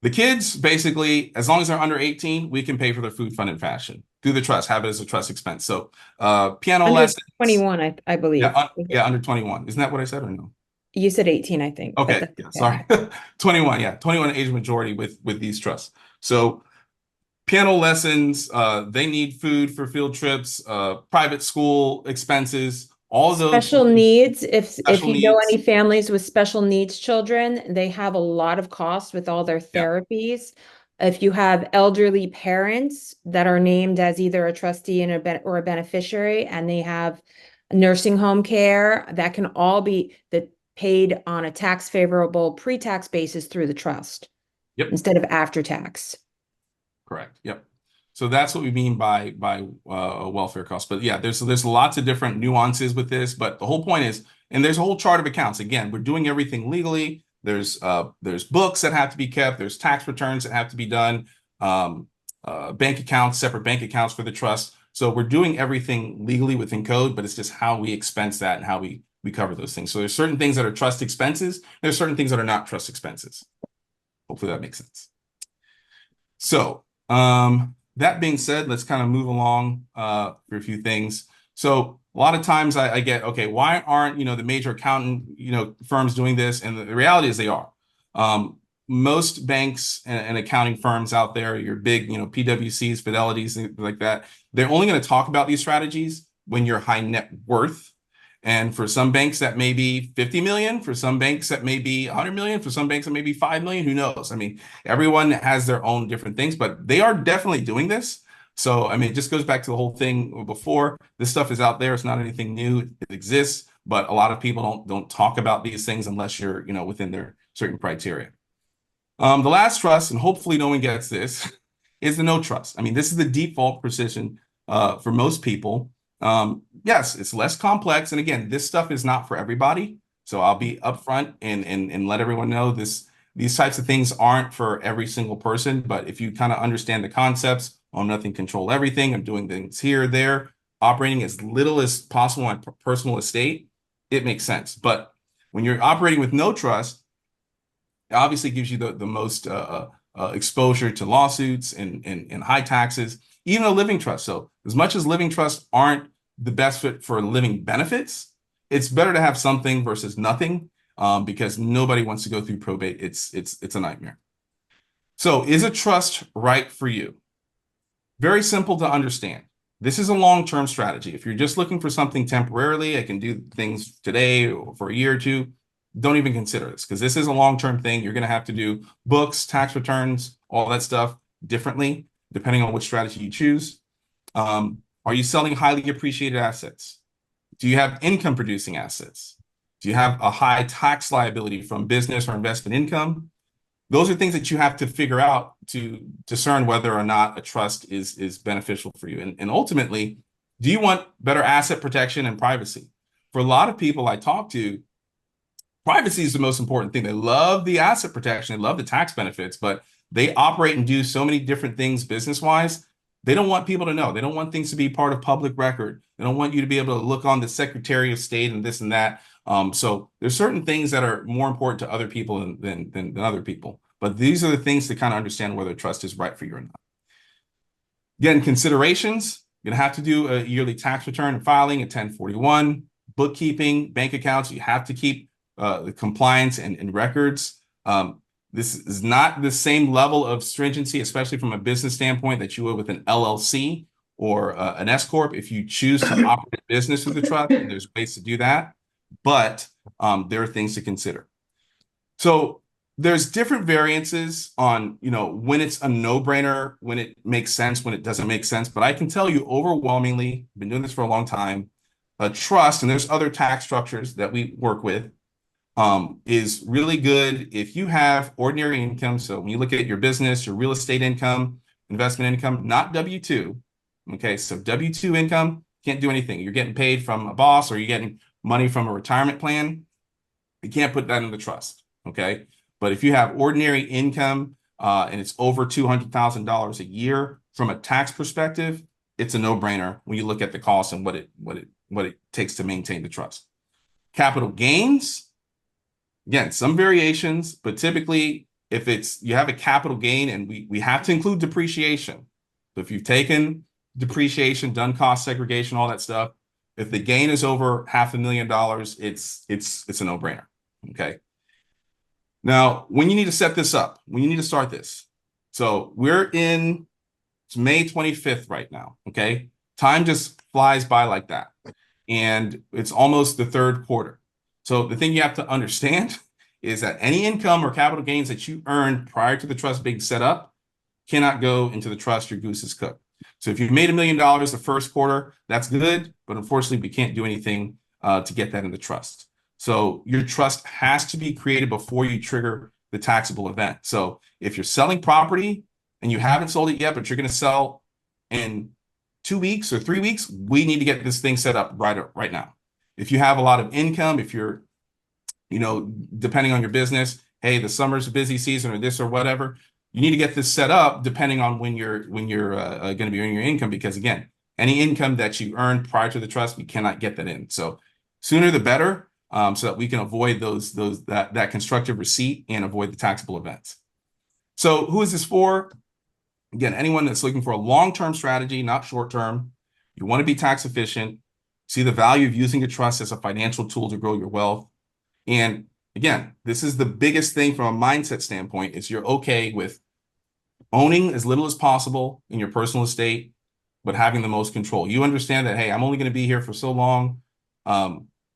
the kids basically, as long as they're under 18, we can pay for their food, fun, and fashion through the trust. Have it as a trust expense. So piano under lessons. 21, I believe. Yeah, under 21. Isn't that what I said or no? You said 18, I think. Okay, yeah, sorry. 21, yeah, 21 age majority with these trusts. So piano lessons, they need food for field trips, private school expenses, all of those. Special needs. If Special you know needs. any families with special needs children, they have a lot of costs with all their therapies. If you have elderly parents that are named as either a trustee and or a beneficiary, and they have nursing home care, that can all be paid on a tax favorable pre-tax basis through the trust instead of after tax. Correct. Yep. So that's what we mean by welfare costs. But yeah, there's lots of different nuances with this, but the whole point is, and there's a whole chart of accounts. Again, we're doing everything legally. There's books that have to be kept. There's tax returns that have to be done. Bank accounts, separate bank accounts for the trust. So we're doing everything legally within code, but it's just how we expense that and how we cover those things. So there's certain things that are trust expenses. There's certain things that are not trust expenses. Hopefully that makes sense. So that being said, let's kind of move along for a few things. So a lot of times I get, okay, why aren't, the major accountant, firms doing this? And the reality is they are. Most banks and accounting firms out there, your big, PwCs, Fidelities, things like that, they're only going to talk about these strategies when you're high net worth. And for some banks that may be 50 million, for some banks that may be 100 million, for some banks that may be 5 million, who knows? I mean, everyone has their own different things, but they are definitely doing this. So, I mean, it just goes back to the whole thing before. This stuff is out there. It's not anything new. It exists, but a lot of people don't talk about these things unless you're, within their certain criteria. The last trust, and hopefully no one gets this, is the no trust. I mean, this is the default position for most people. Yes, it's less complex. And again, this stuff is not for everybody. So I'll be upfront and let everyone know these types of things aren't for every single person. But if you kind of understand the concepts, own nothing, control everything, I'm doing things here, there, operating as little as possible on personal estate, it makes sense. But when you're operating with no trust, it obviously gives you the most exposure to lawsuits and high taxes, even a living trust. So as much as living trusts aren't the best fit for living benefits, it's better to have something versus nothing. because nobody wants to go through probate. It's a nightmare. So is a trust right for you? Very simple to understand. This is a long-term strategy. If you're just looking for something temporarily, I can do things today or for a year or two, don't even consider this, because this is a long-term thing. You're going to have to do books, tax returns, all that stuff differently, depending on which strategy you choose. Are you selling highly appreciated assets? Do you have income producing assets? Do you have a high tax liability from business or investment income? Those are things that you have to figure out to discern whether or not a trust is beneficial for you. And ultimately, do you want better asset protection and privacy? For a lot of people I talk to, privacy is the most important thing. They love the asset protection, they love the tax benefits, but they operate and do so many different things business-wise. They don't want people to know. They don't want things to be part of public record. They don't want you to be able to look on the Secretary of State and this and that. So there's certain things that are more important to other people than other people. But these are the things to kind of understand whether trust is right for you or not. Again, considerations, you're going to have to do a yearly tax return and filing, a 1041, bookkeeping, bank accounts. You have to keep the compliance and records. This is not the same level of stringency, especially from a business standpoint, that you would with an LLC or an S Corp. If you choose to operate a business with a trust, there's ways to do that. But there are things to consider. So there's different variances on, when it's a no-brainer, when it makes sense, when it doesn't make sense. But I can tell you overwhelmingly, I've been doing this for a long time, a trust, and there's other tax structures that we work with, is really good if you have ordinary income. So when you look at your business, your real estate income, investment income, not W-2. Okay, so W-2 income, can't do anything. You're getting paid from a boss or you're getting money from a retirement plan. You can't put that in the trust, okay? But if you have ordinary income and it's over $200,000 a year, from a tax perspective, it's a no-brainer when you look at the cost and what it takes to maintain the trust. Capital gains, again, some variations, but typically if you have a capital gain, and we have to include depreciation. So if you've taken depreciation, done cost segregation, all that stuff, if the gain is over $500,000, it's a no-brainer. Okay. Now, when you need to set this up, when you need to start this. So it's May 25th right now. Okay. Time just flies by like that. And it's almost the third quarter. So the thing you have to understand is that any income or capital gains that you earned prior to the trust being set up cannot go into the trust. Your goose is cooked. So if you've made $1 million the first quarter, that's good. But unfortunately, we can't do anything to get that in the trust. So your trust has to be created before you trigger the taxable event. So if you're selling property and you haven't sold it yet, but you're going to sell in 2 weeks or 3 weeks, we need to get this thing set up right now. If you have a lot of income, if you're, depending on your business, hey, the summer's a busy season or this or whatever, you need to get this set up depending on when you're going to be earning your income, because again, any income that you earned prior to the trust, we cannot get that in. So sooner the better, so that we can avoid that constructive receipt and avoid the taxable events. So who is this for? Again, anyone that's looking for a long-term strategy, not short-term. You want to be tax efficient, see the value of using a trust as a financial tool to grow your wealth. And again, this is the biggest thing from a mindset standpoint, is you're okay with owning as little as possible in your personal estate, but having the most control. You understand that, hey, I'm only going to be here for so long.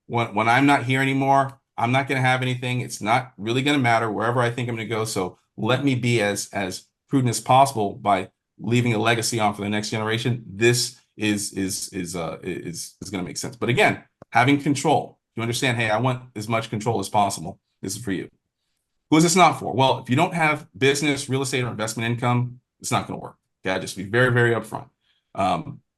When I'm not here anymore, I'm not going to have anything. It's not really going to matter wherever I think I'm going to go. So let me be as prudent as possible by leaving a legacy on for the next generation. This is going to make sense. But again, having control. You understand, hey, I want as much control as possible. This is for you. Who is this not for? Well, if you don't have business, real estate, or investment income, it's not going to work. Okay, just be very, very upfront.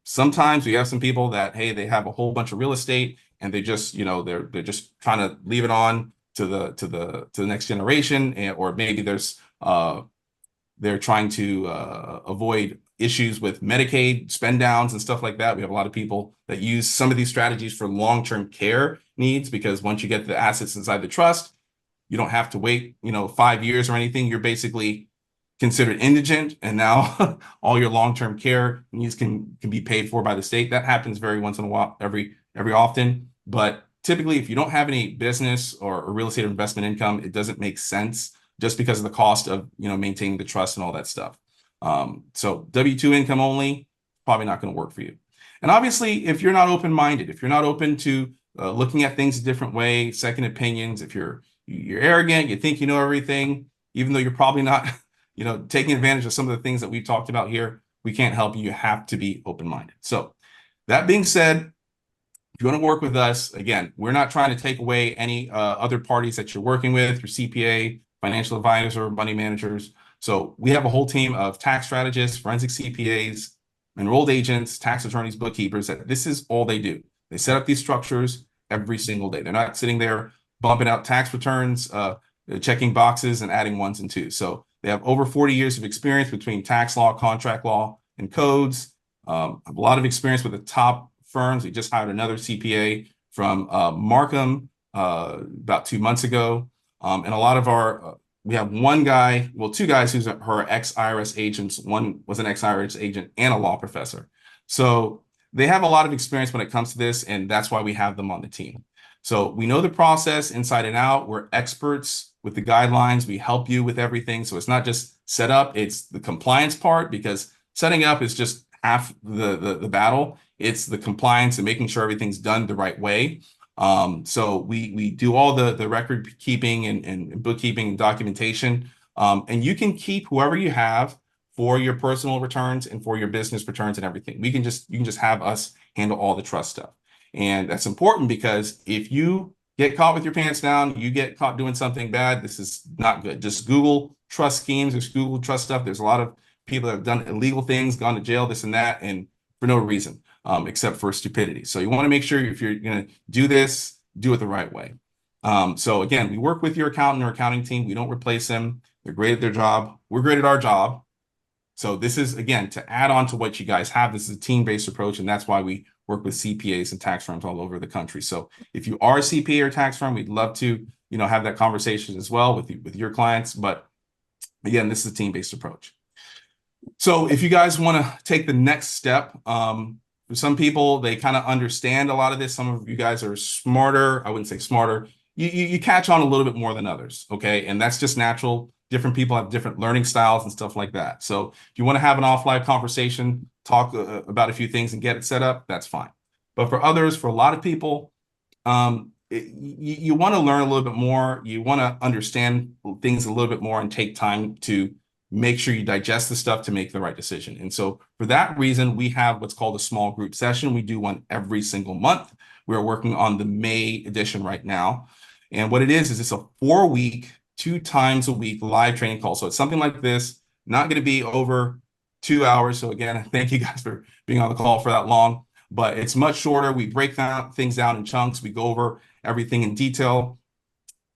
Sometimes we have some people that, hey, they have a whole bunch of real estate and they just, they're just trying to leave it on to the next generation, or maybe they're trying to avoid issues with Medicaid spend downs and stuff like that. We have a lot of people that use some of these strategies for long-term care needs, because once you get the assets inside the trust, you don't have to wait, 5 years or anything. You're basically considered indigent, and now all your long-term care needs can be paid for by the state. That happens very once in a while, every often, but typically, if you don't have any business or real estate or investment income, it doesn't make sense just because of the cost of, maintaining the trust and all that stuff. So W-2 income only, probably not going to work for you. And obviously, if you're not open-minded, if you're not open to looking at things a different way, second opinions, if you're arrogant, you think you know everything, even though you're probably not, taking advantage of some of the things that we've talked about here, we can't help you. You have to be open-minded. So that being said, if you want to work with us, again, we're not trying to take away any other parties that you're working with, your CPA, financial advisor, money managers. So we have a whole team of tax strategists, forensic CPAs, enrolled agents, tax attorneys, bookkeepers, that this is all they do. They set up these structures every single day. They're not sitting there bumping out tax returns, checking boxes and adding ones and twos. So they have over 40 years of experience between tax law, contract law, and codes. A lot of experience with the top firms. We just hired another CPA from Markham about 2 months ago. And a lot of our, we have one guy, well, two guys who's her ex-IRS agents. One was an ex-IRS agent and a law professor. So they have a lot of experience when it comes to this, and that's why we have them on the team. So we know the process inside and out. We're experts with the guidelines. We help you with everything. So it's not just set up, it's the compliance part, because setting up is just half the battle. It's the compliance and making sure everything's done the right way. So we do all the record keeping and bookkeeping and documentation. And you can keep whoever you have for your personal returns and for your business returns and everything. You can just have us handle all the trust stuff. And that's important, because if you get caught with your pants down, you get caught doing something bad, this is not good. Just Google trust schemes, or Google trust stuff. There's a lot of people that have done illegal things, gone to jail, this and that, and for no reason, except for stupidity. So you want to make sure if you're going to do this, do it the right way. So again, we work with your accountant or accounting team. We don't replace them. They're great at their job. We're great at our job. So this is, again, to add on to what you guys have. This is a team-based approach, and that's why we work with CPAs and tax firms all over the country. So if you are a CPA or tax firm, we'd love to, have that conversation as well with your clients. But again, this is a team-based approach. So if you guys want to take the next step, for some people, they kind of understand a lot of this. Some of you guys are smarter. I wouldn't say smarter. You catch on a little bit more than others, okay? And that's just natural. Different people have different learning styles and stuff like that. So if you want to have an offline conversation, talk about a few things and get it set up, that's fine. But for others, for a lot of people, you want to learn a little bit more. You want to understand things a little bit more and take time to make sure you digest the stuff to make the right decision. And so for that reason, we have what's called a small group session. We do one every single month. We're working on the May edition right now. And what it is it's a 4-week, 2 times a week live training call. So it's something like this, not going to be over 2 hours. So again, thank you guys for being on the call for that long, but it's much shorter. We break things down in chunks. We go over everything in detail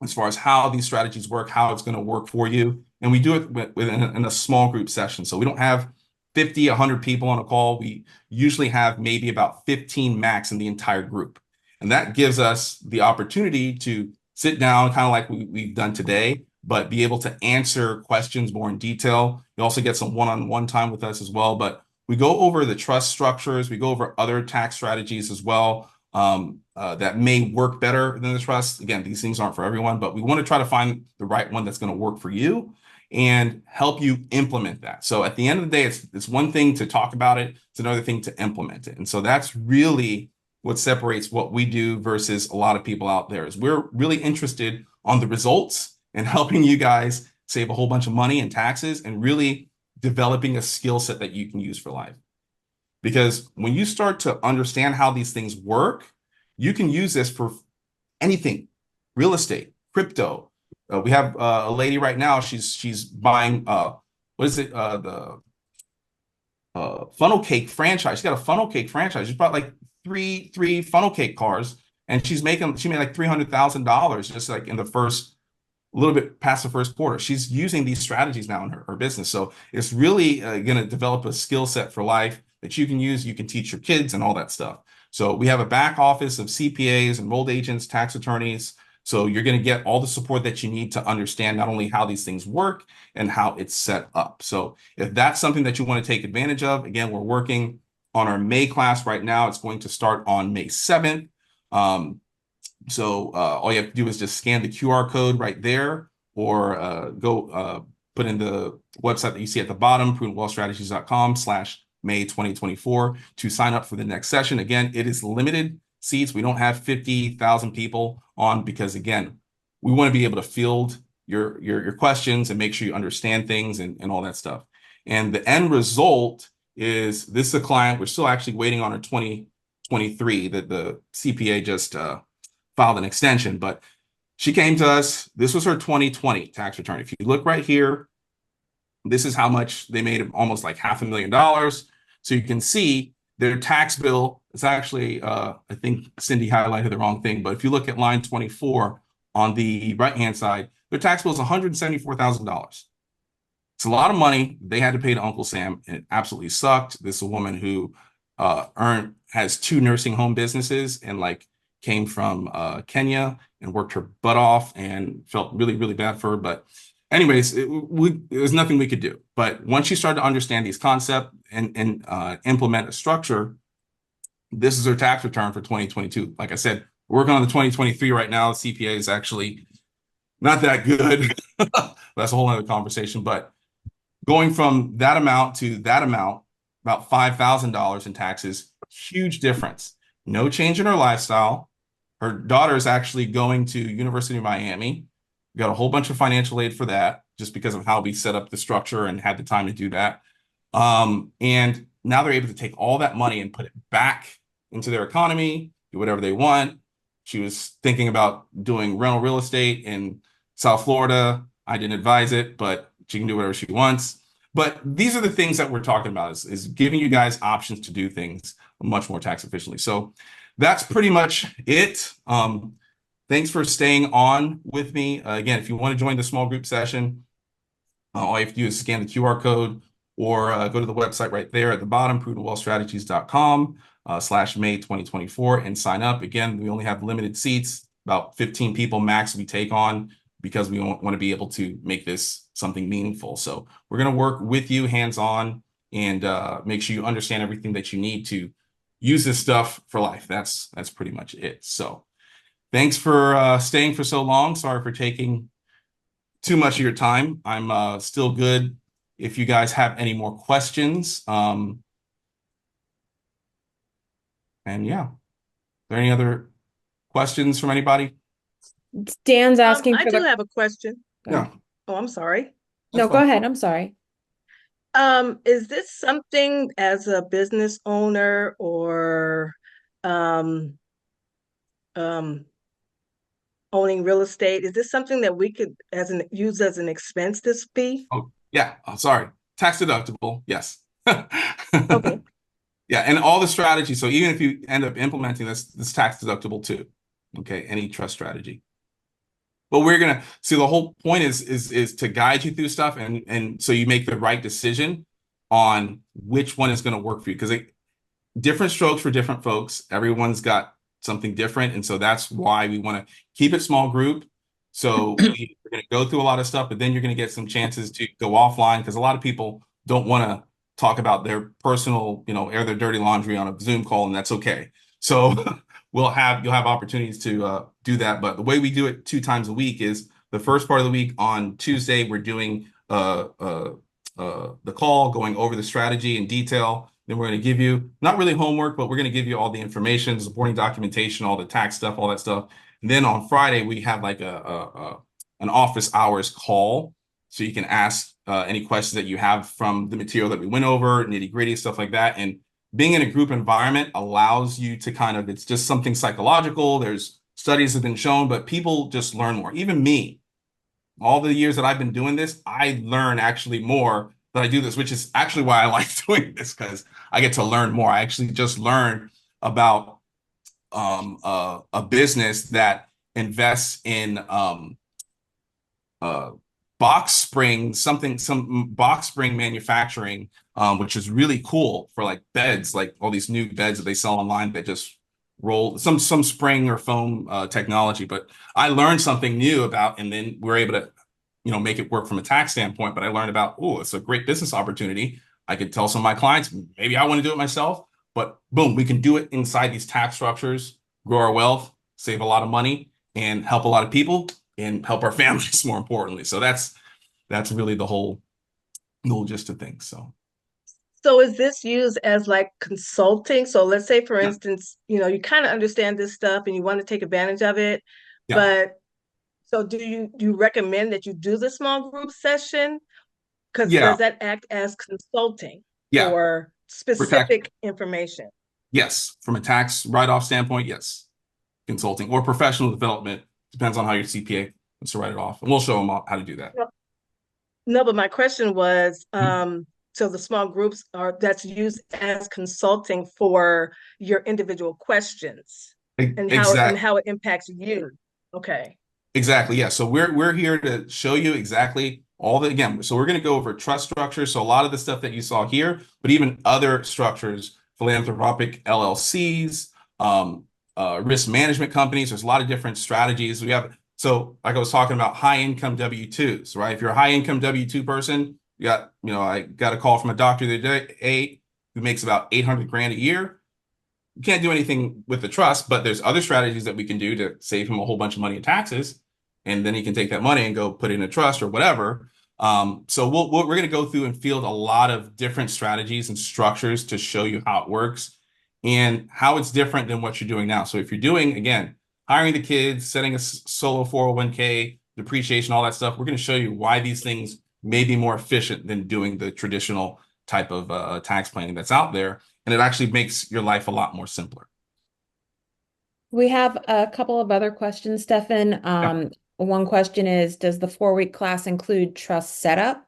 as far as how these strategies work, how it's going to work for you. And we do it in a small group session. So we don't have 50, 100 people on a call. We usually have maybe about 15 max in the entire group. And that gives us the opportunity to sit down, kind of like we've done today, but be able to answer questions more in detail. You also get some one-on-one time with us as well. But we go over the trust structures. We go over other tax strategies as well that may work better than the trust. Again, these things aren't for everyone, but we want to try to find the right one that's going to work for you and help you implement that. So at the end of the day, it's one thing to talk about it. It's another thing to implement it. And so that's really what separates what we do versus a lot of people out there. Is we're really interested on the results and helping you guys save a whole bunch of money and taxes and really developing a skill set that you can use for life. Because when you start to understand how these things work, you can use this for anything: real estate, crypto. We have a lady right now. She's buying the funnel cake franchise. She's got a funnel cake franchise. She's bought like three funnel cake cars, and she made like $300,000 just like in the first, a little bit past the first quarter. She's using these strategies now in her business. So it's really going to develop a skill set for life that you can use. You can teach your kids and all that stuff. So we have a back office of CPAs, enrolled agents, tax attorneys. So you're going to get all the support that you need to understand not only how these things work and how it's set up. So if that's something that you want to take advantage of, again, we're working on our May class right now. It's going to start on May 7th. So all you have to do is just scan the QR code right there, or go put in the website that you see at the bottom, prudentwealthstrategies.com/May 2024 to sign up for the next session. Again, it is limited seats. We don't have 50,000 people on because, again, we want to be able to field your questions and make sure you understand things and all that stuff. And the end result is, this is a client, we're still actually waiting on our 2023, that the CPA just filed an extension, but she came to us. This was her 2020 tax return. If you look right here, this is how much they made, almost like $500,000. So you can see their tax bill is actually, I think Cindy highlighted the wrong thing, but if you look at line 24 on the right-hand side, their tax bill is $174,000. It's a lot of money they had to pay to Uncle Sam. It absolutely sucked. This is a woman who has 2 nursing home businesses and like came from Kenya and worked her butt off and felt really, really bad for her. But anyways, there's nothing we could do. But once she started to understand these concepts and implement a structure, this is her tax return for 2022. Like I said, we're working on the 2023 right now. The CPA is actually not that good. That's a whole other conversation. But going from that amount to that amount, about $5,000 in taxes, huge difference. No change in her lifestyle. Her daughter is actually going to University of Miami. We got a whole bunch of financial aid for that, just because of how we set up the structure and had the time to do that. And now they're able to take all that money and put it back into their economy, do whatever they want. She was thinking about doing rental real estate in South Florida. I didn't advise it, but she can do whatever she wants. But these are the things that we're talking about, is giving you guys options to do things much more tax efficiently. So that's pretty much it. Thanks for staying on with me. Again, if you want to join the small group session, all you have to do is scan the QR code or go to the website right there at the bottom, prudentwealthstrategies.com/May 2024, and sign up. Again, we only have limited seats, about 15 people max we take on, because we want to be able to make this something meaningful. So we're going to work with you hands-on and make sure you understand everything that you need to use this stuff for life. That's pretty much it. So thanks for staying for so long. Sorry for taking too much of your time. I'm still good if you guys have any more questions. And yeah, are there any other questions from anybody? Dan's asking I for do the. have a question. Yeah. Oh, I'm sorry. No, go ahead. I'm sorry. Is this something as a business owner or owning real estate? Is this something that we could use as an expense, this fee? Oh, yeah. I'm sorry. Tax deductible. Yes. Okay. Yeah, and all the strategies. So even if you end up implementing this tax deductible too. Okay, any trust strategy. But we're gonna see, the whole point is to guide you through stuff, and so you make the right decision on which one is going to work for you, because different strokes for different folks. Everyone's got something different, and so that's why we want to keep it small group. So we're going to go through a lot of stuff, but then you're going to get some chances to go offline, because a lot of people don't want to talk about their personal, air their dirty laundry on a Zoom call, and that's okay. So you'll have opportunities to do that. But the way we do it 2 times a week is the first part of the week on Tuesday, we're doing the call, going over the strategy in detail. Then we're going to give you, not really homework, but we're going to give you all the information, supporting documentation, all the tax stuff, all that stuff. And then on Friday, we have like an office hours call. So you can ask any questions that you have from the material that we went over, nitty gritty, stuff like that. And being in a group environment allows you to it's just something psychological. There's studies have been shown, but people just learn more. Even me, all the years that I've been doing this, I learn actually more that I do this, which is actually why I like doing this, because I get to learn more. I actually just learned about a business that invests in box spring, some box spring manufacturing, which is really cool for like beds, like all these new beds that they sell online that just roll some spring or foam technology. But I learned something new about, and then we're able to, make it work from a tax standpoint. But I learned about, it's a great business opportunity. I could tell some of my clients, maybe I want to do it myself, but boom, we can do it inside these tax structures, grow our wealth, save a lot of money, and help a lot of people and help our families more importantly. So that's really the whole gist of things. So is this used as like consulting? So let's say, for Yeah. instance, you kind of understand this stuff and you want to take advantage of it, Yeah. but so do you recommend that you do the small group session? Because Yeah. does that act as consulting Yeah. for specific information? Yes. From a tax write-off standpoint, yes. Consulting or professional development, depends on how your CPA wants to write it off. And we'll show them how to do that. No, but my question was, so the small groups that's used as consulting for your individual questions and how it impacts you. Okay. Exactly. Yeah. So we're here to show you exactly again, so we're going to go over trust structures. So a lot of the stuff that you saw here, but even other structures, philanthropic LLCs, risk management companies, there's a lot of different strategies. So like I was talking about high income W-2s, right? If you're a high income W-2 person, I got a call from a doctor the other day who makes about 800 grand a year. You can't do anything with the trust, but there's other strategies that we can do to save him a whole bunch of money in taxes. And then he can take that money and go put it in a trust or whatever. So we're going to go through and field a lot of different strategies and structures to show you how it works and how it's different than what you're doing now. So if you're doing, again, hiring the kids, setting a solo 401k, depreciation, all that stuff, we're going to show you why these things may be more efficient than doing the traditional type of tax planning that's out there. And it actually makes your life a lot more simpler. We have a couple of other questions, Stefan. One question is, does the 4-week class include trust setup?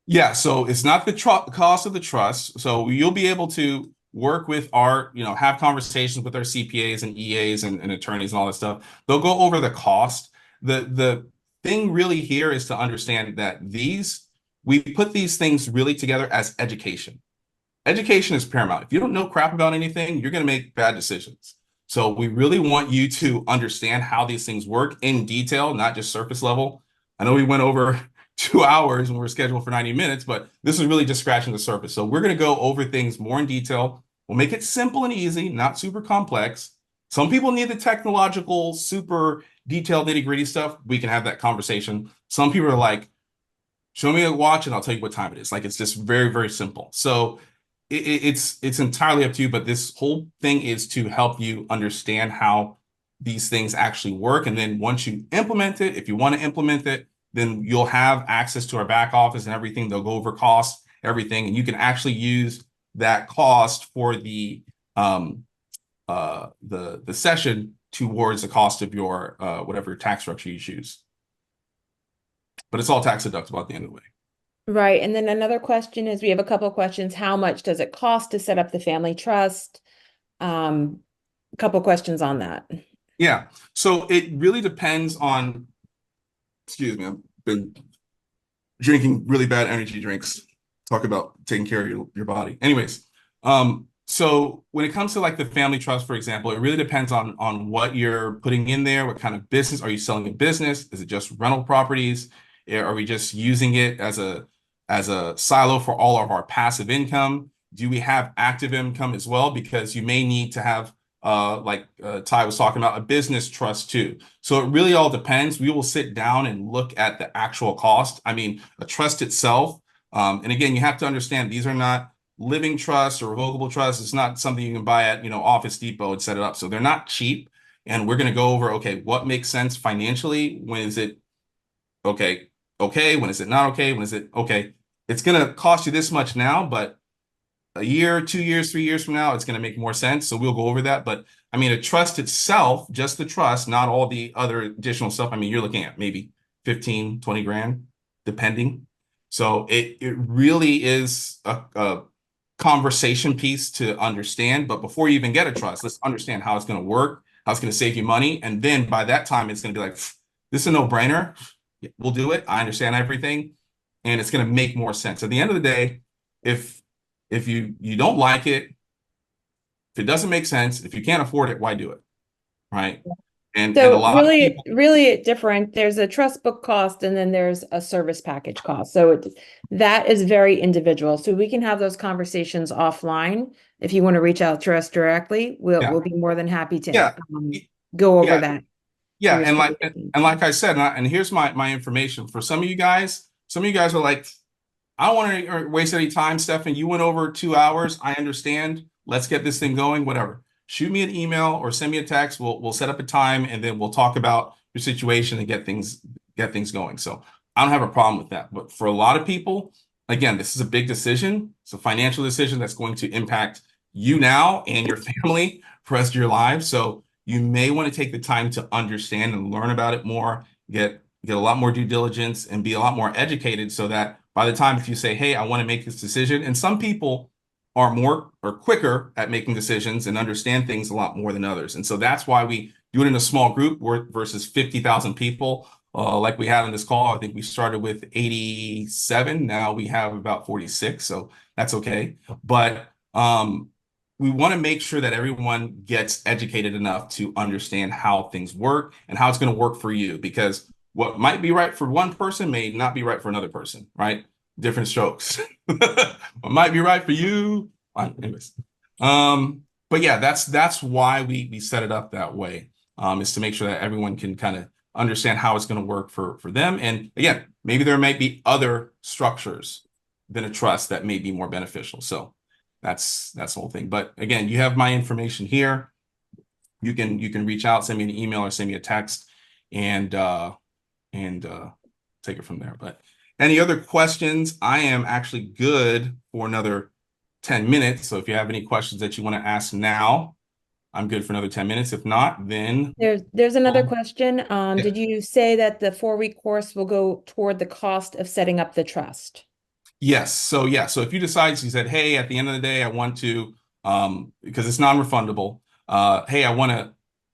Yeah, so it's not the cost of the trust. So you'll be able to work with have conversations with our CPAs and EAs and attorneys and all that stuff. They'll go over the cost. The thing really here is to understand that we put these things really together as education. Education is paramount. If you don't know crap about anything, you're going to make bad decisions. So we really want you to understand how these things work in detail, not just surface level. I know we went over 2 hours and we're scheduled for 90 minutes, but this is really just scratching the surface. So we're going to go over things more in detail. We'll make it simple and easy, not super complex. Some people need the technological, super detailed nitty-gritty stuff. We can have that conversation. Some people are like, show me a watch and I'll tell you what time it is. Like, it's just very, very simple. So it's entirely up to you, but this whole thing is to help you understand how these things actually work. And then once you implement it, if you want to implement it, then you'll have access to our back office and everything. They'll go over costs, everything, and you can actually use that cost for the session towards the cost of your whatever tax structure you choose. But it's all tax deductible at the end of the way. Right. And then another question is, we have a couple of questions. How much does it cost to set up the family trust? A couple of questions on that. Yeah. So it really depends on, excuse me, I've been drinking really bad energy drinks. Talk about taking care of your body. Anyways, so when it comes to like the family trust, for example, it really depends on what you're putting in there. What kind of business are you selling? A business? Is it just rental properties? Are we just using it as a silo for all of our passive income? Do we have active income as well? Because you may need to have, like Ty was talking about, a business trust too. So it really all depends. We will sit down and look at the actual cost. I mean, a trust itself. And again, you have to understand, these are not living trusts or revocable trusts. It's not something you can buy at, Office Depot and set it up. So they're not cheap. And we're going to go over, okay, what makes sense financially? When is it okay? When is it not okay? When is it okay? It's going to cost you this much now, but a year, 2 years, 3 years from now, it's going to make more sense. So we'll go over that. But I mean, a trust itself, just the trust, not all the other additional stuff. I mean, you're looking at maybe 15, 20 grand, depending. So it really is a conversation piece to understand. But before you even get a trust, let's understand how it's going to work, how it's going to save you money. And then by that time, it's going to be like, this is a no-brainer. We'll do it. I understand everything. And it's going to make more sense. At the end of the day, if you don't like it, if it doesn't make sense, if you can't afford it, why do it? Right. And a lot really, of people, really different. There's a trust book cost and then there's a service package cost. So that is very individual. So we can have those conversations offline. If you want to reach out to us directly, we'll be more than happy to. Yeah. go over Yeah. that. Yeah, for and like specific- and like I said, and here's my information for some of you guys. Some of you guys are like, I don't want to waste any time, Stefan. You went over 2 hours. I understand. Let's get this thing going. Whatever. Shoot me an email or send me a text. We'll set up a time and then we'll talk about your situation and get things going. So I don't have a problem with that. But for a lot of people, again, this is a big decision. It's a financial decision that's going to impact you now and your family for the rest of your lives. So you may want to take the time to understand and learn about it more, get a lot more due diligence and be a lot more educated so that by the time if you say, hey, I want to make this decision, and some people are more or quicker at making decisions and understand things a lot more than others. And so that's why we do it in a small group versus 50,000 people like we had on this call. I think we started with 87. Now we have about 46. So that's okay. But we want to make sure that everyone gets educated enough to understand how things work and how it's going to work for you, because what might be right for one person may not be right for another person, right? Different strokes. What might be right for you. Anyways. But yeah, that's why we set it up that way, is to make sure that everyone can kind of understand how it's going to work for them. And again, maybe there might be other structures than a trust that may be more beneficial. So that's the whole thing. But again, you have my information here. You can reach out, send me an email or send me a text, and take it from there. But any other questions? I am actually good for another 10 minutes. So if you have any questions that you want to ask now, I'm good for another 10 minutes. If not, then There's another question. yeah. Did you say that the 4-week course will go toward the cost of setting up the trust? Yes. So yeah. So if you decide, you said, hey, at the end of the day, I want to, because it's non-refundable. Hey, I want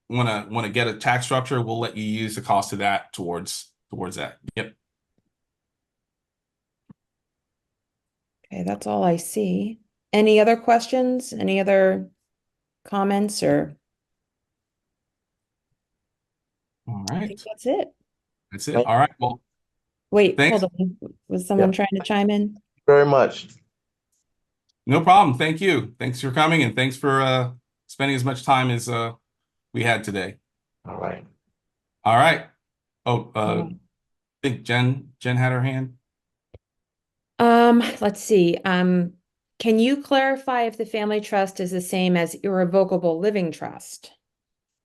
to get a tax structure. We'll let you use the cost of that towards that. Yep. Okay, that's all I see. Any other questions? Any other comments or? All I right. think that's it. That's it. All right. Well, Wait, thanks. hold on. Was someone trying to chime in? Very much. No problem. Thank you. Thanks for coming and thanks for spending as much time as we had today. All right. All right. Oh, I think Jen had her hand. Let's see. Can you clarify if the family trust is the same as irrevocable living trust?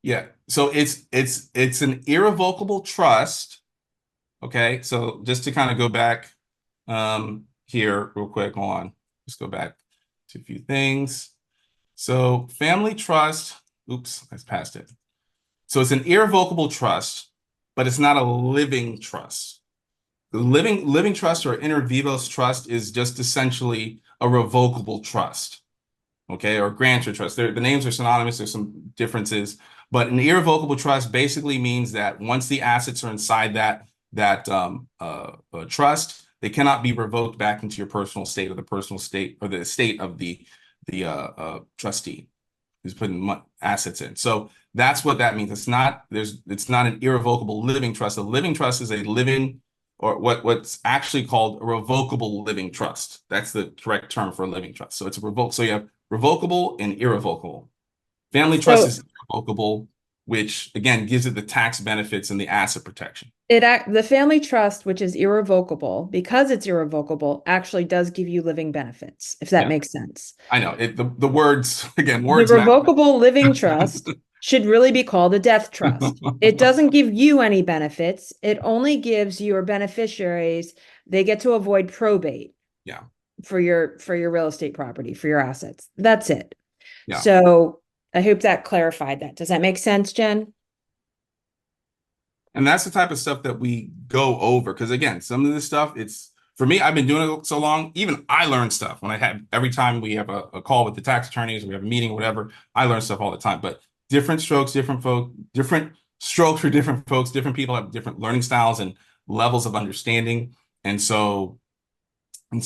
Yeah. So it's an irrevocable trust. Okay. So just to kind of go back here real quick, hold on. Just go back to a few things. So family trust, oops, I passed it. So it's an irrevocable trust, but it's not a living trust. The living trust or inter vivos trust is just essentially a revocable trust, okay, or grantor trust. The names are synonymous. There's some differences, but an irrevocable trust basically means that once the assets are inside that trust, they cannot be revoked back into your personal estate or the personal estate or the estate of the trustee who's putting assets in. So that's what that means. It's not an irrevocable living trust. A living trust is a living, or what's actually called a revocable living trust. That's the correct term for a living trust. So it's a so you have revocable and irrevocable. Family trust is irrevocable, which again gives it the tax benefits and the asset protection. The family trust, which is irrevocable, because it's irrevocable, actually does give you living benefits, if that makes sense. I know the words again. Words. The revocable living trust should really be called a death trust. It doesn't give you any benefits. It only gives your beneficiaries, they get to avoid probate. Yeah. For your real estate property, for your assets. That's it. Yeah. So I hope that clarified that. Does that make sense, Jen? And that's the type of stuff that we go over. Because again, some of this stuff, it's for me, I've been doing it so long, even I learn stuff when every time we have a call with the tax attorneys, we have a meeting, whatever, I learn stuff all the time. But different strokes, different strokes for different folks, different people have different learning styles and levels of understanding. And so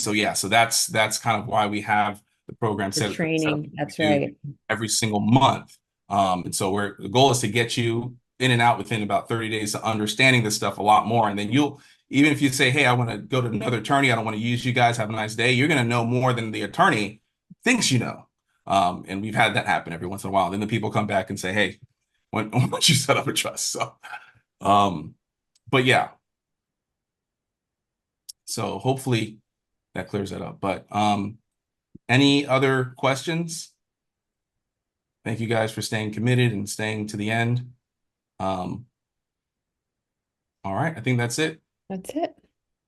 yeah, so that's kind of why we have the program set training. That's right. Every single month. And so the goal is to get you in and out within about 30 days of understanding this stuff a lot more. And then even if you say, hey, I want to go to another attorney, I don't want to use you guys, have a nice day, you're going to know more than the attorney thinks you know. And we've had that happen every once in a while. Then the people come back and say, hey, once you set up a trust. So, but yeah. So hopefully that clears that up. But any other questions? Thank you guys for staying committed and staying to the end. All right, I think that's it. That's it.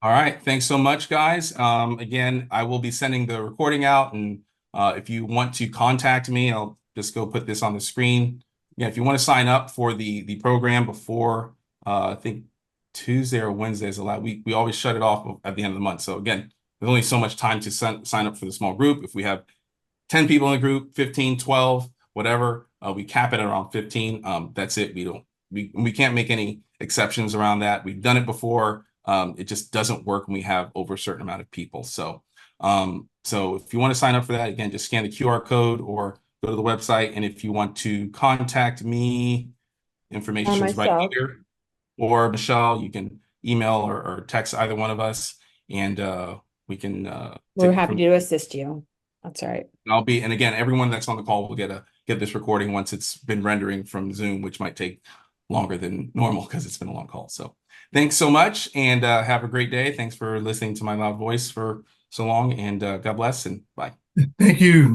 All right, thanks so much, guys. Again, I will be sending the recording out, and if you want to contact me, I'll just go put this on the screen. Yeah, if you want to sign up for the program before I think Tuesday or Wednesday is allowed. We always shut it off at the end of the month. So again, there's only so much time to sign up for the small group. If we have 10 people in the group, 15, 12, whatever, we cap it around 15. That's it. We can't make any exceptions around that. We've done it before. It just doesn't work when we have over a certain amount of people. So so if you want to sign up for that, again, just scan the QR code or go to the website. And if you want to contact me, information is right myself. here. Or Michelle, you can email or text either one of us, and we can. We're happy to assist you. That's all right. And again, everyone that's on the call will get this recording once it's been rendering from Zoom, which might take longer than normal because it's been a long call. So thanks so much, and have a great day. Thanks for listening to my loud voice for so long, and God bless, and bye. Thank you,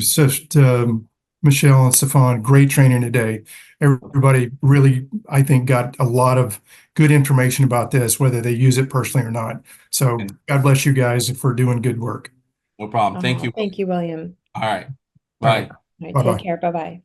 Michelle and Stefan. Great training today. Everybody really, I think, got a lot of good information about this, whether they use it personally or not. So God bless you guys for doing good work. No problem. Thank you. Thank you, William. All right. Bye. All right, Bye-bye. take care. Bye-bye.